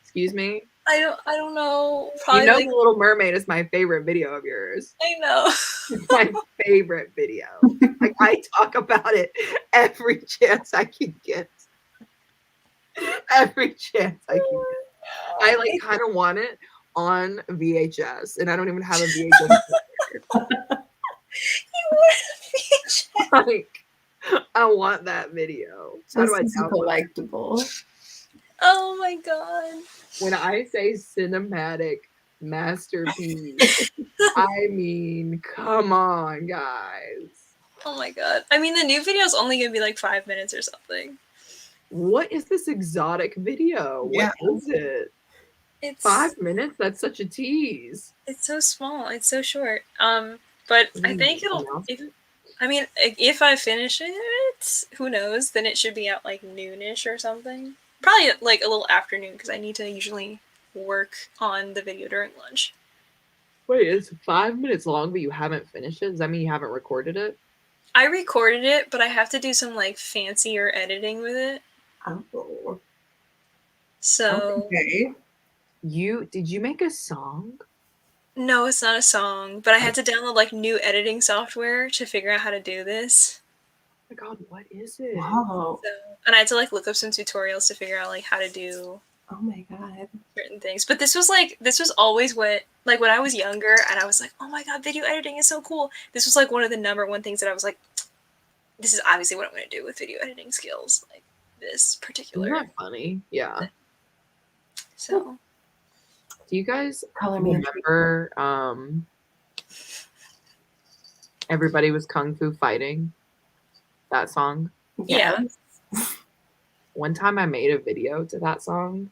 Excuse me. I don't know. You Probably know, like, The Little Mermaid is my favorite video of yours. I know. It's my favorite video. Like, I talk about it every chance I can get. Every chance I can get. I like kind of want it on VHS, and I don't even have a VHS. Like, I want that video. How do I Just download it? collectible. Oh my god. When I say cinematic masterpiece, I mean, come on, guys. Oh my god. I mean, the new video is only gonna be like 5 minutes or something. What is this exotic video? Yeah. What is it? It's 5 minutes? That's such a tease. It's so small. It's so short. But I think it'll. If I finish it, who knows? Then it should be out like noonish or something. Probably like a little afternoon because I need to usually work on the video during lunch. Wait, it's 5 minutes long, but you haven't finished it? Does that mean you haven't recorded it? I recorded it, but I have to do some like fancier editing with it. Oh. So Okay. Did you make a song? no, it's not a song, but I had to download like new editing software to figure out how to do this. Oh my god, what is it? Wow. So, and I had to like look up some tutorials to figure out like how to do Oh my god. certain things. But this was always what, like, when I was younger and I was like, oh my god, video editing is so cool. This was like one of the number one things that I was like, this is obviously what I'm going to do with video editing skills, like this particular. Isn't that funny? Yeah. So Do you guys Color me. remember Everybody Was Kung Fu Fighting? That song? yeah. One time I made a video to that song.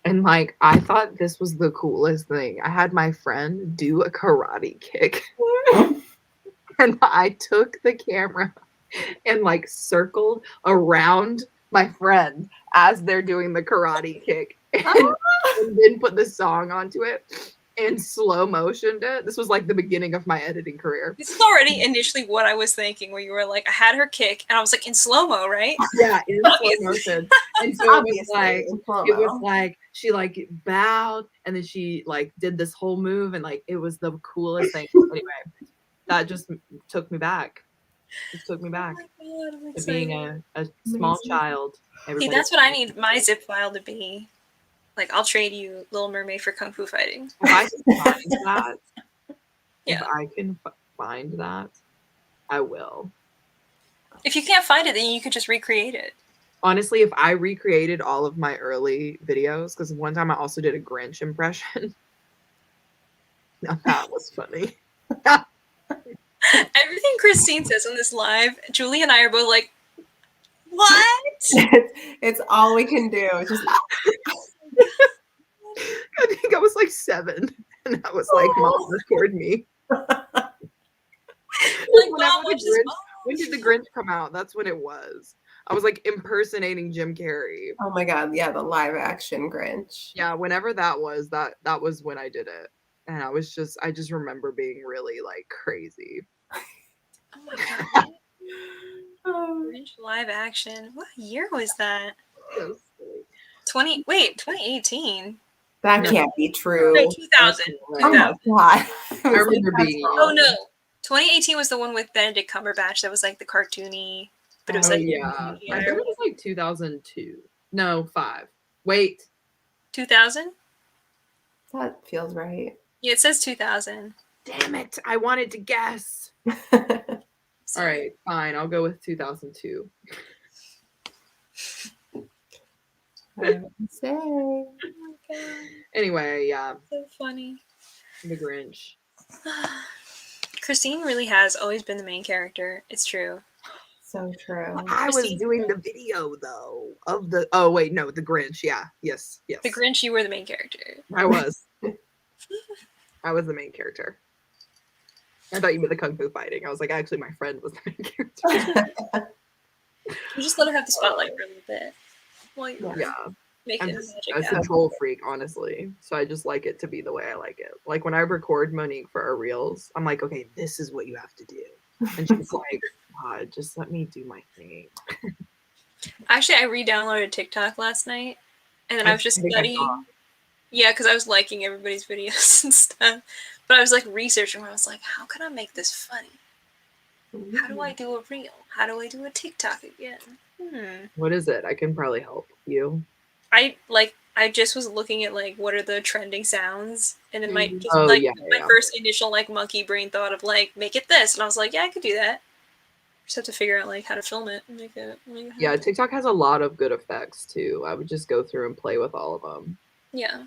And like, I thought this was the coolest thing. I had my friend do a karate kick. And I took the camera and like circled around my friend as they're doing the karate kick. And then put the song onto it and slow motioned it. This was like the beginning of my editing career. This is already initially what I was thinking, where you were like, I had her kick and I was like, in slow-mo, right? Yeah, in slow motion. And so it was like she like bowed and then she like did this whole move and like it was the coolest thing. Anyway, that just took me back. It took me back Oh my God, to being a small child. See, that's what I need my zip file to be. Like, I'll trade you Little Mermaid for Kung Fu Fighting. If I can find that, Yeah. if I can find that, I will. If you can't find it, then you could just recreate it. Honestly, if I recreated all of my early videos, because one time I also did a Grinch impression. Now that was funny. Everything Christine says on this live, Julie and I are both like, what? It's all we can do. It's just I think I was like 7, and I was like, "Mom, record me." Like, Whenever Mom, watch this. when did the Grinch come out? That's when it was. I was like impersonating Jim Carrey. oh my god, yeah, the live action Grinch. Yeah, whenever that was when I did it, and I just remember being really like crazy. Oh my God. Grinch live action. What year was that? 2018. That can't be true. No, 2000. Oh my god. I remember being. Oh no, 2018 was the one with Benedict Cumberbatch that was like the cartoony, but it was Oh like yeah, I think it was like 2002. No, 5. Wait, 2000. That feels right. Yeah, it says 2000. damn it! I wanted to guess. All right, fine. I'll go with 2002. I would say. Oh my God, Anyway, yeah, so funny. the Grinch. Christine really has always been the main character. It's true. So true. I was doing the video though of the. Oh wait, no, the Grinch. Yeah, yes. The Grinch, you were the main character. I was. I was the main character. I thought you meant the kung fu fighting. I was like, actually, my friend was the main character. You just let her have the spotlight for a little bit. While you're Yeah. making I'm magic a happen. control freak, honestly. So I just like it to be the way I like it. Like when I record Monique for our reels, I'm like, okay, this is what you have to do. And she's like, God, just let me do my thing. Actually, I re-downloaded TikTok last night, and then I was just think I saw. studying. Yeah, because I was liking everybody's videos and stuff. But I was like researching where I was like, how can I make this funny? How do I do a reel? How do I do a TikTok again? What is it? I can probably help you. I just was looking at like what are the trending sounds, and then my just Oh, like yeah, my yeah. first initial like monkey brain thought of like make it this, and I was like, yeah, I could do that. Just have to figure out like how to film it and make it Yeah, happen. TikTok has a lot of good effects too. I would just go through and play with all of them. Yeah.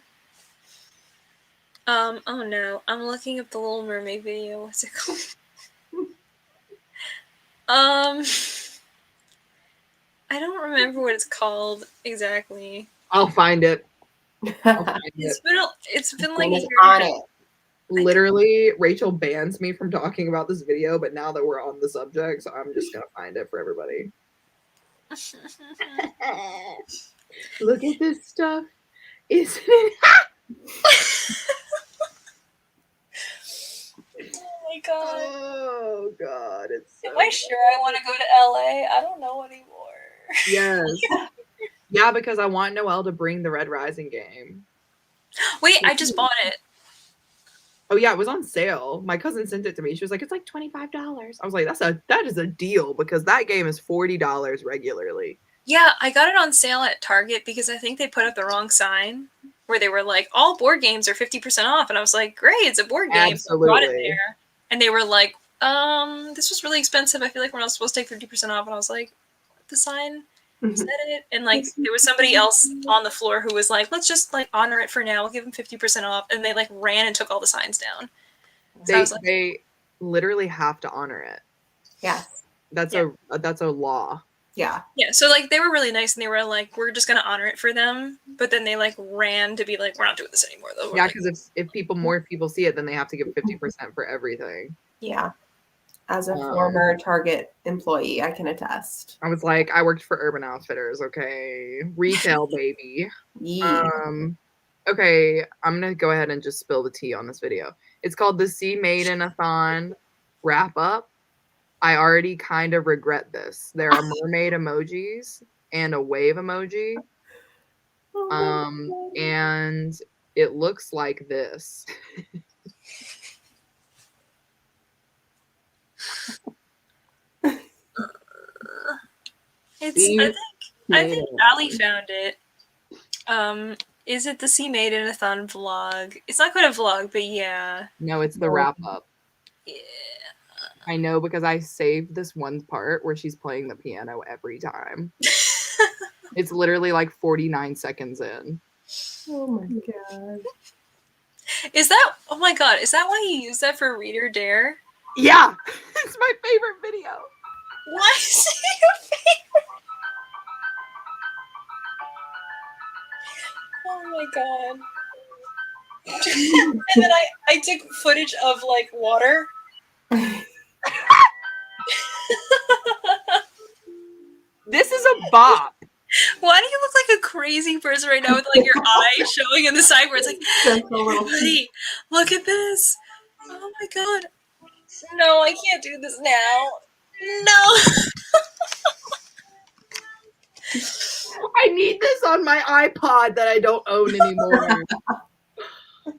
Oh no, I'm looking up the Little Mermaid video. What's it called? I don't remember what it's called exactly. I'll find it. It's been like a It's year. on it. Literally, Rachel bans me from talking about this video, but now that we're on the subject, so I'm just gonna find it for everybody. Look at this stuff. Isn't it? Oh my god. Oh god, it's so Am I sure I want to go to LA? I don't know anymore. Yes. Yeah, because I want Noelle to bring the Red Rising game. Wait, I just bought it. Oh yeah, it was on sale. My cousin sent it to me. She was like, it's like $25. I was like, that is a deal because that game is $40 regularly. Yeah, I got it on sale at Target because I think they put up the wrong sign where they were like, all board games are 50% off. And I was like, great, it's a board game. Absolutely. So I brought it there. And they were like, this was really expensive. I feel like we're not supposed to take 50% off. And I was like, the sign said it. And like, there was somebody else on the floor who was like, let's just like honor it for now. We'll give them 50% off. And they like ran and took all the signs down. So They literally have to honor it. Yes. That's a law. Yeah. Yeah. So like they were really nice and they were like, we're just gonna honor it for them. But then they like ran to be like, we're not doing this anymore though. Yeah, because if more people see it, then they have to give 50% for everything. Yeah. As a former Target employee, I can attest. I was like, I worked for Urban Outfitters, okay. Retail baby. Yeah. Okay, I'm gonna go ahead and just spill the tea on this video. It's called the Sea Maiden-a-thon wrap up. I already kind of regret this. There are mermaid emojis and a wave emoji. And it looks like this. I think Ali found it. Is it the Sea Maiden-a-thon vlog? It's not quite a vlog, but yeah. No, it's the wrap up. Yeah. I know because I saved this one part where she's playing the piano every time. It's literally like 49 seconds in. Oh my god. Oh my god, is that why you use that for Reader Dare? Yeah! It's my favorite video. Why is it your favorite? Oh my god. And then I took footage of like water. This is a bop. Why do you look like a crazy person right now with like your eye showing in the side where it's like, buddy, look at this. Oh my god. No, I can't do this now. No. I need this on my iPod that I don't own anymore.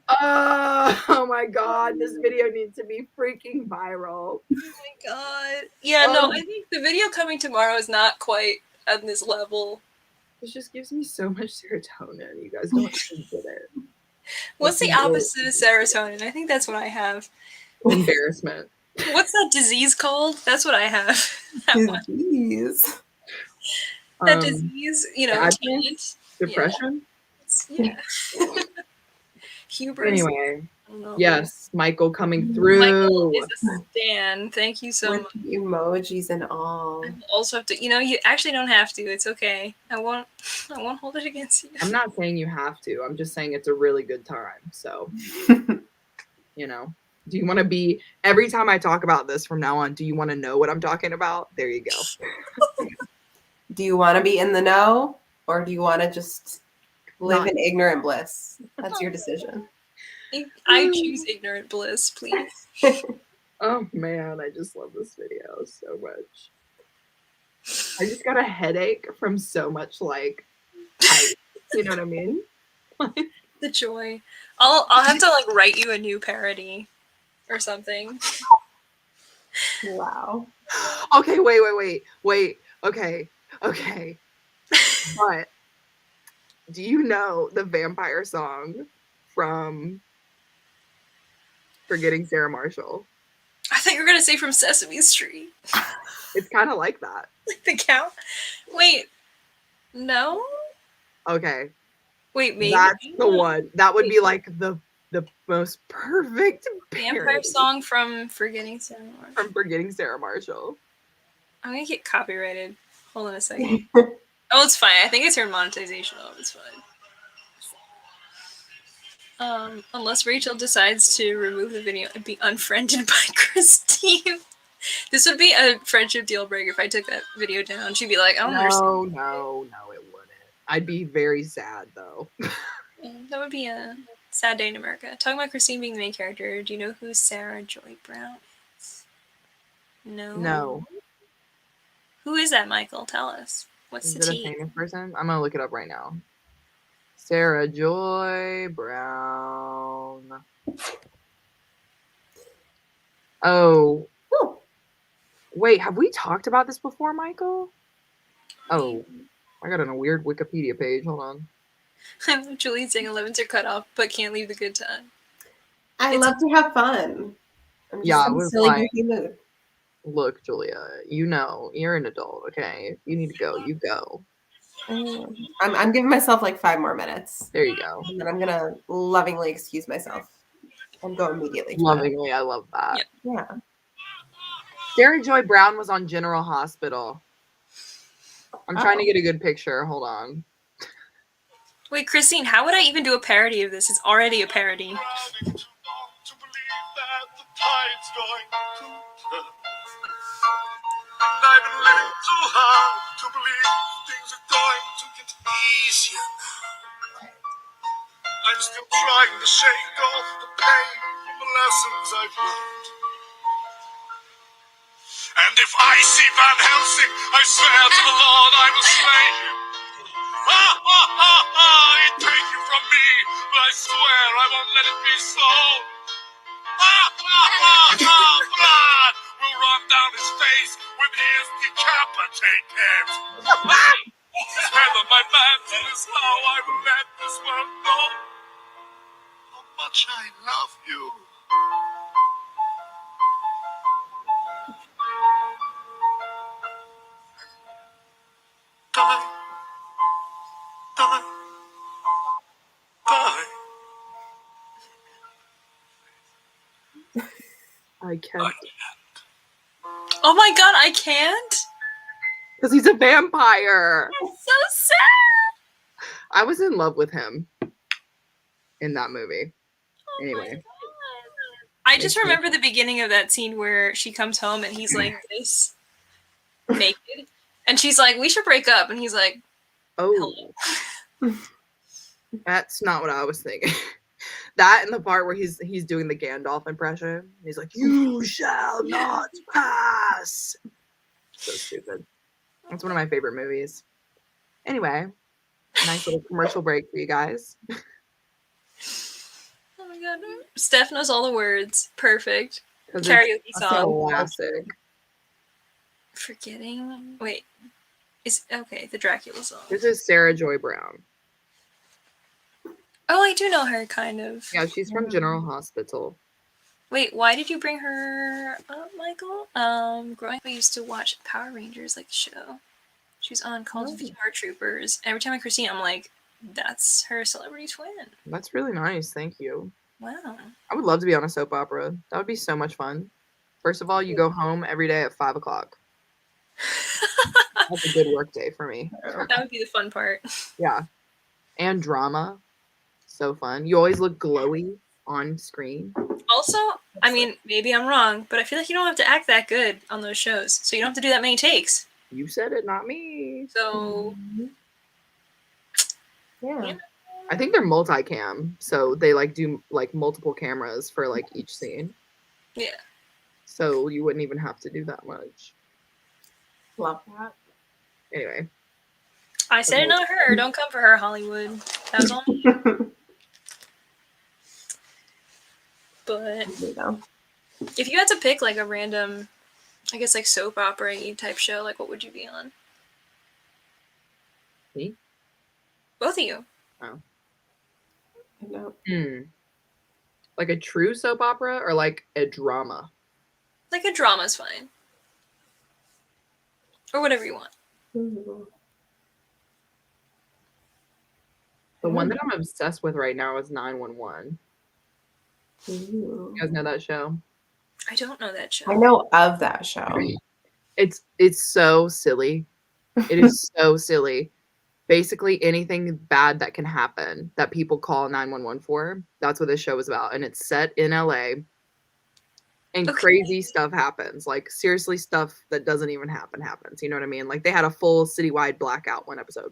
Oh my god, this video needs to be freaking viral. Oh my god. Yeah, no, I think the video coming tomorrow is not quite at this level. This just gives me so much serotonin. You guys don't even get it. What's the opposite of serotonin? I think that's what I have. Embarrassment. What's that disease called? That's what I have. Disease. That disease, sadness, depression. Yeah. Hubris. Anyway, yes, Michael coming through. Michael is a stan. Thank you so much. Emojis and all. I also have to. You actually don't have to. It's okay. I won't hold it against you. I'm not saying you have to. I'm just saying it's a really good time. So, you know. Do you want to be, every time I talk about this from now on, do you want to know what I'm talking about? There you go. Do you want to be in the know, or do you want to just live Not- in ignorant bliss? That's your decision. I choose ignorant bliss, please. Oh man, I just love this video so much. I just got a headache from so much like hype. You know what I mean? The joy. I'll have to like write you a new parody or something. Wow. Okay, wait. Okay. But do you know the vampire song from Forgetting Sarah Marshall? I thought you were gonna say from Sesame Street. It's kind of like that. Like the cow. Wait. No? Okay. Wait, maybe. That's the one. That would be like the most perfect Vampire parody song from Forgetting Sarah Marshall. from Forgetting Sarah Marshall. I'm gonna get copyrighted. Hold on a second. Oh, it's fine. I think it's her monetization. Oh, it's fine. Unless Rachel decides to remove the video and be unfriended by Christine. This would be a friendship deal breaker if I took that video down. She'd be like, I don't understand. No, it wouldn't. I'd be very sad though. Yeah, that would be a sad day in America. Talking about Christine being the main character, do you know who Sarah Joy Brown is? No. Who is that, Michael? Tell us. What's Is the it a tea? famous person? I'm gonna look it up right now. Sarah Joy Brown. Oh. Oh. Wait, have we talked about this before, Michael? Oh, I got on a weird Wikipedia page. Hold on. I'm Julie saying 11s are cut off, but can't leave the good time. I It's love to have fun. I'm just Yeah, in it a was silly, like- goofy mood. Look, Julia, you know, you're an adult, okay? If you need to go, you go. I'm giving myself like 5 more minutes, There you go. and then I'm gonna lovingly excuse myself and go immediately to bed. Lovingly, I love that. Yeah. Yeah. Sarah Joy Brown was on General Hospital. I'm trying to get a good picture. Hold on. Wait, Christine, how would I even do a parody of this? It's already a parody. And I've been living too hard to believe things are going to get easier now. I'm still trying to shake off the pain from the lessons I've learned. And if I see Van Helsing, I swear to the Lord I will slay him. Ha ha ha ha! He'd take you from me, but I swear I won't let it be so. Ha ha ha ha! Blood will run down his face when he is decapitated. Tether my mantle is how I will let this world know how much I love you. Die. Die. Die. I can't. Oh my god, I can't? Because he's a vampire. It's so sad! I was in love with him in that movie. Oh Anyway. I just remember the beginning of that scene where she comes home and he's like this, naked. And she's like, we should break up. And he's like, Oh. That's not what I was thinking. That and the part where he's doing the Gandalf impression. He's like, you shall not pass. So stupid. That's one of my favorite movies. Anyway, nice little commercial break for you guys. oh my god. Steph knows all the words. Perfect. 'Cause Karaoke it's song. classic. Forgetting. Wait. Is okay, the Dracula song. This is Sarah Joy Brown. Oh, I do know her, kind of. Yeah, she's from General Hospital. Wait, why did you bring her up, Michael? Growing up, I used to watch Power Rangers, like the show. She was on Call of Duty Troopers. Every time I Christine, I'm like, that's her celebrity twin. That's really nice. Thank you. Wow. I would love to be on a soap opera. That would be so much fun. First of all, you go home every day at 5 o'clock. That's a good work day for me. That would be the fun part. Yeah. And drama. So fun. You always look glowy. on screen. Also, I mean, maybe I'm wrong, but I feel like you don't have to act that good on those shows, so you don't have to do that many takes. You said it, not me. So, Yeah. you know. I think they're multicam, so they like do like multiple cameras for like each scene. Yeah. So you wouldn't even have to do that much. Love that. Anyway. I said it, not her. Don't come for her, Hollywood. That was all me. But There you go. if you had to pick like a random, I guess like soap opera type show, like what would you be on? Me? Both of you. Oh. No. Like a true soap opera or like a drama? Like a drama's fine. Or whatever you want. Ooh. The one that I'm obsessed with right now is 911. Ooh. You guys know that show? I don't know that show. I know of that show. It's so silly. It is so silly. Basically anything bad that can happen that people call 911 for, that's what this show is about. And it's set in LA. And crazy stuff happens. Like seriously stuff that doesn't even happens. You know what I mean? Like they had a full citywide blackout one episode.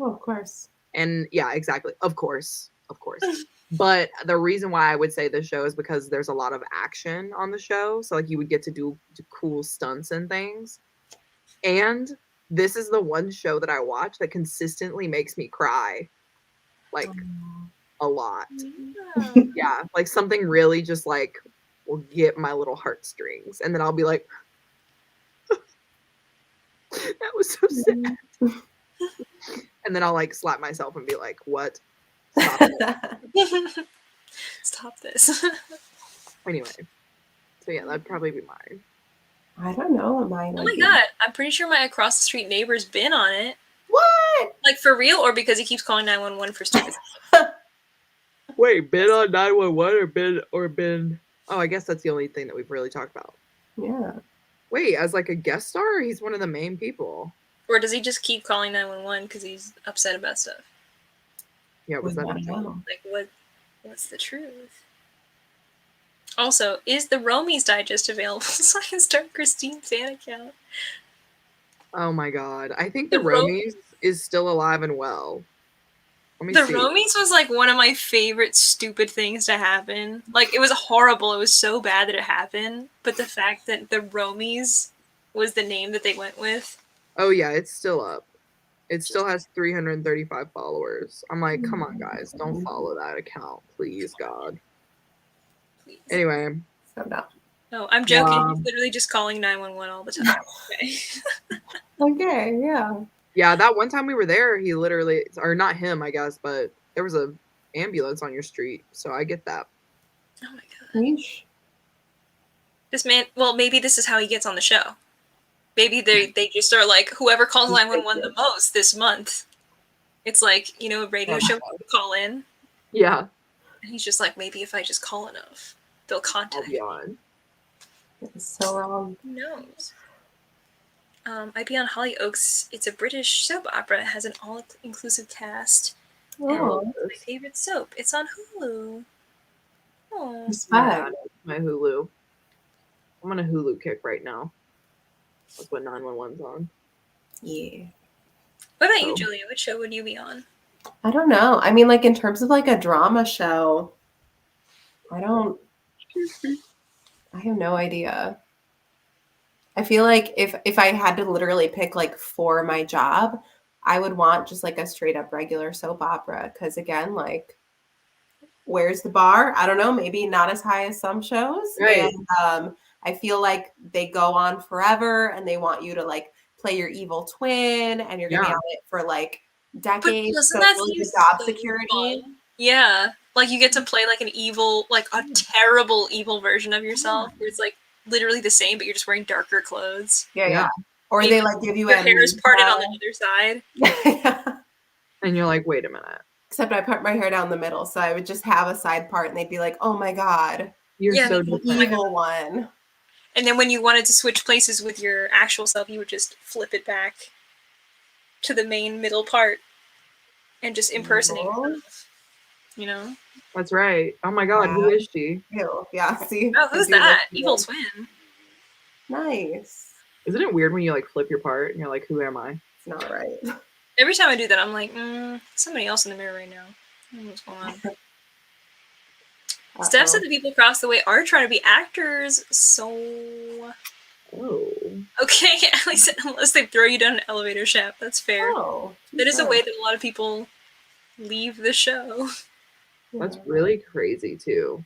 Oh, of course. And yeah, exactly. Of course. But the reason why I would say this show is because there's a lot of action on the show. So like you would get to do cool stunts and things. And this is the one show that I watch that consistently makes me cry. Like a lot. Yeah. Like something really just like will get my little heartstrings. And then I'll be like, that was so sad. And then I'll like slap myself and be like, what? Stop it. Stop this. Anyway. So yeah, that'd probably be mine. I don't know what mine Oh would my be. god, I'm pretty sure my across the street neighbor's been on it. What? Like for real, or because he keeps calling 911 for stupid Wait, been on 911 or been oh, I guess that's the only thing that we've really talked about. Yeah. Wait, as like a guest star, or he's one of the main people? Or does he just keep calling 911 because he's upset about stuff? Yeah, was that I don't know. Like what's the truth? Also, is the Romies Digest available so I can start Christine's fan account? Oh my god. I think The the Romies is still alive and well. Let me The see. Romies was like one of my favorite stupid things to happen. Like it was horrible. It was so bad that it happened. But the fact that the Romies was the name that they went with. Oh yeah, it's still up. It still has 335 followers. I'm like, come on guys, don't follow that account, please, God. Please. Anyway. So no. No, I'm joking. He's literally just calling 911 all the time. Okay. Okay, yeah. Yeah, that one time we were there, he literally, or not him, I guess, but there was a ambulance on your street, so I get that. Oh my god. Yeesh. This man, well, maybe this is how he gets on the show. Maybe they just are like, whoever calls 911 the most this month. It's like, you know, a radio show people call in. Yeah. And he's just like, maybe if I just call enough, they'll contact me. It's so wrong. Who knows? I'd be on Hollyoaks. It's a British soap opera. It has an all-inclusive cast. Oh, And it's my favorite soap. It's on Hulu. Oh, respect. My Hulu. I'm on a Hulu kick right now. That's what 911's on. Yeah. what about you, Julia? What show would you be on? I don't know. I mean, like in terms of like a drama show, I have no idea. I feel like if I had to literally pick like for my job, I would want just like a straight up regular soap opera. Because again, like, where's the bar? I don't know. Maybe not as high as some shows. Right. And I feel like they go on forever, and they want you to like play your evil twin, and you're gonna be on it for like decades. Doesn't So that really seem the job so security. fun? Yeah, like you get to play like an evil, like a terrible evil version of yourself, where it's like literally the same, but you're just wearing darker clothes. Yeah. Or Maybe they like give you your hair is parted on the other side. Yeah. And you're like, wait a minute. Except I put my hair down the middle, so I would just have a side part, and they'd be like, "Oh my god, You're so the different. evil one." And then when you wanted to switch places with your actual self, you would just flip it back to the main middle part and just impersonate yourself. You know? That's right. Oh my god, who is she? Ew. Yeah, see? Oh, I who's do like that? you. Evil twin. Nice. Isn't it weird when you like flip your part and you're like, who am I? It's not right. Every time I do that, I'm like, somebody else in the mirror right now. I don't know what's going on. Steph said the people across the way are trying to be actors, so Oh. okay. At least unless they throw you down an elevator shaft, that's fair. Oh, That is a way that a lot of people leave the show. That's really crazy too.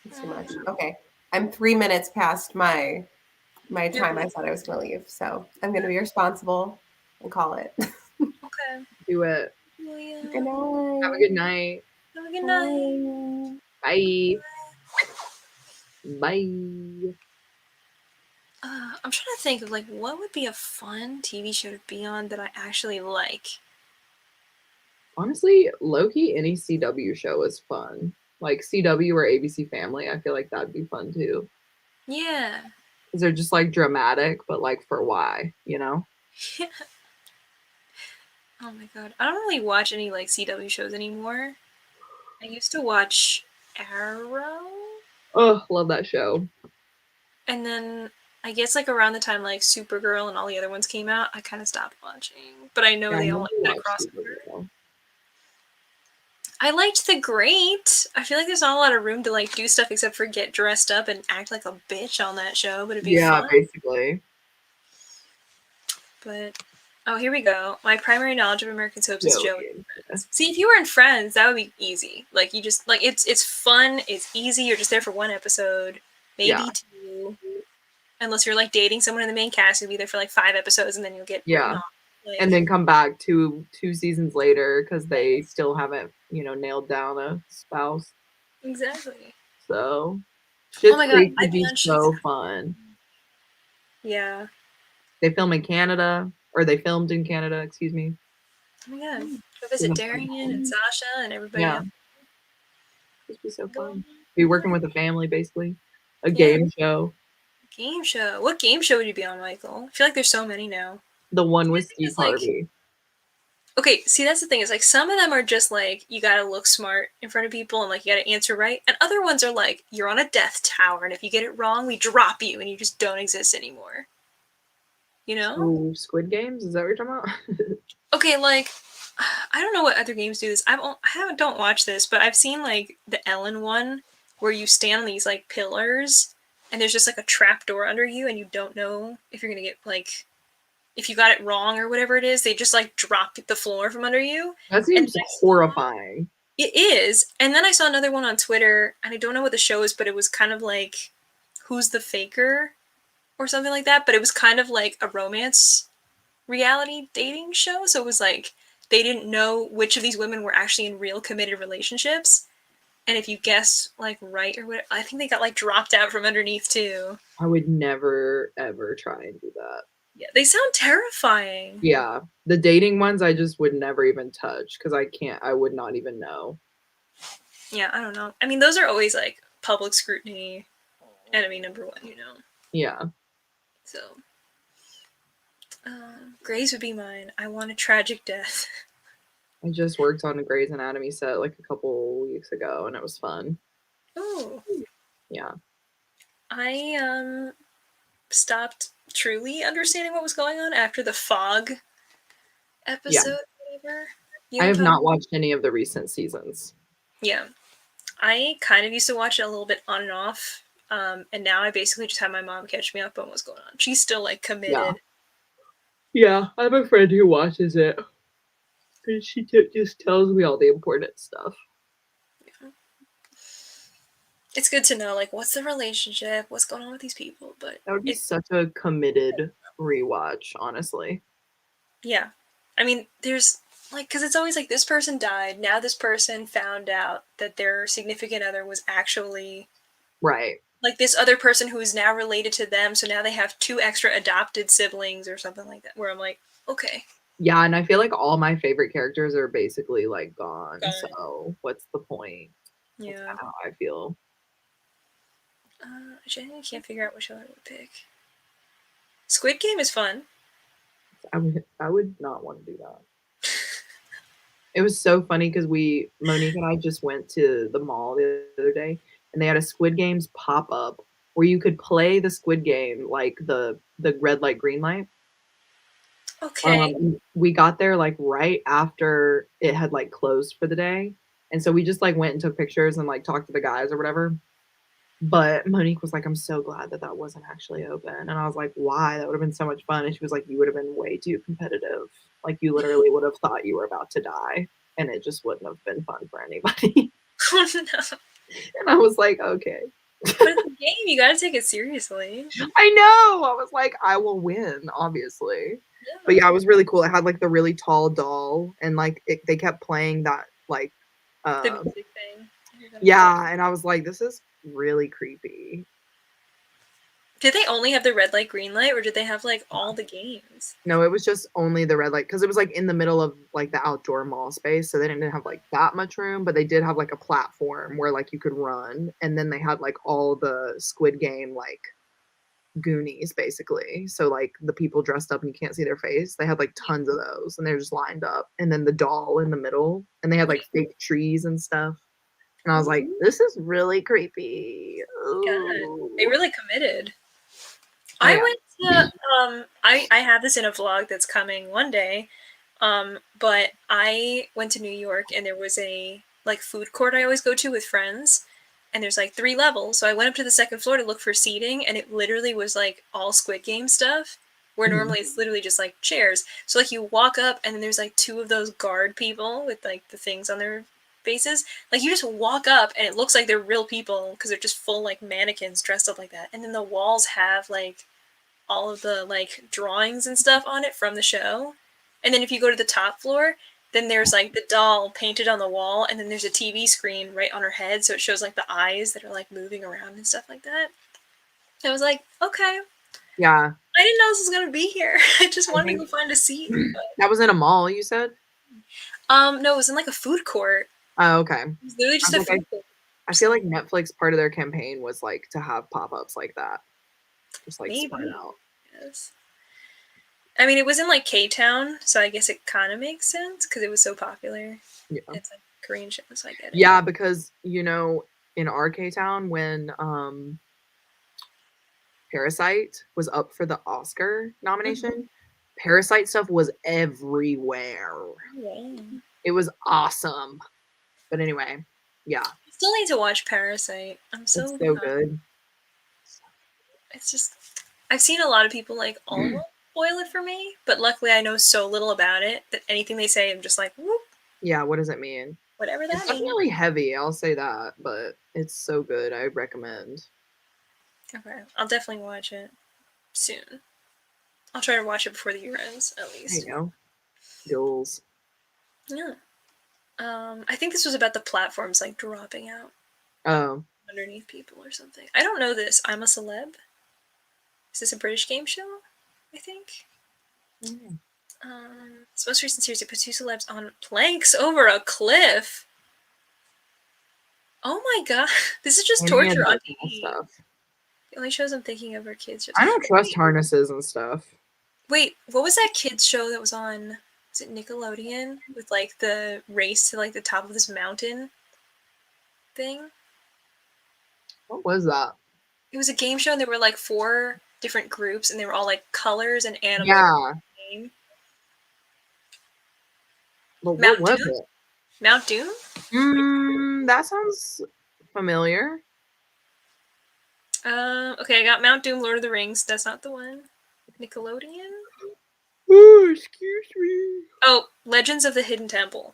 It's too much. Okay. I'm 3 minutes past my time I said I was going to leave. So I'm going to be responsible and call it. Okay. Do it. Well, yeah. Good night. Have a good night. Have a good night. Bye. Bye. Bye. I'm trying to think of like what would be a fun TV show to be on that I actually like. Honestly, low-key, any CW show is fun. Like CW or ABC Family, I feel like that'd be fun too. Yeah. Because they're just like dramatic, but like for why, you know? Oh my god. I don't really watch any like CW shows anymore. I used to watch Arrow. Oh, love that show. And then I guess like around the time like Supergirl and all the other ones came out, I kind of stopped watching. But I know Yeah, they I all never like had a watched crossover. Supergirl. I liked The Great. I feel like there's not a lot of room to like do stuff except for get dressed up and act like a bitch on that show, but it'd be fun. Basically. But oh, here we go. My primary knowledge of American soaps is Joey. Yeah. See, if you were in Friends, that would be easy. Like you just like it's fun, it's easy. You're just there for one episode, maybe two. Unless you're like dating someone in the main cast, you'll be there for like 5 episodes, and then you'll get written off. Like, and then come back two seasons later because they still haven't, nailed down a spouse. Exactly. So, Schitt's Creek would be so fun. Yeah. They film in Canada, or they filmed in Canada, excuse me. Oh my god. Go visit Darian and Sasha and everybody else. This would be so fun. Be working with a family, basically. A game show. Game show. What game show would you be on, Michael? I feel like there's so many now. The one with Steve Harvey. Okay, see, that's the thing. Is like some of them are just like you gotta look smart in front of people and like you gotta answer right, and other ones are like you're on a death tower, and if you get it wrong, we drop you, and you just don't exist anymore. You know? Oh, Squid Games? Is that what you're talking about? Okay, like I don't know what other games do this. Don't watch this, but I've seen like the Ellen one where you stand on these like pillars, and there's just like a trap door under you, and you don't know if you're gonna get like. If you got it wrong or whatever it is, they just like drop the floor from under you. That seems horrifying. It is. And then I saw another one on Twitter, and I don't know what the show is, but it was kind of like Who's the Faker or something like that. But it was kind of like a romance reality dating show. So it was like they didn't know which of these women were actually in real committed relationships. And if you guess like right or whatever, I think they got like dropped out from underneath too. I would never ever try and do that. Yeah, they sound terrifying. Yeah, the dating ones I just would never even touch because I would not even know. Yeah, I don't know. I mean, those are always like public scrutiny, enemy number one, Yeah. So, Grey's would be mine. I want a tragic death. I just worked on a Grey's Anatomy set like a couple weeks ago, and it was fun. Oh. Yeah. I stopped truly understanding what was going on after the fog episode. Whatever. I have not watched any of the recent seasons. Yeah. I kind of used to watch it a little bit on and off, and now I basically just have my mom catch me up on what's going on. She's still like committed. Yeah, I have a friend who watches it. And she just tells me all the important stuff. Yeah. It's good to know, like, what's the relationship, what's going on with these people, but... That would be such a committed rewatch, honestly. Yeah. I mean, there's, like, because it's always like, this person died, now this person found out that their significant other was actually... Right. Like, this other person who is now related to them, so now they have 2 extra adopted siblings or something like that, where I'm like, okay. Yeah, and I feel like all my favorite characters are basically, like, gone. So what's the point? Yeah. That's kind of how I feel. I can't figure out which one I would pick. Squid Game is fun. I would not want to do that. It was so funny because Monique and I just went to the mall the other day, and they had a Squid Games pop up where you could play the Squid Game, like the red light, green light. Okay. We got there like right after it had like closed for the day, and so we just like went and took pictures and like talked to the guys or whatever. But Monique was like, "I'm so glad that that wasn't actually open," and I was like, "Why? That would have been so much fun." And she was like, "You would have been way too competitive. Like you literally would have thought you were about to die, and it just wouldn't have been fun for anybody." Oh, no. And I was like, "Okay." But it's a game. You gotta take it seriously. I know. I was like, "I will win, obviously." But yeah, it was really cool. It had like the really tall doll, and like they kept playing that like, The music thing. yeah, and I was like, "This is really creepy." Did they only have the red light, green light, or did they have like all the games? No, it was just only the red light because it was like in the middle of like the outdoor mall space, so they didn't have like that much room, but they did have like a platform where like you could run, and then they had like all the Squid Game like Goonies basically. So like the people dressed up and you can't see their face, they had like tons of those, and they're just lined up, and then the doll in the middle, and they had like fake trees and stuff. And I was like, "This is really creepy." God, they really committed. Oh, I yeah. went to I have this in a vlog that's coming one day. But I went to New York and there was a like food court I always go to with friends, and there's like 3 levels. So I went up to the second floor to look for seating, and it literally was like all Squid Game stuff. Where Mhm. normally it's literally just like chairs. So like you walk up and then there's like 2 of those guard people with like the things on their faces. Like you just walk up and it looks like they're real people because they're just full like mannequins dressed up like that. And then the walls have like all of the like drawings and stuff on it from the show. And then if you go to the top floor, then there's like the doll painted on the wall, and then there's a TV screen right on her head, so it shows like the eyes that are like moving around and stuff like that. I was like, okay, Yeah. I didn't know this was gonna be here. I just I wanted to think go find a seat. that was in a mall, you said? No, it was in like a food court. Oh, okay. It was literally I just was a like, food court. I feel like Netflix part of their campaign was like to have pop-ups like that. Just like spread Maybe. out. Yes. I mean, it was in like K Town, so I guess it kind of makes sense because it was so popular. Yeah. It's like a Korean show, so I get it. Yeah, because you know, in our K Town when Parasite was up for the Oscar nomination, Parasite stuff was everywhere. Yeah. It was awesome. But anyway, yeah, Still need to watch Parasite. I'm it's so so good. It's just I've seen a lot of people like almost spoil it for me, but luckily I know so little about it that anything they say I'm just like, whoop, Yeah, what does it mean? whatever It's that means. definitely heavy, I'll say that, but it's so good. I recommend. Okay, I'll definitely watch it soon. I'll try to watch it before the year ends, at There least. you go. Goals. Yeah. I think this was about the platforms like dropping out Oh. underneath people or something. I don't know this. I'm a Celeb. Is this a British game show? I think. Mm. This most recent series, it put 2 celebs on planks over a cliff. Oh my god, this is just Any torture on additional TV. stuff. The only shows I'm thinking of are kids shows. I don't trust harnesses and stuff. Wait, what was that kids show that was on? Was it Nickelodeon with like the race to like the top of this mountain thing? What was that? It was a game show, and there were like 4 different groups, and they were all like colors and animals. Yeah, Game. but what Mount was Doom. it? Mount Doom. That sounds familiar. Okay, I got Mount Doom, Lord of the Rings. That's not the one. Nickelodeon. Oh, excuse me. Oh, Legends of the Hidden Temple.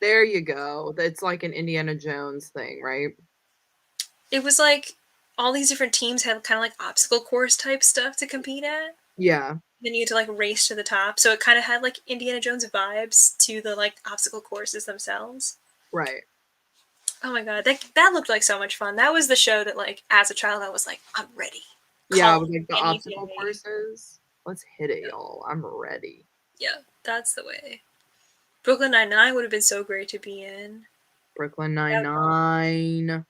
There you go. That's like an Indiana Jones thing, right? It was like all these different teams had kind of like obstacle course type stuff to compete at. Yeah, Then you had to like race to the top, so it kind of had like Indiana Jones vibes to the like obstacle courses themselves. right. Oh my god, that looked like so much fun. That was the show that like as a child I was like, I'm ready. Yeah, Call with like the any obstacle day. courses. Let's hit it, y'all. I'm ready. Yeah, that's the way. Brooklyn Nine-Nine would have been so great to be in. Brooklyn Nine-Nine.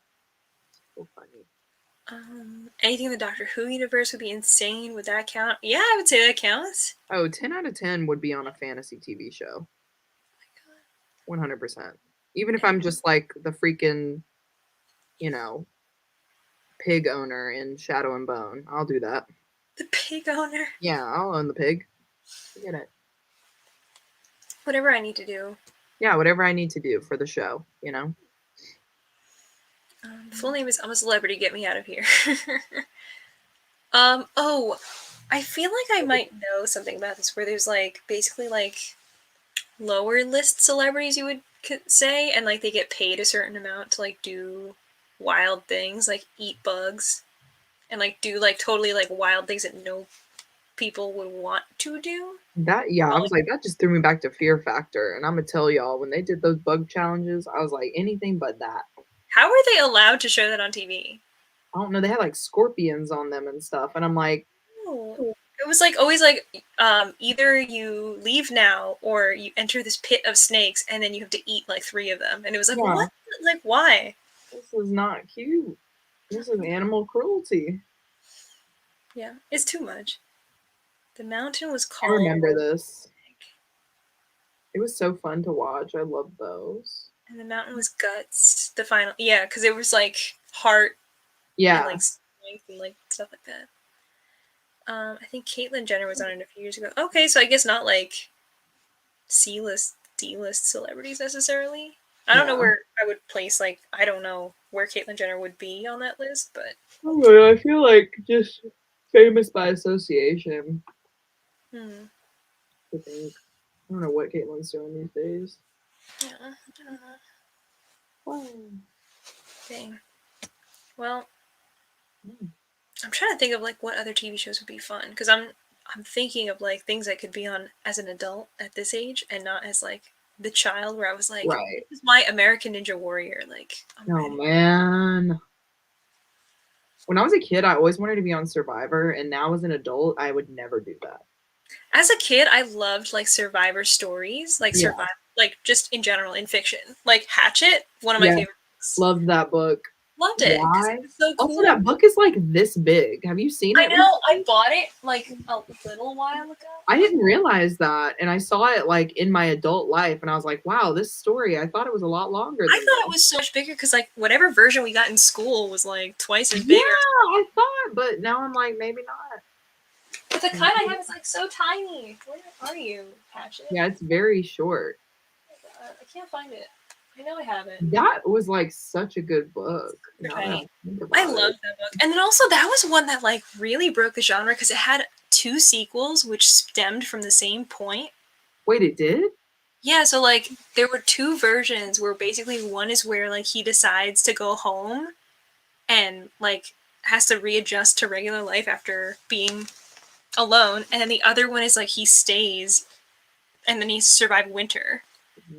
So funny. Anything in the Doctor Who universe would be insane. Would that count? Yeah, I would say that counts. Oh, 10 out of 10 would be on a fantasy TV show. 100%. Even if I'm just like the freaking, pig owner in Shadow and Bone, I'll do that. The pig owner. Yeah, I'll own the pig. Forget it. Whatever I need to do. Yeah, whatever I need to do for the show, Full name is I'm a Celebrity, Get Me Out of Here. Oh, I feel like I might know something about this where there's like basically like lower list celebrities you would say, and like they get paid a certain amount to like do wild things, like eat bugs, and like do like totally like wild things that no people would want to do. I was like, that just threw me back to Fear Factor. And I'm gonna tell y'all, when they did those bug challenges, I was like, anything but that. How are they allowed to show that on TV? I don't know. They had like scorpions on them and stuff, and I'm like, oh. It was like always like either you leave now or you enter this pit of snakes and then you have to eat like 3 of them. And it was like, what? Like, why? This is not cute. This is animal cruelty. Yeah, it's too much. The mountain was called. I remember this. It was so fun to watch. I loved those. And the mountain was guts. The final, yeah, because it was like heart. Yeah. And like strength and like stuff like that. I think Caitlyn Jenner was on it a few years ago. Okay, so I guess not like C-list, D-list celebrities necessarily. I don't know where I would place, like, I don't know where Caitlyn Jenner would be on that list, but... Oh, I feel like just famous by association. I think. I don't know what Caitlyn's doing these days. Yeah, I don't know. Wow. Dang. Well, I'm trying to think of, like, what other TV shows would be fun, because I'm thinking of, like, things I could be on as an adult at this age, and not as, like, the child where I was like, this is my American Ninja Warrior. Like, man. When I was a kid, I always wanted to be on Survivor, and now as an adult, I would never do that. As a kid, I loved like Survivor stories, like Survivor, like just in general in fiction. Like Hatchet, one of my favorites. Loved that book. Loved it. It was so cool. Also, that book is like this big. Have you seen it? I know. I bought it like a little while ago. I didn't realize that, and I saw it like in my adult life, and I was like, "Wow, this story! I thought it was a lot longer." I thought it was so much bigger because like whatever version we got in school was like twice as big. Yeah, I thought, but now I'm like, maybe not. But the kind I have is like so tiny. Where are you, Hatchet? Yeah, it's very short. I can't find it. I know I have it. That was like such a good book. I loved that book. And then also that was one that like really broke the genre because it had 2 sequels which stemmed from the same point. Wait, it did? Yeah, so like there were 2 versions where basically one is where like he decides to go home and like has to readjust to regular life after being alone, and then the other one is like he stays and then he survived winter.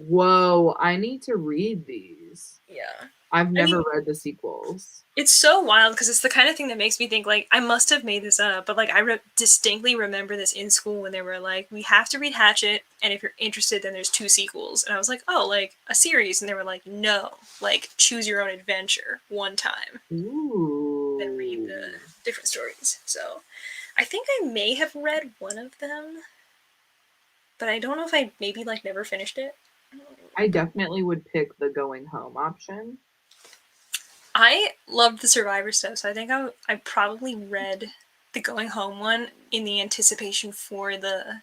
Whoa, I need to read these. Yeah. I've never read the sequels. It's so wild because it's the kind of thing that makes me think like I must have made this up, but like I distinctly remember this in school when they were like, we have to read Hatchet, and if you're interested then there's 2 sequels. And I was like, oh, like a series? And they were like, no, like choose your own adventure one time. Ooh. Then read the different stories. So I think I may have read one of them, but I don't know if I maybe like never finished it. I definitely would pick the going home option. I loved the Survivor stuff, so I think I probably read the going home one in the anticipation for the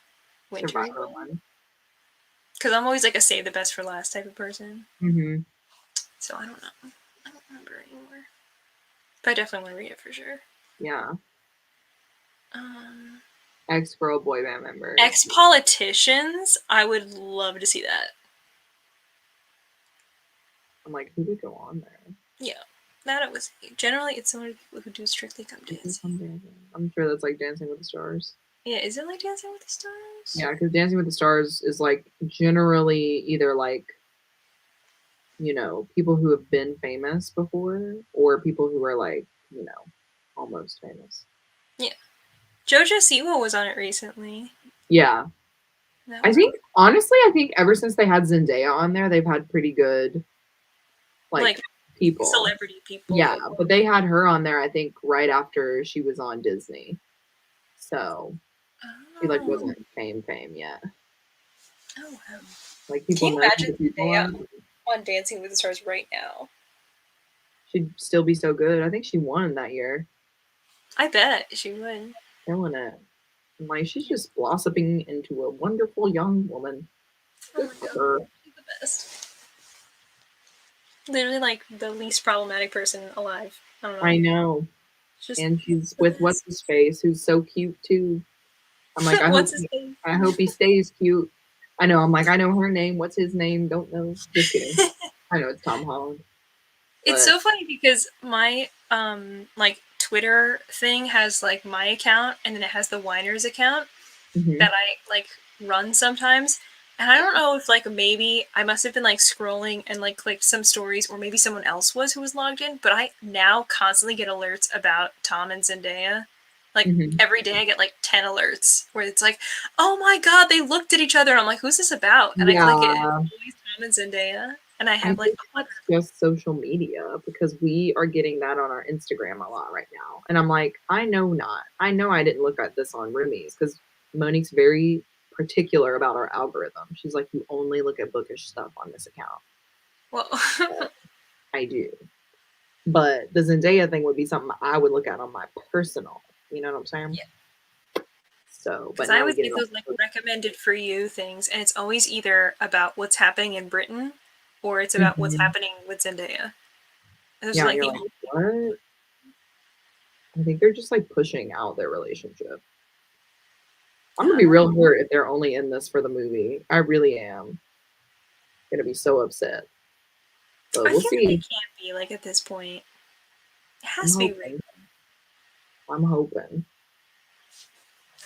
winter Survivor one. Because I'm always like a save the best for last type of person. Mm-hmm. So I don't know. I don't remember anymore. But I definitely want to read it for sure. Yeah. Ex-girl boy band member. Ex-politicians. I would love to see that. I'm like, who would go on there? Yeah. That it was. Generally, it's similar to people who do Strictly Come Dancing. I'm sure that's like Dancing with the Stars. Yeah, is it like Dancing with the Stars? Yeah, because Dancing with the Stars is like generally either like, people who have been famous before or people who are like, almost famous. Yeah. JoJo Siwa was on it recently. Yeah. I think ever since they had Zendaya on there, they've had pretty good like people. Celebrity people. Yeah, but they had her on there, I think, right after she was on Disney. So she like wasn't fame yet. Oh, wow. Like Can people you know imagine who the people Zendaya are. on Dancing with the Stars right now? She'd still be so good. I think she won that year. I bet she would. Killing it. And like she's just blossoming into a wonderful young woman. Oh Good my for god, her. she's the best. Literally, like the least problematic person alive. I don't know. I know. Just And she's the with what's best. his face, who's so cute too. I'm like, What's his name? I hope he stays cute. I know. I'm like, I know her name. What's his name? Don't know. Just kidding. I know it's Tom Holland. It's so funny because my like Twitter thing has like my account and then it has the Winers account Mhm. that I like run sometimes. And I don't know if like maybe I must have been like scrolling and like clicked some stories or maybe someone else was who was logged in, but I now constantly get alerts about Tom and Zendaya. Like Mhm. every day I get like 10 alerts where it's like, oh my god, they looked at each other. And I'm like, who's this about? And I click it and Yeah. it's always Tom and Zendaya. And I I have like, think that's just social media because we are getting that on our Instagram a lot right now. And I'm like, I know not. I know I didn't look at this on Rumi's because Monique's very particular about our algorithm. She's like, you only look at bookish stuff on this account. well, I do. But the Zendaya thing would be something I would look at on my personal. You know what I'm saying? Yeah. So, but because I now we always get it get those like recommended for you things, and it's always either about what's happening in Britain or it's about what's Mhm. happening with Zendaya. And those are Yeah, like you're the like, only what? I think they're just like pushing out their relationship. I'm gonna be real hurt if they're only in this for the movie. I really am gonna be so upset. But I we'll feel like they see. can't be like at this point. It I'm has to be real. hoping. I'm hoping.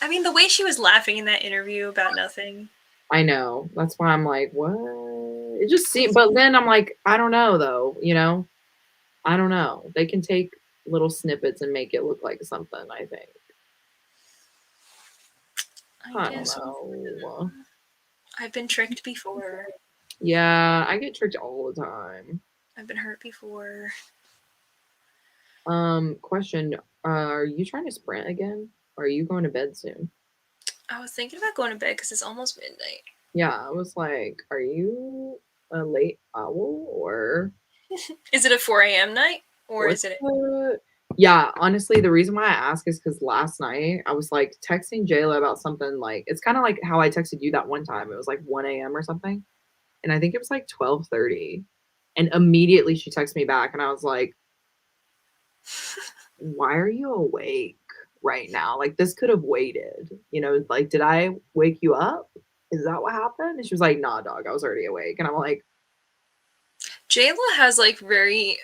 I mean, the way she was laughing in that interview about nothing. I know. That's why I'm like, what? It just seems, but then I'm like, I don't know though, you know? I don't know. They can take little snippets and make it look like something, I think. I don't know. I've been tricked before. Yeah, I get tricked all the time. I've been hurt before. Question. Are you trying to sprint again? Or are you going to bed soon? I was thinking about going to bed because it's almost midnight. Yeah, I was like, are you a late owl or Is it a 4 a.m. night or is it? Yeah, honestly, the reason why I ask is because last night I was like texting Jayla about something like it's kind of like how I texted you that one time. It was like 1 a.m. or something. And I think it was like 12:30. And immediately she texted me back and I was like, why are you awake right now? Like this could have waited. You know, like, did I wake you up? Is that what happened? And she was like, nah, dog, I was already awake. And I'm like, Jayla has like very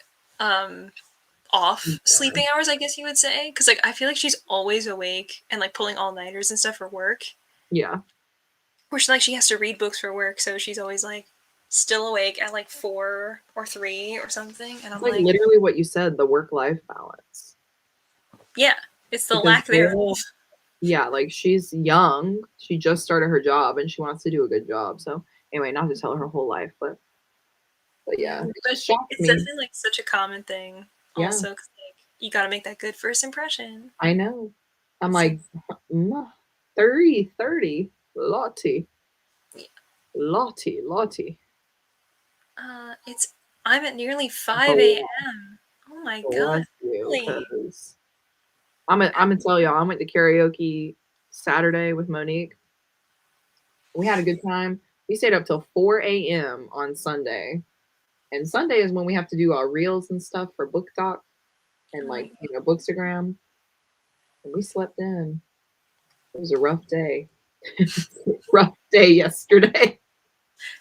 off sleeping hours, I guess you would say, because like I feel like she's always awake and like pulling all-nighters and stuff for work. yeah. Where she has to read books for work, so she's always like still awake at like 4 or 3 or something, and I'm It's like like, literally what you said, the work-life balance. yeah, it's the Because lack thereof. yeah, like she's young. She just started her job and she wants to do a good job. So anyway, not to tell her whole life, but yeah, it just shocked It's me. definitely like such a common thing. Yeah. Also, because like you got to make that good first impression. I know. I'm like 30, Lottie. Lottie. It's I'm at nearly 5 a.m. Oh my god, Bless you. really? Because I'm gonna tell y'all, I went to karaoke Saturday with Monique. We had a good time. We stayed up till 4 a.m. on Sunday. And Sunday is when we have to do our reels and stuff for Book Talk and like, you know, Bookstagram. And we slept in. It was a rough day. Rough day yesterday.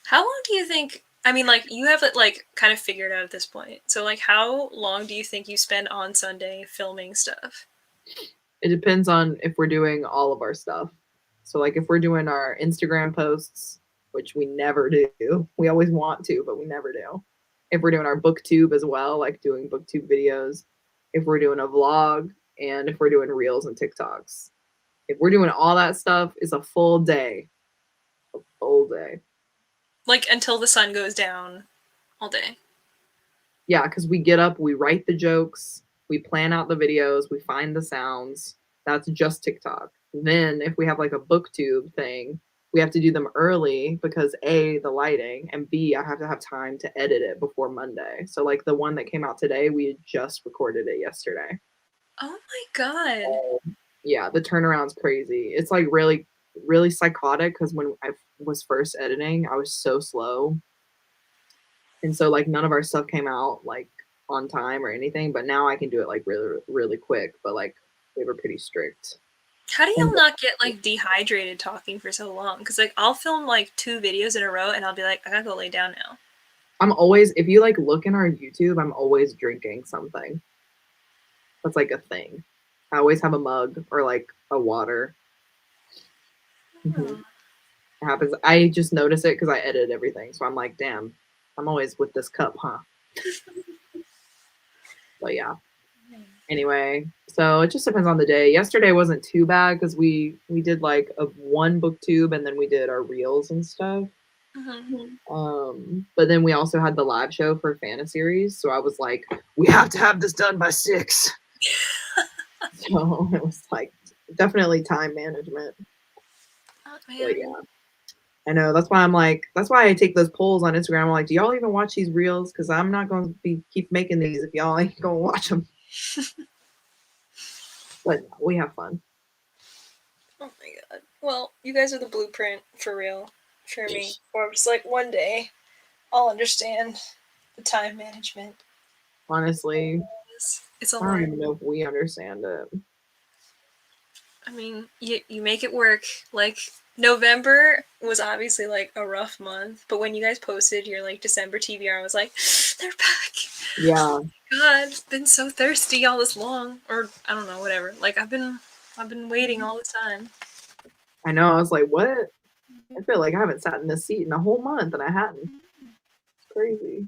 How long do you think? I mean, like you have it like kind of figured out at this point. So like, how long do you think you spend on Sunday filming stuff? It depends on if we're doing all of our stuff. So like if we're doing our Instagram posts, which we never do. We always want to, but we never do. If we're doing our booktube as well, like doing booktube videos, if we're doing a vlog, and if we're doing reels and TikToks. If we're doing all that stuff, it's a full day. A full day. Like until the sun goes down, all day. Yeah, because we get up, we write the jokes, we plan out the videos, we find the sounds. That's just TikTok. Then if we have like a booktube thing, we have to do them early because A, the lighting, and B, I have to have time to edit it before Monday. So like the one that came out today, we had just recorded it yesterday. Oh my god. Yeah, the turnaround's crazy. It's like really, really psychotic because when I was first editing, I was so slow. And so like none of our stuff came out like on time or anything, but now I can do it like really, really quick. But like they were pretty strict. How do y'all not get like dehydrated talking for so long? Because like I'll film like 2 videos in a row and I'll be like, I gotta go lay down now. I'm always, if you like look in our YouTube, I'm always drinking something. That's like a thing. I always have a mug or like a water. Hmm. It happens. I just notice it because I edit everything. So I'm like, damn, I'm always with this cup, huh? But yeah. Anyway, so it just depends on the day. Yesterday wasn't too bad because we did like a one booktube and then we did our reels and stuff. But then we also had the live show for Fantasy series. So I was like, we have to have this done by 6. So it was like definitely time management. Oh, But yeah. I know. That's why I'm like, that's why I take those polls on Instagram. I'm like, do y'all even watch these reels? Because I'm not going to be keep making these if y'all ain't going to watch them. But no, we have fun. Oh my god. Well, you guys are the blueprint for real for me. Or I'm just like, one day I'll understand the time management. Honestly, It's a I don't lot. even know if we understand it. I mean, you make it work. Like, November was obviously like a rough month, but when you guys posted your like December TBR, I was like, they're back. Yeah. God, been so thirsty all this long, or I don't know, whatever. Like I've been waiting all this time. I know. I was like, what? I feel like I haven't sat in this seat in a whole month and I hadn't. It's crazy.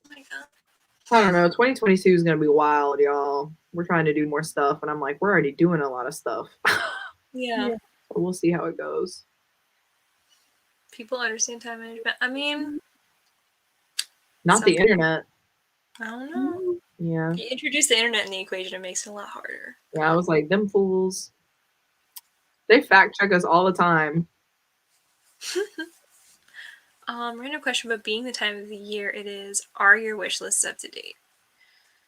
Oh my god. I don't know. 2022 is going to be wild, y'all. We're trying to do more stuff. And I'm like, we're already doing a lot of stuff. Yeah. But we'll see how it goes. People understand time management. I mean, Not the internet. I don't know. Yeah. You introduce the internet in the equation, it makes it a lot harder. Yeah, I was like, them fools. They fact check us all the time. Random question, but being the time of the year it is, are your wish lists up to date?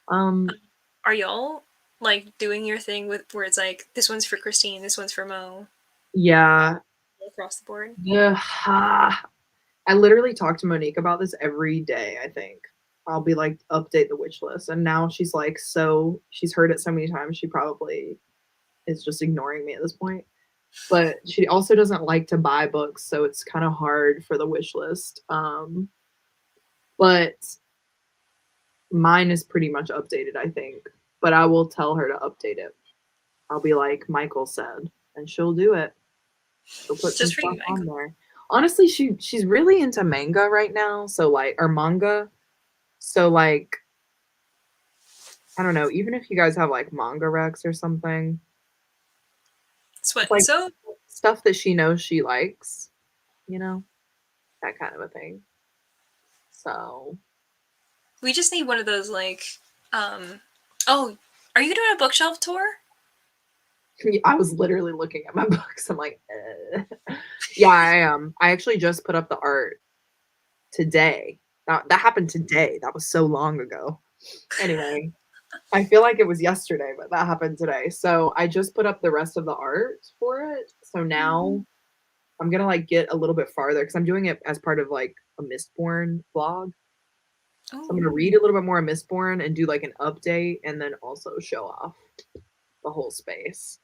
Are y'all like doing your thing with where it's like this one's for Christine, this one's for Mo? Yeah. Across the board? Yeah. I literally talk to Monique about this every day, I think. I'll be like, update the wish list. And now she's like, so she's heard it so many times, she probably is just ignoring me at this point. But she also doesn't like to buy books, so it's kind of hard for the wish list. But mine is pretty much updated, I think. But I will tell her to update it. I'll be like, Michael said, and she'll do it. She'll put some Just for you, stuff on Michael. there. Honestly, she's really into manga right now. So like, or manga. So like, I don't know. Even if you guys have like manga recs or something, like So stuff that she knows she likes, you know, that kind of a thing. So we just need one of those like, oh, are you doing a bookshelf tour? I was literally looking at my books. I'm like, yeah, I am. I actually just put up the art today. That happened today. That was so long ago. Anyway, I feel like it was yesterday, but that happened today. So I just put up the rest of the art for it. So now I'm gonna like get a little bit farther because I'm doing it as part of like a Mistborn vlog. So I'm gonna read a little bit more of Mistborn and do like an update and then also show off the whole space.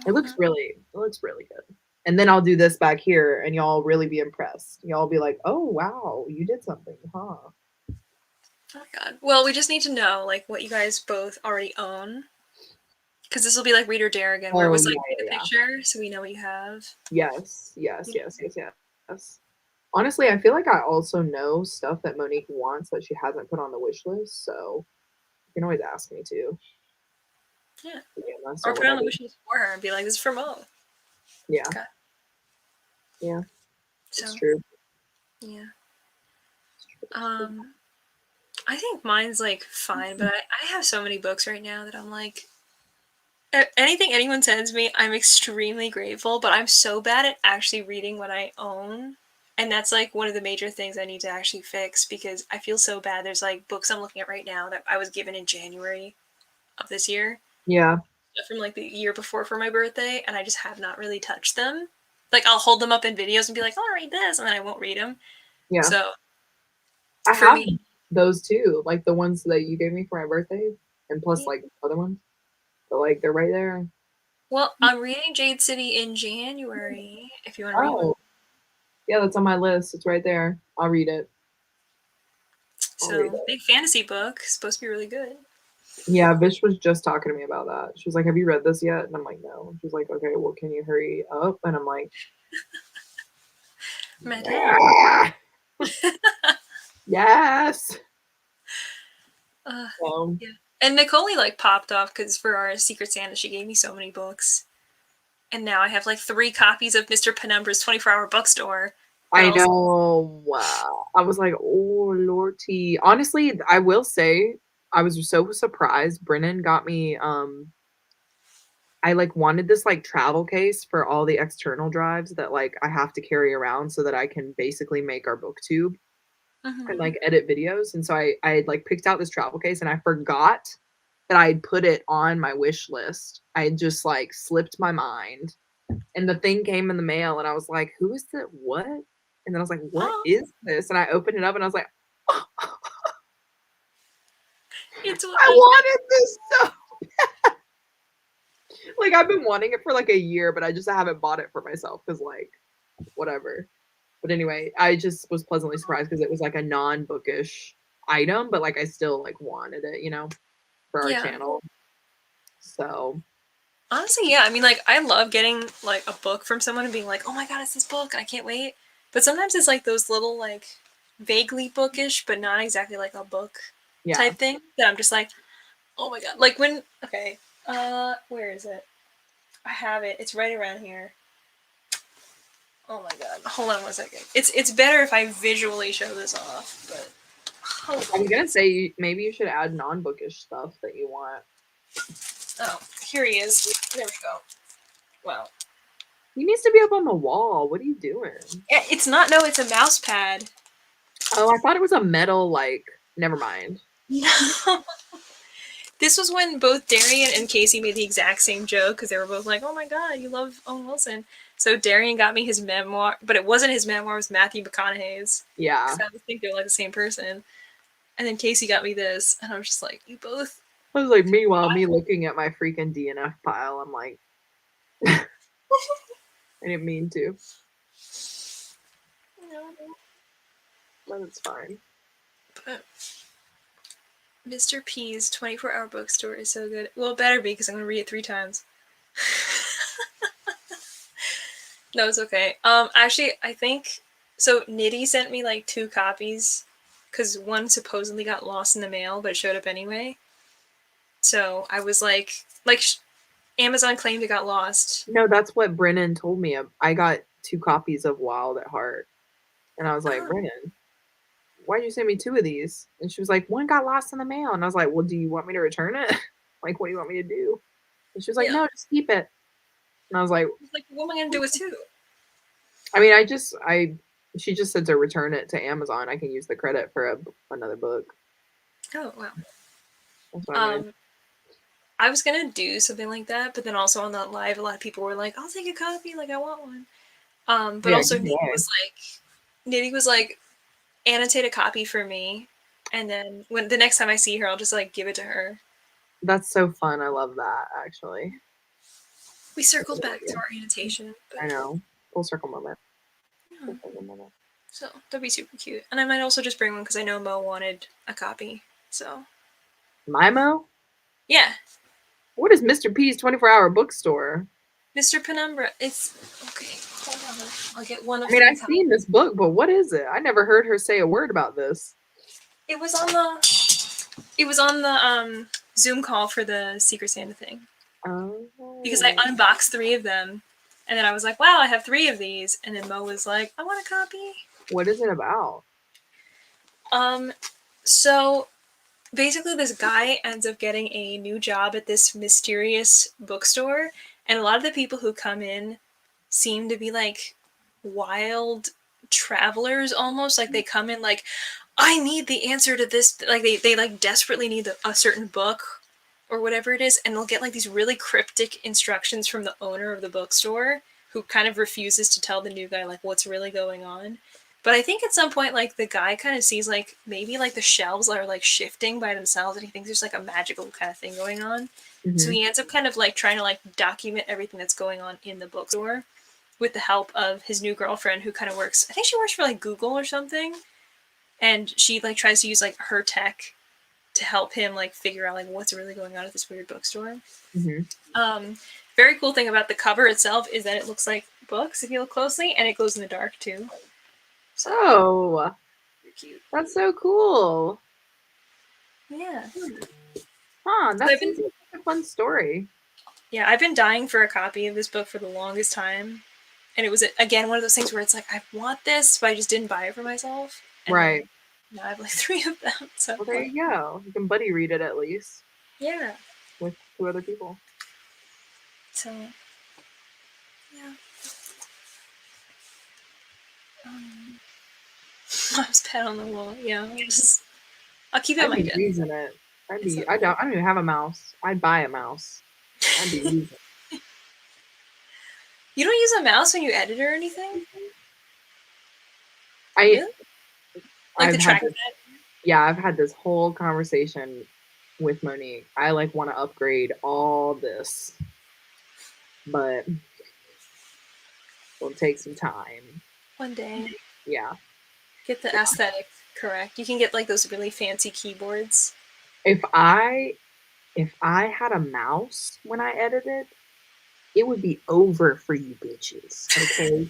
It looks really good. And then I'll do this back here and y'all really be impressed. Y'all be like, oh wow, you did something, huh? Oh my god. Well, we just need to know like what you guys both already own. Because this will be like Reader Dare again, where it was like the picture, so we know what you have. Yes. Honestly, I feel like I also know stuff that Monique wants that she hasn't put on the wish list, so you can always ask me to. Yeah. Or Or put on the wish list for her and be like, this is for Mo. Yeah. Okay. Yeah. So, it's true. Yeah. I think mine's like fine, but I have so many books right now that I'm like, Anything anyone sends me, I'm extremely grateful, but I'm so bad at actually reading what I own. And that's like one of the major things I need to actually fix because I feel so bad. There's like books I'm looking at right now that I was given in January of this year. Yeah. From like the year before for my birthday, and I just have not really touched them. Like I'll hold them up in videos and be like, "Oh, I'll read this," and then I won't read them. Yeah. So I for have me, those too, like the ones that you gave me for my birthday, and plus like other ones. But like they're right there. well, I'm reading Jade City in January. If you want to read one, Oh, yeah, that's on my list. It's right there. I'll read it. I'll read so it. big fantasy book, supposed to be really good. Yeah, Vish was just talking to me about that. She was like, "Have you read this yet?" And I'm like, "No." She's like, "Okay, well, can you hurry up?" And I'm like, Madam. "Yeah." Yes. Yeah. And Nicole like popped off because for our Secret Santa, she gave me so many books, and now I have like 3 copies of Mr. Penumbra's 24-hour bookstore. I know. Wow. I was like, "Oh, Lordy." Honestly, I will say I was so surprised. Brennan got me I like wanted this like travel case for all the external drives that like I have to carry around so that I can basically make our booktube and like edit videos. And so I had like picked out this travel case and I forgot that I had put it on my wish list. I had just like slipped my mind. And the thing came in the mail and I was like, who is that? What? And then I was like, what is this? And I opened it up and I was like, oh, It's I wanted this so bad. Like I've been wanting it for like a year, but I just haven't bought it for myself because like whatever. But anyway, I just was pleasantly surprised because it was like a non-bookish item, but like I still like wanted it, you know, for our channel. So honestly, yeah. I mean, like, I love getting like a book from someone and being like, "Oh my god, it's this book! I can't wait." But sometimes it's like those little like vaguely bookish, but not exactly like a book type thing that I'm just like, "Oh my god!" Like when where is it? I have it. It's right around here. Oh my god! Hold on 1 second. It's better if I visually show this off, but. I was gonna say maybe you should add non-bookish stuff that you want. Oh, here he is. There we go. Wow. He needs to be up on the wall. What are you doing? Yeah, it's not. No, it's a mouse pad. Oh, I thought it was a metal. Like, never mind. No. This was when both Darian and Casey made the exact same joke because they were both like, "Oh my god, you love Owen Wilson." So Darian got me his memoir, but it wasn't his memoir; it was Matthew McConaughey's. Yeah. I think they're like the same person. And then Casey got me this, and I was just like, "You both." I was like, meanwhile, me looking at my freaking DNF pile, I'm like, I didn't mean to. No. But it's fine. But Mr. P's 24-hour bookstore is so good. Well, it better be because I'm going to read it 3 times. No, it's okay. Actually, I think so. Nitty sent me like 2 copies because one supposedly got lost in the mail, but it showed up anyway. So I was like Amazon claimed it got lost. No, that's what Brennan told me. I got 2 copies of Wild at Heart, and I was like, Brennan, why'd you send me 2 of these? And she was like, one got lost in the mail, and I was like, well, do you want me to return it? Like, what do you want me to do? And she was like, no, just keep it. And I was like, what am I gonna do with 2? I mean, she just said to return it to Amazon. I can use the credit for another book. Oh wow. That's what I mean. I was gonna do something like that, but then also on that live, a lot of people were like, "I'll take a copy, like I want one." But Yeah, also Nitty was like, annotate a copy for me, and then when the next time I see her, I'll just like give it to her. That's so fun. I love that, actually. We circled back to our annotation. I know. Full circle moment. Yeah. So that'd be super cute. And I might also just bring one because I know Mo wanted a copy. So. My Mo? Yeah. What is Mr. P's 24-hour bookstore? Mr. Penumbra. It's okay. Hold on. I'll get one of. I mean, I've seen this book, but what is it? I never heard her say a word about this. It was on the Zoom call for the Secret Santa thing. Oh. Because I unboxed 3 of them, and then I was like, "Wow, I have 3 of these." And then Mo was like, "I want a copy." What is it about? So basically this guy ends up getting a new job at this mysterious bookstore, and a lot of the people who come in seem to be like wild travelers almost. Like they come in like, I need the answer to this, like they like desperately need a certain book or whatever it is, and they'll get like these really cryptic instructions from the owner of the bookstore, who kind of refuses to tell the new guy like what's really going on. But I think at some point, like the guy kind of sees like maybe like the shelves are like shifting by themselves, and he thinks there's like a magical kind of thing going on. So Mhm. he ends up kind of like trying to like document everything that's going on in the bookstore with the help of his new girlfriend, who kind of works. I think she works for like Google or something, and she like tries to use like her tech to help him like figure out like what's really going on at this weird bookstore. Mhm. Very cool thing about the cover itself is that it looks like books if you look closely, and it glows in the dark too. So Oh, cute. that's so cool. Yeah. Huh, So that seems like a fun story. yeah, I've been dying for a copy of this book for the longest time. And it was again one of those things where it's like I want this, but I just didn't buy it for myself. And Right. now I have like 3 of them. So Well, there you go. You can buddy read it at least yeah. with 2 other people. So yeah. Mom's pet on the wall. Yeah. I'll keep it on I'd my be desk. using it. It's I don't even have a mouse. I'd buy a mouse. I'd be using it. You don't use a mouse when you edit or anything? I Really? Like the I've had trackpad? this, yeah, I've had this whole conversation with Monique. I like want to upgrade all this, but it'll take some time. One day. Yeah. Get the aesthetic correct. You can get like those really fancy keyboards. If I had a mouse when I edited, it would be over for you bitches. Okay.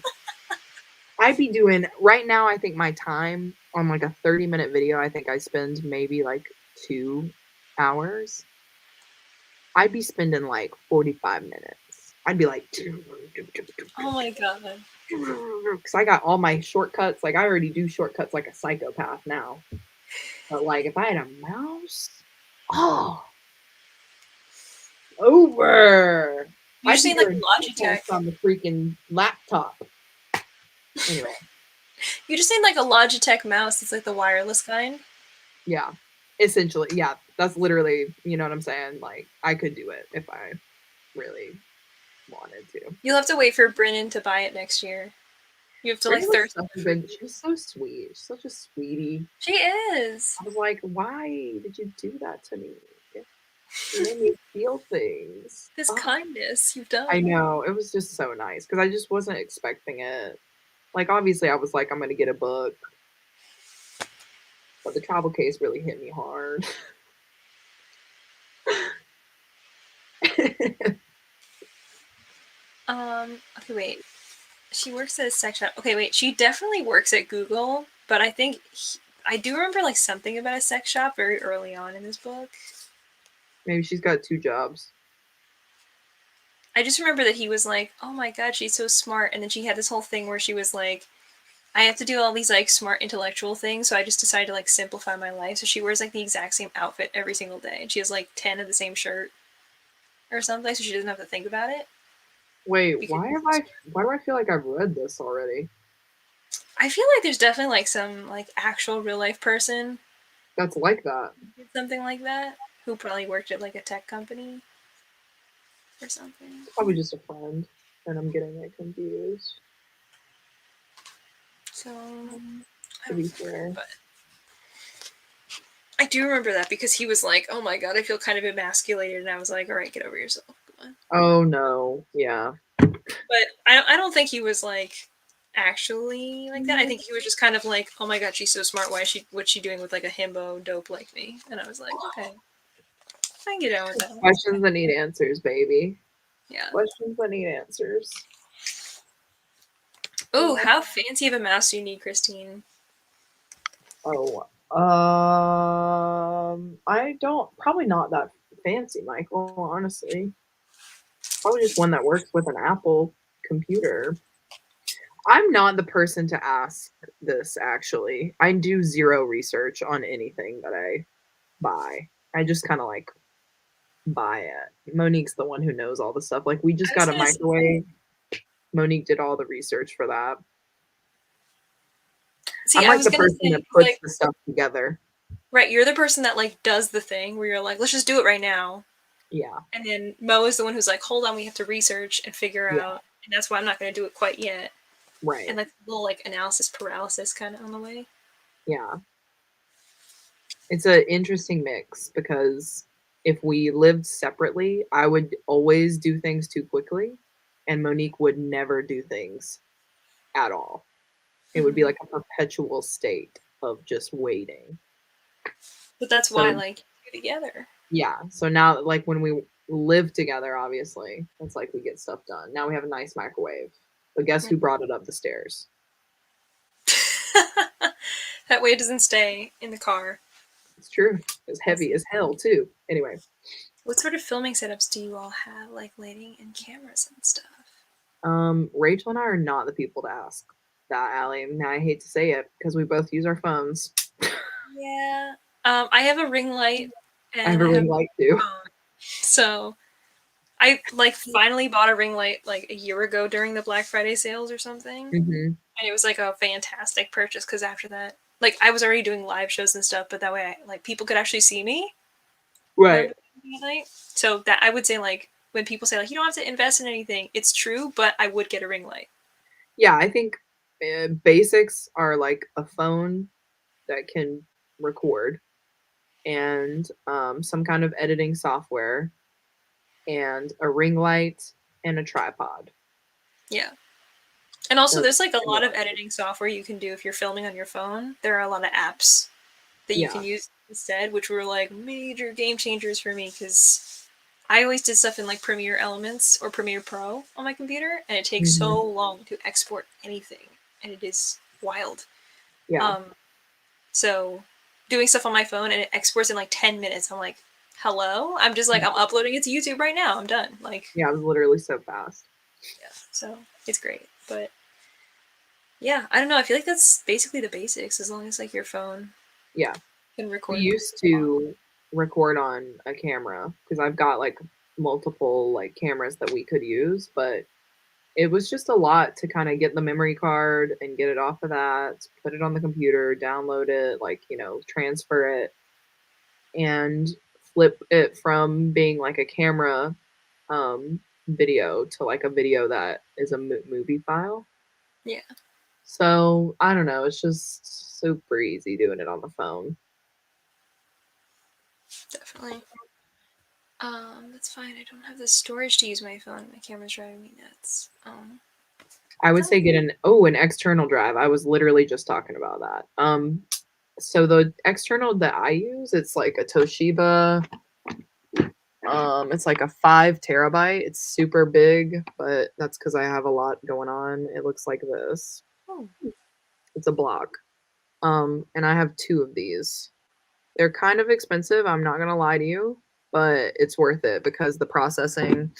I'd be doing right now, I think my time on like a 30-minute video, I think I spend maybe like 2 hours. I'd be spending like 45 minutes. I'd be like, Oh my god. because I got all my shortcuts. Like I already do shortcuts like a psychopath now. But like if I had a mouse, oh, over. You I'd just be need like doing Logitech. on the freaking laptop. Anyway, You just need like a Logitech mouse. It's like the wireless kind. yeah, essentially, yeah, that's literally, you know what I'm saying? Like I could do it if I really wanted to. You'll have to wait for Brennan to buy it next year. You have to like Brittany was thirst. such a good, she was so sweet. She's such a sweetie. She is. I was like, why did you do that to me? You made me feel things. This Oh, kindness you've done. I know. It was just so nice because I just wasn't expecting it. Like, obviously, I was like, I'm going to get a book. But the travel case really hit me hard. Okay, wait. She works at a sex shop. Okay, wait. She definitely works at Google, but I think I do remember like something about a sex shop very early on in this book. Maybe she's got 2 jobs. I just remember that he was like, "Oh my god, she's so smart," and then she had this whole thing where she was like, "I have to do all these like smart intellectual things, so I just decided to like simplify my life." So she wears like the exact same outfit every single day, and she has like 10 of the same shirt or something, so she doesn't have to think about it. Wait, Because why do I feel like I've read this already? I feel like there's definitely like some like actual real life person That's like that. who did something like that, who probably worked at like a tech company or something. Probably just a friend, and I'm getting it confused. So I To don't be remember, fair. but I do remember that because he was like, "Oh my god, I feel kind of emasculated," and I was like, "All right, get over yourself, come on." Oh no, yeah. But I don't think he was like actually like that. I think he was just kind of like, "Oh my god, she's so smart. Why is she? What's she doing with like a himbo dope like me?" And I was like, "Okay, I can get down with that." Questions that need answers, baby. Yeah. Questions that need answers. Oh, how fancy of a mouse do you need, Christine? Oh, I don't, probably not that fancy, Michael, honestly. Probably just one that works with an Apple computer. I'm not the person to ask this, actually. I do zero research on anything that I buy. I just kind of like buy it. Monique's the one who knows all the stuff. Like we just I was got a gonna say, microwave. Monique did all the research for that. see, I'm I like was the gonna person say, that puts like, the stuff together. right, you're the person that like does the thing where you're like, let's just do it right now. Yeah. And then Mo is the one who's like, hold on, we have to research and figure Yeah. out. And that's why I'm not going to do it quite yet. Right. And like a little like analysis paralysis kind of on the way. Yeah. It's an interesting mix because if we lived separately, I would always do things too quickly, and Monique would never do things at all. It would be like a perpetual state of just waiting. But that's So, why like you're together. yeah. So now, like when we live together, obviously, it's like we get stuff done. Now we have a nice microwave. But guess who brought it up the stairs? That way it doesn't stay in the car. It's true. It's heavy as hell, too. Anyway. What sort of filming setups do you all have, like lighting and cameras and stuff? Rachel and I are not the people to ask that, Allie. Now I hate to say it because we both use our phones. Yeah. I have a ring light and I have a ring light too. So I like finally bought a ring light like a year ago during the Black Friday sales or something. Mm-hmm. And it was like a fantastic purchase because after that, like I was already doing live shows and stuff, but that way like people could actually see me. Right. Night. So that I would say like when people say like you don't have to invest in anything, it's true, but I would get a ring light. Yeah, I think basics are like a phone that can record and some kind of editing software and a ring light and a tripod. Yeah. And also there's like a lot of editing software you can do if you're filming on your phone. There are a lot of apps that you can use instead, which were like major game changers for me because I always did stuff in like Premiere Elements or Premiere Pro on my computer, and it takes so long to export anything, and it is wild. Yeah. So doing stuff on my phone and it exports in like 10 minutes. I'm like, hello? I'm just like, I'm uploading it to YouTube right now. I'm done. Like, yeah, it was literally so fast. Yeah, so it's great. But yeah, I don't know. I feel like that's basically the basics as long as like your phone can record. We used to record on a camera because I've got like multiple like cameras that we could use, but it was just a lot to kind of get the memory card and get it off of that, put it on the computer, download it, like, transfer it and flip it from being like a camera video to like a video that is a movie file. Yeah. So I don't know. It's just super easy doing it on the phone. Definitely. That's fine. I don't have the storage to use my phone. My camera's driving me nuts. I would say get an external drive. I was literally just talking about that. So the external that I use, it's like a Toshiba. It's like a 5 terabyte. It's super big, but that's because I have a lot going on. It looks like this. Oh. It's a block. And I have 2 of these. They're kind of expensive, I'm not gonna lie to you, but it's worth it because the processing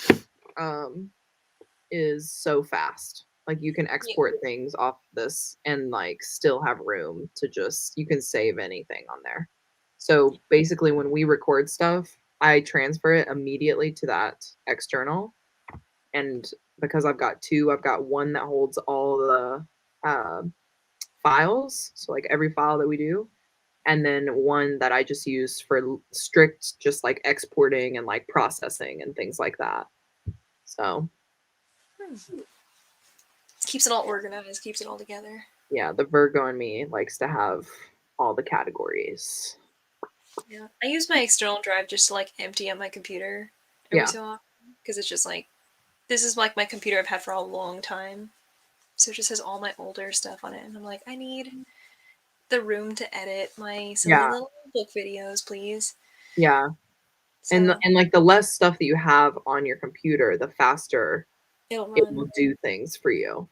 is so fast. Like you can export things off this and like still have room to you can save anything on there. So basically when we record stuff, I transfer it immediately to that external. And because I've got 2, I've got one that holds all the files. So like every file that we do. And then one that I just use for strict, just like exporting and like processing and things like that. So keeps it all organized, keeps it all together. Yeah, the Virgo in me likes to have all the categories. Yeah, I use my external drive just to like empty out my computer every so often because it's just like this is like my computer I've had for a long time, so it just has all my older stuff on it, and I'm like, I need the room to edit my silly little book videos, please. Yeah, so, and like the less stuff that you have on your computer, the faster it will do things for you.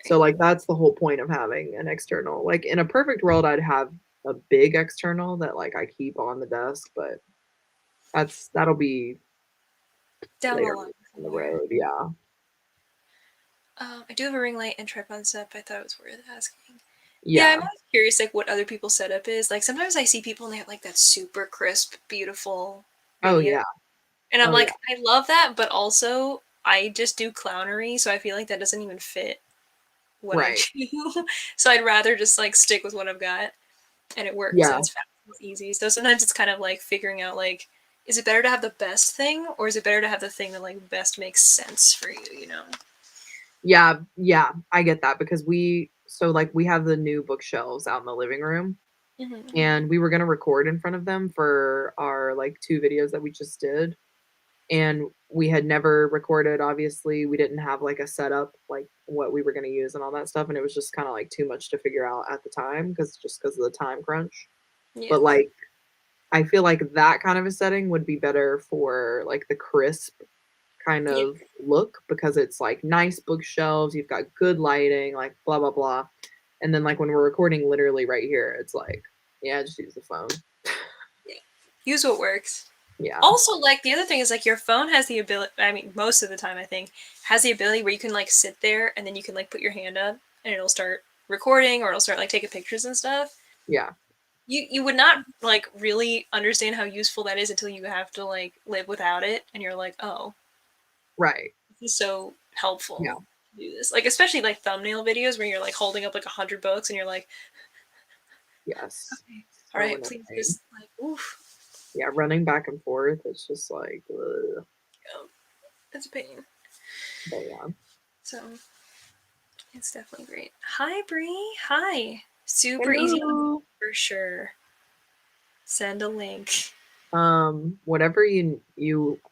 So like that's the whole point of having an external. Like in a perfect world, I'd have a big external that like I keep on the desk, but that'll be down later on the road. Yeah. I do have a ring light and tripod setup. I thought it was worth asking. Yeah, I'm always curious like what other people's setup is. Like sometimes I see people and they have like that super crisp, beautiful Oh video. yeah. And I'm Oh like, yeah. I love that, but also I just do clownery, so I feel like that doesn't even fit what I Right. do. So I'd rather just like stick with what I've got and it works and Yeah. it's fast and it's easy. So sometimes it's kind of like figuring out like, is it better to have the best thing or is it better to have the thing that like best makes sense for you, you know? Yeah. Yeah. I get that because we have the new bookshelves out in the living room Mm-hmm. and we were gonna record in front of them for our like 2 videos that we just did. And we had never recorded, obviously. We didn't have like a setup, like what we were gonna use and all that stuff. And it was just kind of like too much to figure out at the time because of the time crunch. Yeah. But like I feel like that kind of a setting would be better for like the crisp kind Yeah. of look because it's like nice bookshelves, you've got good lighting, like blah blah blah. And then like when we're recording literally right here, it's like, yeah, just use the phone. Use what works. Yeah. Also, like the other thing is like your phone has the ability. I mean, most of the time, I think has the ability where you can like sit there and then you can like put your hand up and it'll start recording or it'll start like taking pictures and stuff. Yeah. You would not like really understand how useful that is until you have to like live without it and you're like, oh, Right. this is so helpful Yeah. to do this. Like especially like thumbnail videos where you're like holding up like 100 books and you're like, Yes. okay, all So right, please annoying. just like, oof, Yeah, running back and forth, it's just like, ugh. oh, it's a pain. But yeah. So it's definitely great. Hi, Bree. Hi. Super easy Hello. for sure. Send a link. Whatever you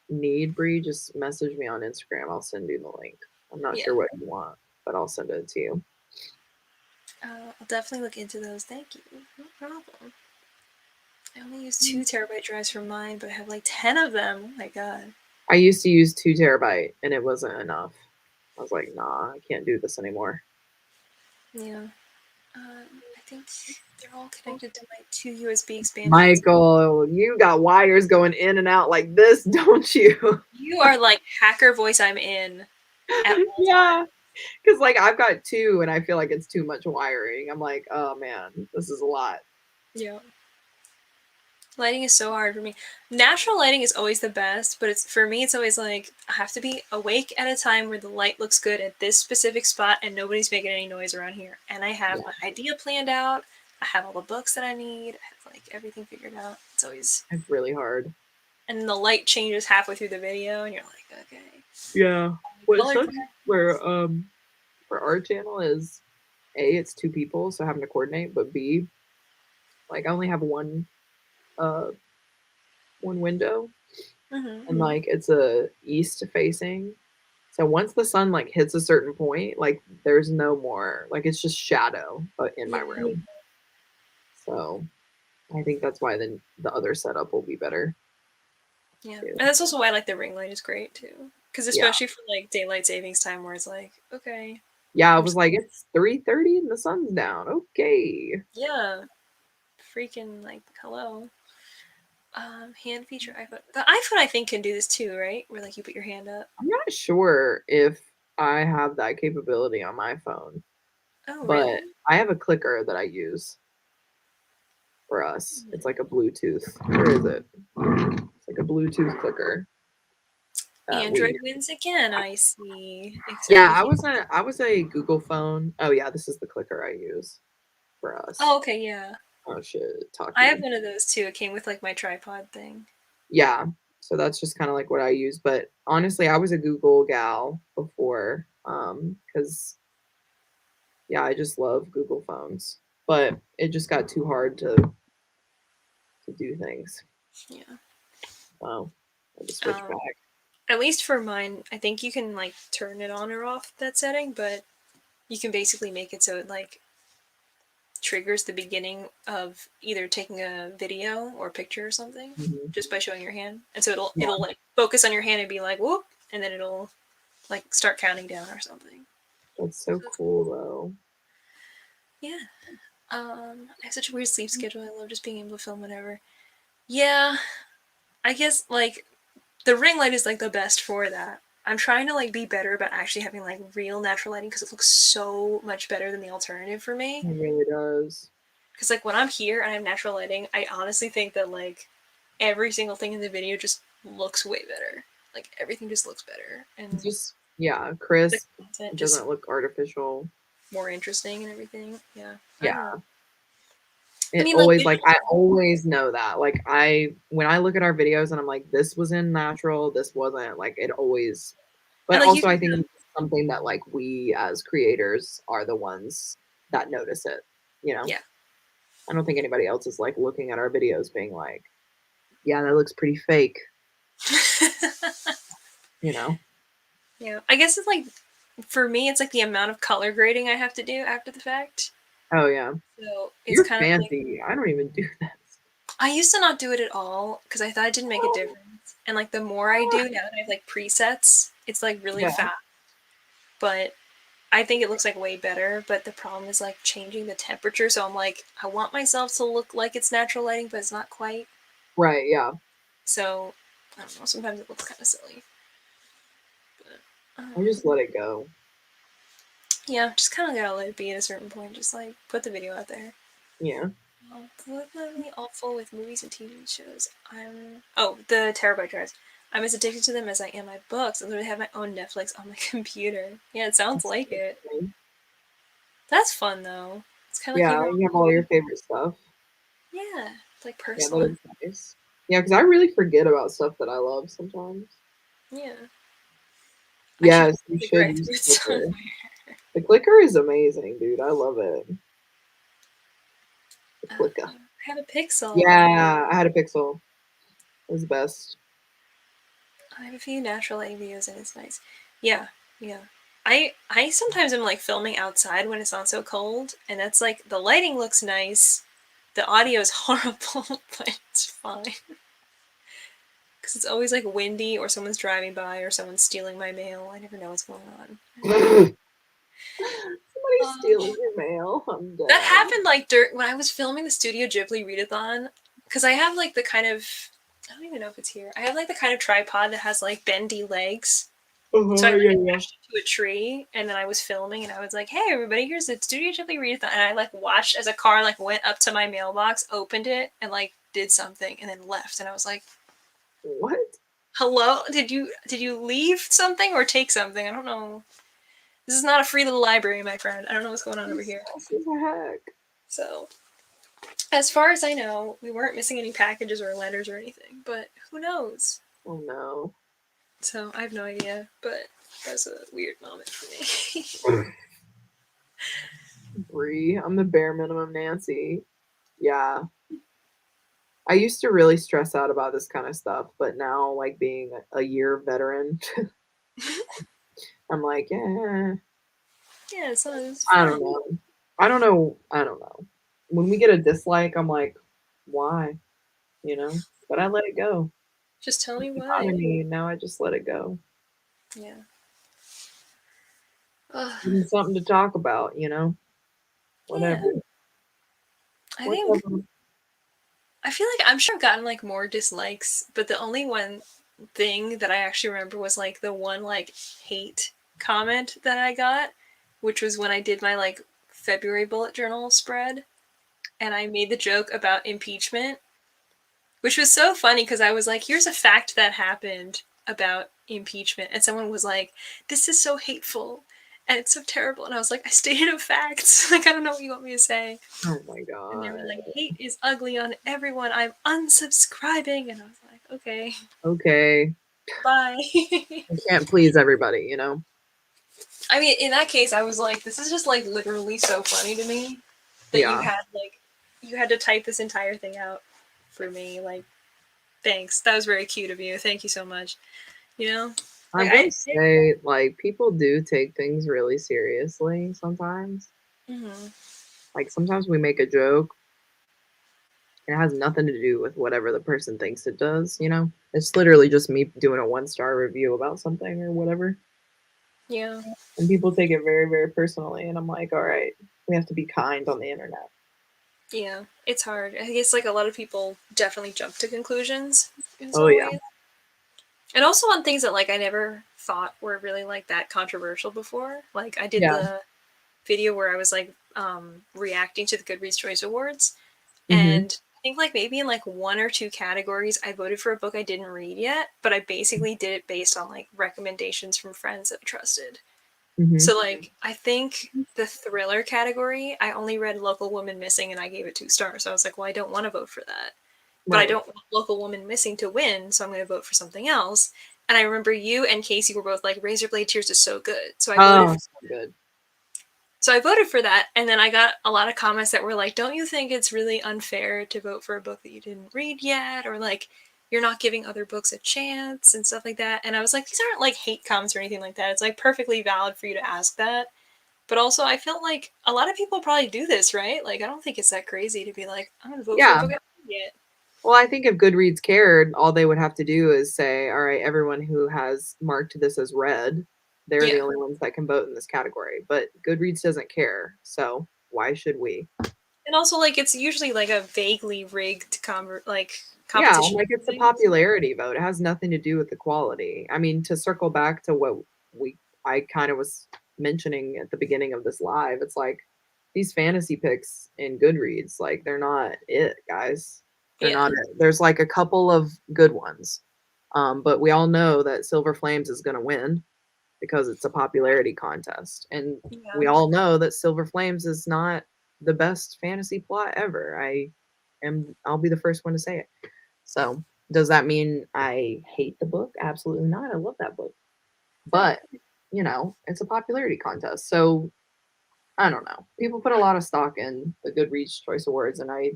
need, Bree, just message me on Instagram. I'll send you the link. I'm not Yeah. sure what you want, but I'll send it to you. I'll definitely look into those. Thank you. No problem. I only use 2 terabyte drives for mine, but I have like 10 of them. Oh my god. I used to use 2 terabyte and it wasn't enough. I was like, nah, I can't do this anymore. Yeah. I think they're all connected to my 2 USB expansions. Michael, you got wires going in and out like this, don't you? You are like hacker voice I'm in at all times. Yeah. Because like I've got 2 and I feel like it's too much wiring. I'm like, oh man, this is a lot. Yeah. Lighting is so hard for me. Natural lighting is always the best, but it's for me it's always like I have to be awake at a time where the light looks good at this specific spot and nobody's making any noise around here. And I have Yeah. my idea planned out. I have all the books that I need. I have like everything figured out. It's always It's really hard. and then the light changes halfway through the video and you're like, okay. Yeah. What Color sucks for our channel is A, it's 2 people, so having to coordinate, but B, like I only have uh one window Mm-hmm. and like it's a east facing. So once the sun like hits a certain point, like there's no more like it's just shadow in my Yeah. room. So I think that's why the other setup will be better Yeah. too. And that's also why like the ring light is great too. Because Yeah. especially for like daylight savings time where it's like, okay. Yeah, I I'm was just like, it's 3:30 and the sun's down. Okay. yeah. Freaking like hello. Hand feature iPhone. The iPhone I think can do this too, right? Where like you put your hand up. I'm not sure if I have that capability on my phone, Oh but really? I have a clicker that I use for us. It's like a Bluetooth. Where is it? It's like a Bluetooth clicker that Android we. wins again, I see. Except Yeah, we can't. I was a Google phone. Oh yeah, this is the clicker I use for us. Oh, okay, yeah. Oh shit, I have talkie. one of those too. It came with like my tripod thing. Yeah, so that's just kind of like what I use. But honestly, I was a Google gal before, because yeah, I just love Google phones. But it just got too hard to do things. Yeah. So I had to switch Um, back. at least for mine, I think you can like turn it on or off that setting, but you can basically make it so it like triggers the beginning of either taking a video or picture or something Mhm. just by showing your hand. And so it'll Yeah, it'll like focus on your hand and be like whoop, and then it'll like start counting down or something. that's so cool though. Yeah. I have such a weird sleep schedule. I love just being able to film whenever. Yeah, I guess like the ring light is like the best for that. I'm trying to like be better about actually having like real natural lighting because it looks so much better than the alternative for me. It really does. Because like when I'm here and I have natural lighting, I honestly think that like every single thing in the video just looks way better. Like everything just looks better, and It's just the crisp. content It just doesn't look artificial. more interesting and everything. Yeah. I Yeah. don't know. I It mean, like, always like I always know that. Like when I look at our videos and I'm like, this was in natural, this wasn't. Like it always. But and like you also, I can think it's something that like we as creators are the ones that notice it. You know. Yeah. I don't think anybody else is like looking at our videos being like, yeah, that looks pretty fake. You know. Yeah. I guess it's like for me, it's like the amount of color grading I have to do after the fact. Oh yeah. So it's You're kind of like fancy. I don't even do that. I used to not do it at all because I thought it didn't make a difference. And like the more I do now that I have like presets, it's like really Yeah. fast. But I think it looks like way better. But the problem is like changing the temperature. So I'm like, I want myself to look like it's natural lighting, but it's not quite. Right. Yeah. So I don't know. Sometimes it looks kind of silly. But, I just let it go. yeah, just kind of gotta let it be at a certain point. Just like put the video out there. Yeah. Completely awful with movies and TV shows. The terabyte drives. I'm as addicted to them as I am my books. I literally have my own Netflix on my computer. Yeah, it sounds like it. That's fun though. It's kind of like Yeah, you have all your favorite stuff. Yeah, it's like Yeah, personal. that is nice. Yeah, because I really forget about stuff that I love sometimes. Yeah. Yes, you should Right. use Clicker. The Clicker is amazing, dude. I love it. The Clicker. I have a Pixel. Yeah, I had a Pixel. It was the best. I have a few natural lighting videos and it's nice. Yeah, yeah. I sometimes am like filming outside when it's not so cold, and that's like the lighting looks nice, the audio is horrible, but it's fine. Because it's always like windy, or someone's driving by, or someone's stealing my mail. I never know what's going on. Somebody stealing your mail. I'm dead. That happened like when I was filming the Studio Ghibli readathon, because I have like the kind of I don't even know if it's here. I have like the kind of tripod that has like bendy legs. So I like, attached it to a tree, and then I was filming, and I was like, "Hey, everybody, here's the Studio Ghibli readathon." And I like watched as a car like went up to my mailbox, opened it, and like did something, and then left. And I was like, What? Hello? Did you leave something or take something? I don't know. This is not a free little library, my friend. I don't know what's going on over here. What the heck? So, as far as I know, we weren't missing any packages or letters or anything, but who knows? Oh no. So, I have no idea, but that was a weird moment for me. Bree, I'm the bare minimum Nancy. Yeah. I used to really stress out about this kind of stuff, but now, like being a year veteran, I'm like, yeah. Yeah, so it's I fun. don't know. I don't know. I don't know. When we get a dislike, I'm like, why? You know? But I let it go. Just tell me It why. bothered me, and now I just let it go. Yeah. Ugh, Give me something to talk about, you know? Whatever. yeah. I think Whatever. I feel like I'm sure I've gotten like more dislikes, but the only one thing that I actually remember was like the one like hate comment that I got, which was when I did my like February bullet journal spread, and I made the joke about impeachment, which was so funny because I was like, here's a fact that happened about impeachment, and someone was like, this is so hateful and it's so terrible, and I was like, I stated a fact. Like, I don't know what you want me to say. Oh my And they were god. like, hate is ugly on everyone, I'm unsubscribing, and I was like, okay, Okay. bye. I can't please everybody, you know? I mean, in that case, I was like, this is just like literally so funny to me that Yeah. you had to type this entire thing out for me. Like, thanks. That was very cute of you. Thank you so much. You know, I like will say, like, people do take things really seriously sometimes. Mhm. Like, sometimes we make a joke, and it has nothing to do with whatever the person thinks it does, you know? It's literally just me doing a 1-star review about something or whatever. Yeah, And people take it very, very personally, and I'm like, all right, we have to be kind on the internet. yeah, it's hard. I guess like a lot of people definitely jump to conclusions in some Oh, yeah. ways, and also on things that like I never thought were really like that controversial before. Like I did Yeah. the video where I was like reacting to the Goodreads Choice Awards, Mhm. and I think like maybe in like 1 or 2 categories I voted for a book I didn't read yet, but I basically did it based on like recommendations from friends that I trusted. Mhm. So like I think the thriller category, I only read Local Woman Missing and I gave it 2 stars. So I was like, well, I don't want to vote for that. But I Right. don't want Local Woman Missing to win, so I'm going to vote for something else. And I remember you and Casey were both like, Razorblade Tears is so good. So I voted. Oh, so good. So I voted for that, and then I got a lot of comments that were like, "Don't you think it's really unfair to vote for a book that you didn't read yet, or like you're not giving other books a chance and stuff like that?" And I was like, "These aren't like hate comments or anything like that. It's like perfectly valid for you to ask that." But also, I felt like a lot of people probably do this, right? Like, I don't think it's that crazy to be like, "I'm going to vote for a Yeah. book I haven't read yet." Well, I think if Goodreads cared, all they would have to do is say, all right, everyone who has marked this as read, they're the Yeah. only ones that can vote in this category. But Goodreads doesn't care. So why should we? And also, like, it's usually like a vaguely rigged Yeah, competition. like it's a popularity vote. It has nothing to do with the quality. I mean, to circle back to what I kind of was mentioning at the beginning of this live, it's like these fantasy picks in Goodreads, like they're not it, guys. They're Yeah. not it. There's like a couple of good ones. But we all know that Silver Flames is going to win because it's a popularity contest. And we Yeah. all know that Silver Flames is not the best fantasy plot ever. I'll be the first one to say it. So, does that mean I hate the book? Absolutely not. I love that book. But, it's a popularity contest. So, I don't know. People put a lot of stock in the Goodreads Choice Awards, and I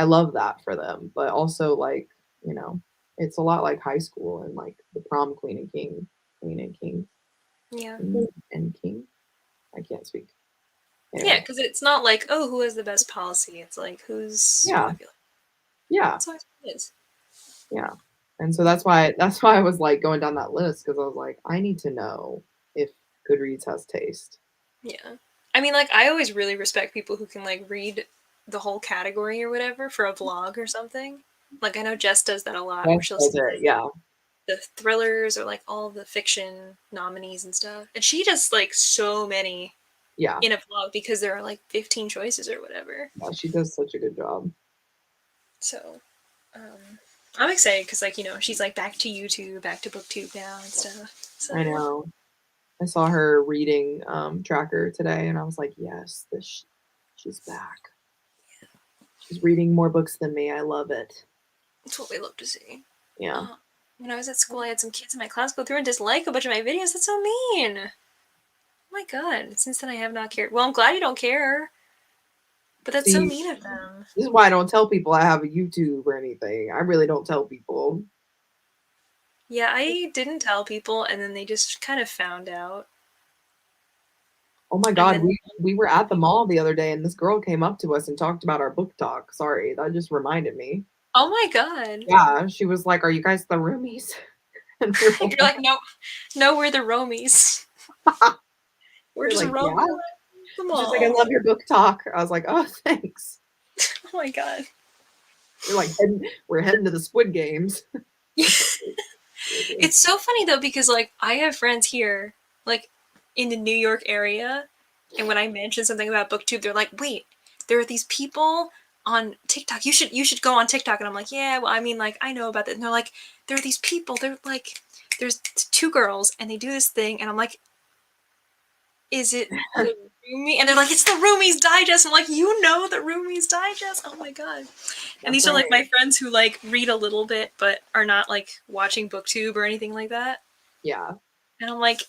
love that for them. But also, like, it's a lot like high school and like the prom queen and king, Yeah. and king. I can't speak. Yeah, Anyway, because it's not like, oh, who has the best policy? It's like, who's yeah, popular. yeah, That's how it is. yeah. And so that's why I was like going down that list because I was like, I need to know if Goodreads has taste. Yeah. I mean, like, I always really respect people who can, like, read the whole category or whatever for a vlog or something. Like, I know Jess does that a lot, where That's she'll see, it. like, Yeah, the thrillers or, like, all the fiction nominees and stuff. And she does, like, so many yeah, in a vlog because there are, like, 15 choices or whatever. yeah. She does such a good job. So, I'm excited because, like, she's, like, back to YouTube, back to BookTube now and stuff. So, I know. I saw her reading tracker today, and I was like, yes, she's back. She's reading more books than me. I love it. That's what we love to see. Yeah. When I was at school, I had some kids in my class go through and dislike a bunch of my videos. That's so mean. Oh my god. Since then, I have not cared. Well, I'm glad you don't care. But that's so See, mean of them. this is why I don't tell people I have a YouTube or anything. I really don't tell people. Yeah, I didn't tell people, and then they just kind of found out. Oh my And God, then, we were at the mall the other day, and this girl came up to us and talked about our book talk. Sorry, that just reminded me. oh my god. Yeah, she was like, "Are you guys the roomies?" And we You're like, no, no, we're the romies. We're we're just like, roaming "Yeah." around the She's like, "I mall. love your book talk." I was like, "Oh, thanks." Oh my god. We're heading to the Squid Games. It's so funny though because like I have friends here, like in the New York area, and when I mention something about BookTube, they're like, "Wait, there are these people on TikTok. You should go on TikTok." And I'm like, "Yeah, well, I mean, like I know about that." And they're like, "There are these people. They're like, there's 2 girls, and they do this thing." And I'm like, "Is it the Roomie?" And they're like, "It's the Roomies Digest." I'm like, "You know the Roomies Digest? Oh my god!" And these That's are like right. my friends who like read a little bit, but are not like watching BookTube or anything like that. Yeah, And I'm like,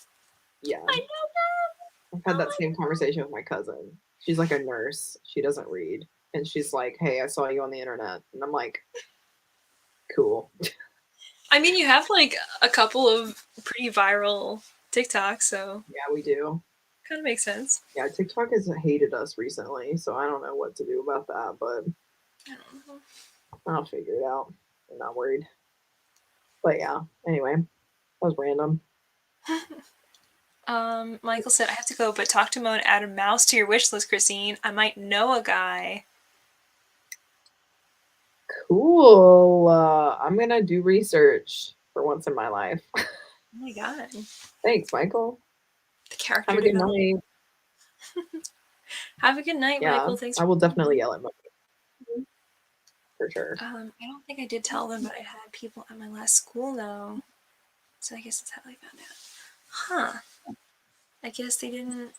yeah. I know that. I've had that same conversation with my cousin. She's like a nurse. She doesn't read, and she's like, "Hey, I saw you on the internet," and I'm like, "Cool." I mean, you have like a couple of pretty viral TikToks, so Yeah, we do. kind of makes sense. Yeah, TikTok has hated us recently, so I don't know what to do about that, but I don't know. I'll figure it out. I'm not worried. But yeah, anyway, that was random. Michael said, I have to go, but talk to Mo and add a mouse to your wish list, Christine. I might know a guy. Cool. I'm gonna do research for once in my life. Oh my god. Thanks, Michael. The character Have a good development. night. Have a good night, Yeah, Michael. Thanks. I will definitely yell at Monique for sure. I don't think I did tell them, but I had people at my last school though, so I guess that's how they found out. Huh? I guess they didn't.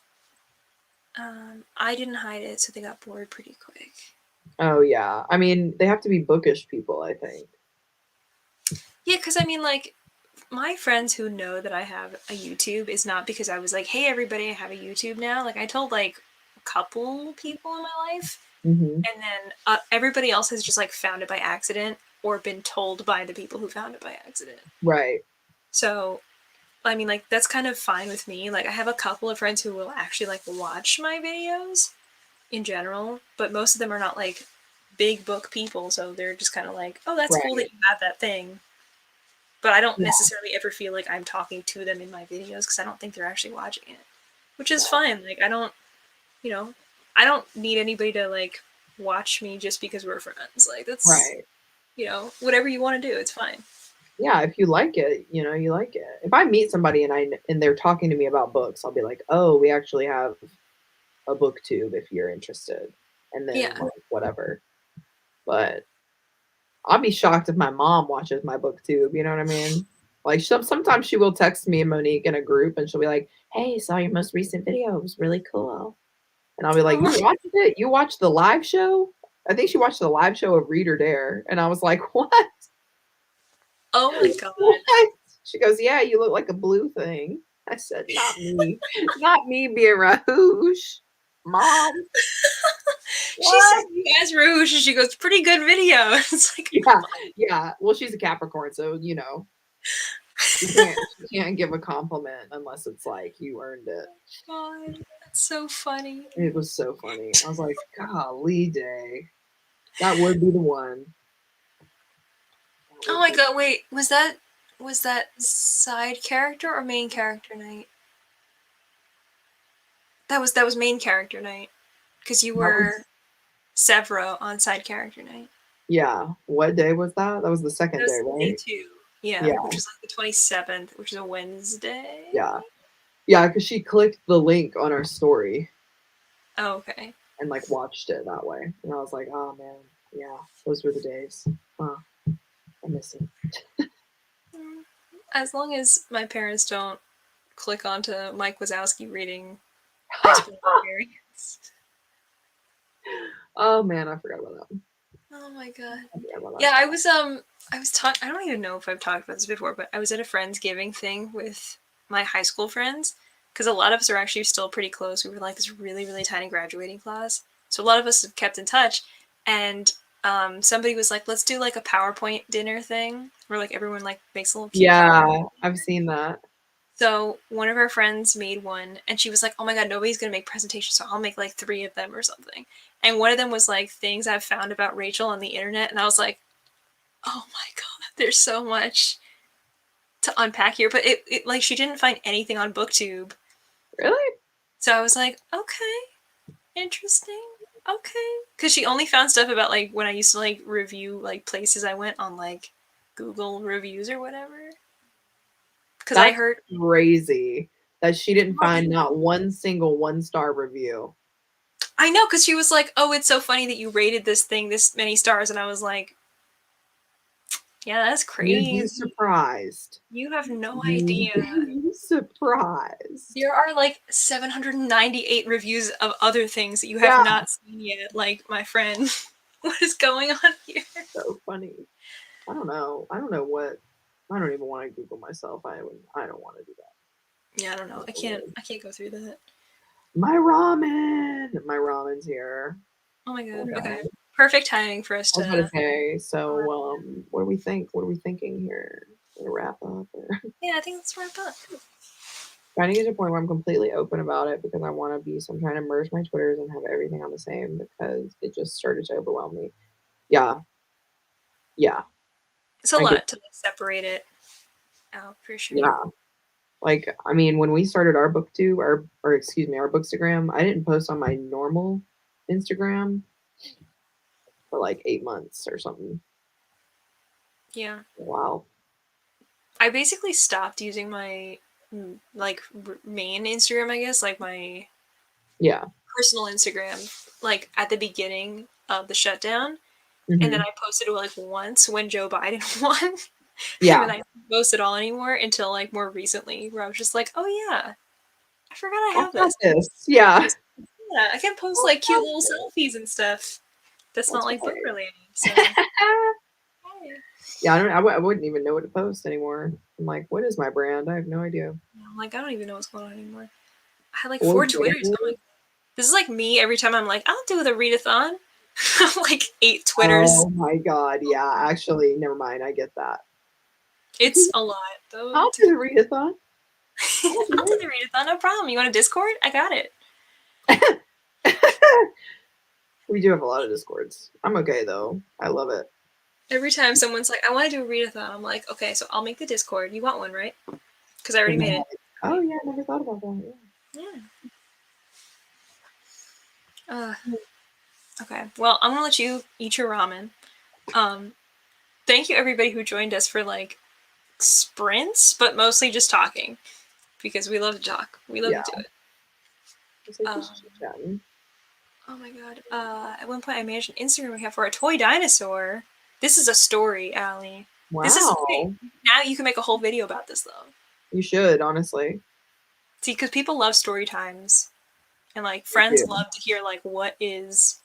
I didn't hide it, so they got bored pretty quick. Oh yeah, I mean they have to be bookish people, I think. Yeah, because I mean, like, my friends who know that I have a YouTube is not because I was like, hey, everybody, I have a YouTube now. Like, I told, like, a couple people in my life, Mm-hmm. and then everybody else has just, like, found it by accident or been told by the people who found it by accident. Right. So, I mean, like, that's kind of fine with me. Like, I have a couple of friends who will actually, like, watch my videos in general, but most of them are not, like, big book people, so they're just kind of like, oh, that's cool that Right. you have that thing. But I don't Yeah. necessarily ever feel like I'm talking to them in my videos because I don't think they're actually watching it, which is fine. Like, I don't, you know, I don't need anybody to, like, watch me just because we're friends. Like, that's, Right. you know, whatever you want to do, it's fine. Yeah, if you like it, you know, you like it. If I meet somebody and they're talking to me about books, I'll be like, "Oh, we actually have a booktube if you're interested." And then Yeah. like, whatever. But I'll be shocked if my mom watches my booktube, you know what I mean? Like sometimes she will text me and Monique in a group and she'll be like, "Hey, saw your most recent video. It was really cool." And I'll be like, "You Oh, watched it? You watched the live show?" I think she watched the live show of Read or Dare. And I was like, "What?" oh my god. What? She goes, "Yeah, you look like a blue thing." I said, "Not me. Not me being Rouge. Mom, She said what?" you guys Rouge, and she goes, pretty good video. It's like, Yeah, yeah. Well, she's a Capricorn, so you know, she can't give a compliment unless it's like you earned it. God, that's so funny. It was so funny. I was like, golly day. That would be the one. Oh my god, wait, was that side character or main character night? That was main character night. Because you That was were Severo on side character night. yeah. What day was that? That was the That second day, was day right? 2. Yeah, Yeah, which was like the 27th, which is a Wednesday. yeah. Yeah, because she clicked the link on our story Oh, okay. and like watched it that way. And I was like, oh man, yeah, those were the days. Huh. I miss it. As long as my parents don't click onto Mike Wazowski reading High School Experience. Oh man, I forgot about that one. Oh my god. I forgot about that. Yeah, I was talking. I don't even know if I've talked about this before, but I was at a Friendsgiving thing with my high school friends because a lot of us are actually still pretty close. We were like this really, really tiny graduating class, so a lot of us have kept in touch. And somebody was like, "Let's do like a PowerPoint dinner thing where like everyone like makes a little cute PowerPoint." Yeah, I've seen that. So one of our friends made one, and she was like, "Oh my god, nobody's gonna make presentations, so I'll make like 3 of them or something." And one of them was like things I've found about Rachel on the internet, and I was like, oh my god, there's so much to unpack here. But it like she didn't find anything on BookTube, Really? so I was like, okay, interesting, okay, because she only found stuff about like when I used to like review like places I went on like Google reviews or whatever. Because I That's heard crazy that she didn't find not one single 1-star review. I know because she was like, oh, it's so funny that you rated this thing this many stars, and I was like, yeah, that's You'd be crazy. surprised. You have no You'd idea. be surprised. There are like 798 reviews of other things that you have Yeah, not seen yet. Like, my friend, what is going on here? so funny. I don't know. I don't know what. I don't even want to Google myself. I don't want to do that. Yeah, I don't know. I can't go through that. My ramen. My ramen's here. Oh my god. Okay. Okay. Perfect timing for us I was about to to. say. So, what do we think? What are we thinking here? To wrap up, or Yeah, I think let's wrap up. trying to get to a point where I'm completely open about it because I want to be. So I'm trying to merge my Twitters and have everything on the same because it just started to overwhelm me. Yeah, yeah. It's a I get. lot to like, separate it out for sure. Yeah. Like, I mean, when we started our booktube, or excuse me, our bookstagram, I didn't post on my normal Instagram for like 8 months or something. Yeah. Wow. I basically stopped using my like main Instagram, I guess, like my Yeah. personal Instagram like at the beginning of the shutdown, Mhm. and then I posted like once when Joe Biden won. Yeah. And then I didn't post it all anymore until like more recently, where I was just like, oh yeah, I forgot I I have got this. this. Yeah. Yeah, I can post like cute little selfies and stuff. That's not like book right. related. So hey. Yeah, I wouldn't even know what to post anymore. I'm like, what is my brand? I have no idea. I'm like, I don't even know what's going on anymore. I had like Or 4 Twitters. Oh my, this is like me every time I'm like, I'll do the readathon. Like 8 Twitters. Oh my god, yeah. Actually, never mind. I get that. It's a lot though. I'll do the readathon. I'll do the readathon, no problem. You want a Discord? I got it. We do have a lot of Discords. I'm okay though. I love it. Every time someone's like, I want to do a readathon, I'm like, okay, so I'll make the Discord. You want one, right? Because I already made it. Oh yeah, I never thought about that. Yeah. Okay. Well, I'm gonna let you eat your ramen. Thank you everybody who joined us for like sprints, but mostly just talking because we love to talk. We love to do it. It's like just chit-chatting. Oh my god. At one point I managed an Instagram account for a toy dinosaur. This is a story, Allie. Wow. This is great. Now you can make a whole video about this though. You should, honestly. See, because people love story times. And like friends love to hear like what is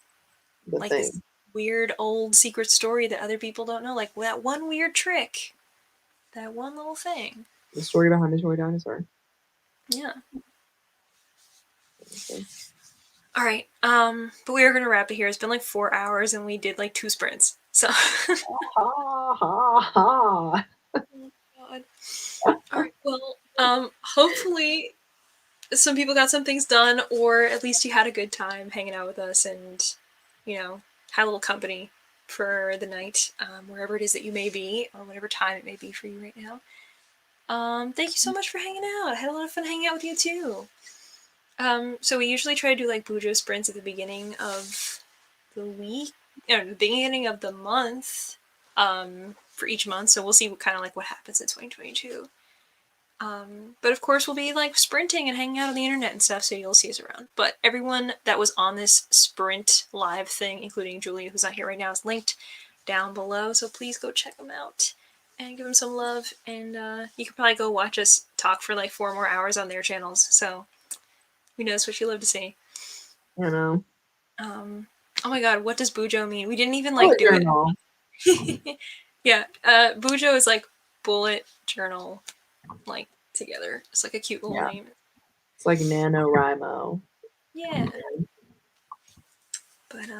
the like thing. This weird old secret story that other people don't know. Like that one weird trick. That one little thing. The story behind the toy dinosaur. Yeah. Okay. All right. But we are gonna wrap it here. It's been like 4 hours and we did like 2 sprints. So ha ha ha. Oh god. All right. Well, hopefully some people got some things done, or at least you had a good time hanging out with us and, you know, had a little company for the night, wherever it is that you may be, or whatever time it may be for you right now. Thank you so much for hanging out. I had a lot of fun hanging out with you too. So we usually try to do like Bujo sprints at the beginning of the week, the beginning of the month, for each month. So we'll see what kind of like what happens in 2022. But of course we'll be like sprinting and hanging out on the internet and stuff, so you'll see us around. But everyone that was on this sprint live thing, including Julia, who's not here right now, is linked down below. So please go check them out and give them some love. And you can probably go watch us talk for like 4 more hours on their channels. So who knows what you love to see. I know. Oh my god, what does Bujo mean? We didn't even like do it. Yeah, Bujo is like bullet journal, like together. It's like a cute little name. It's like NaNoWriMo. Yeah. But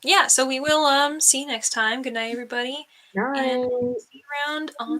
yeah, so we will see you next time. Good night, everybody. Night. And see you around on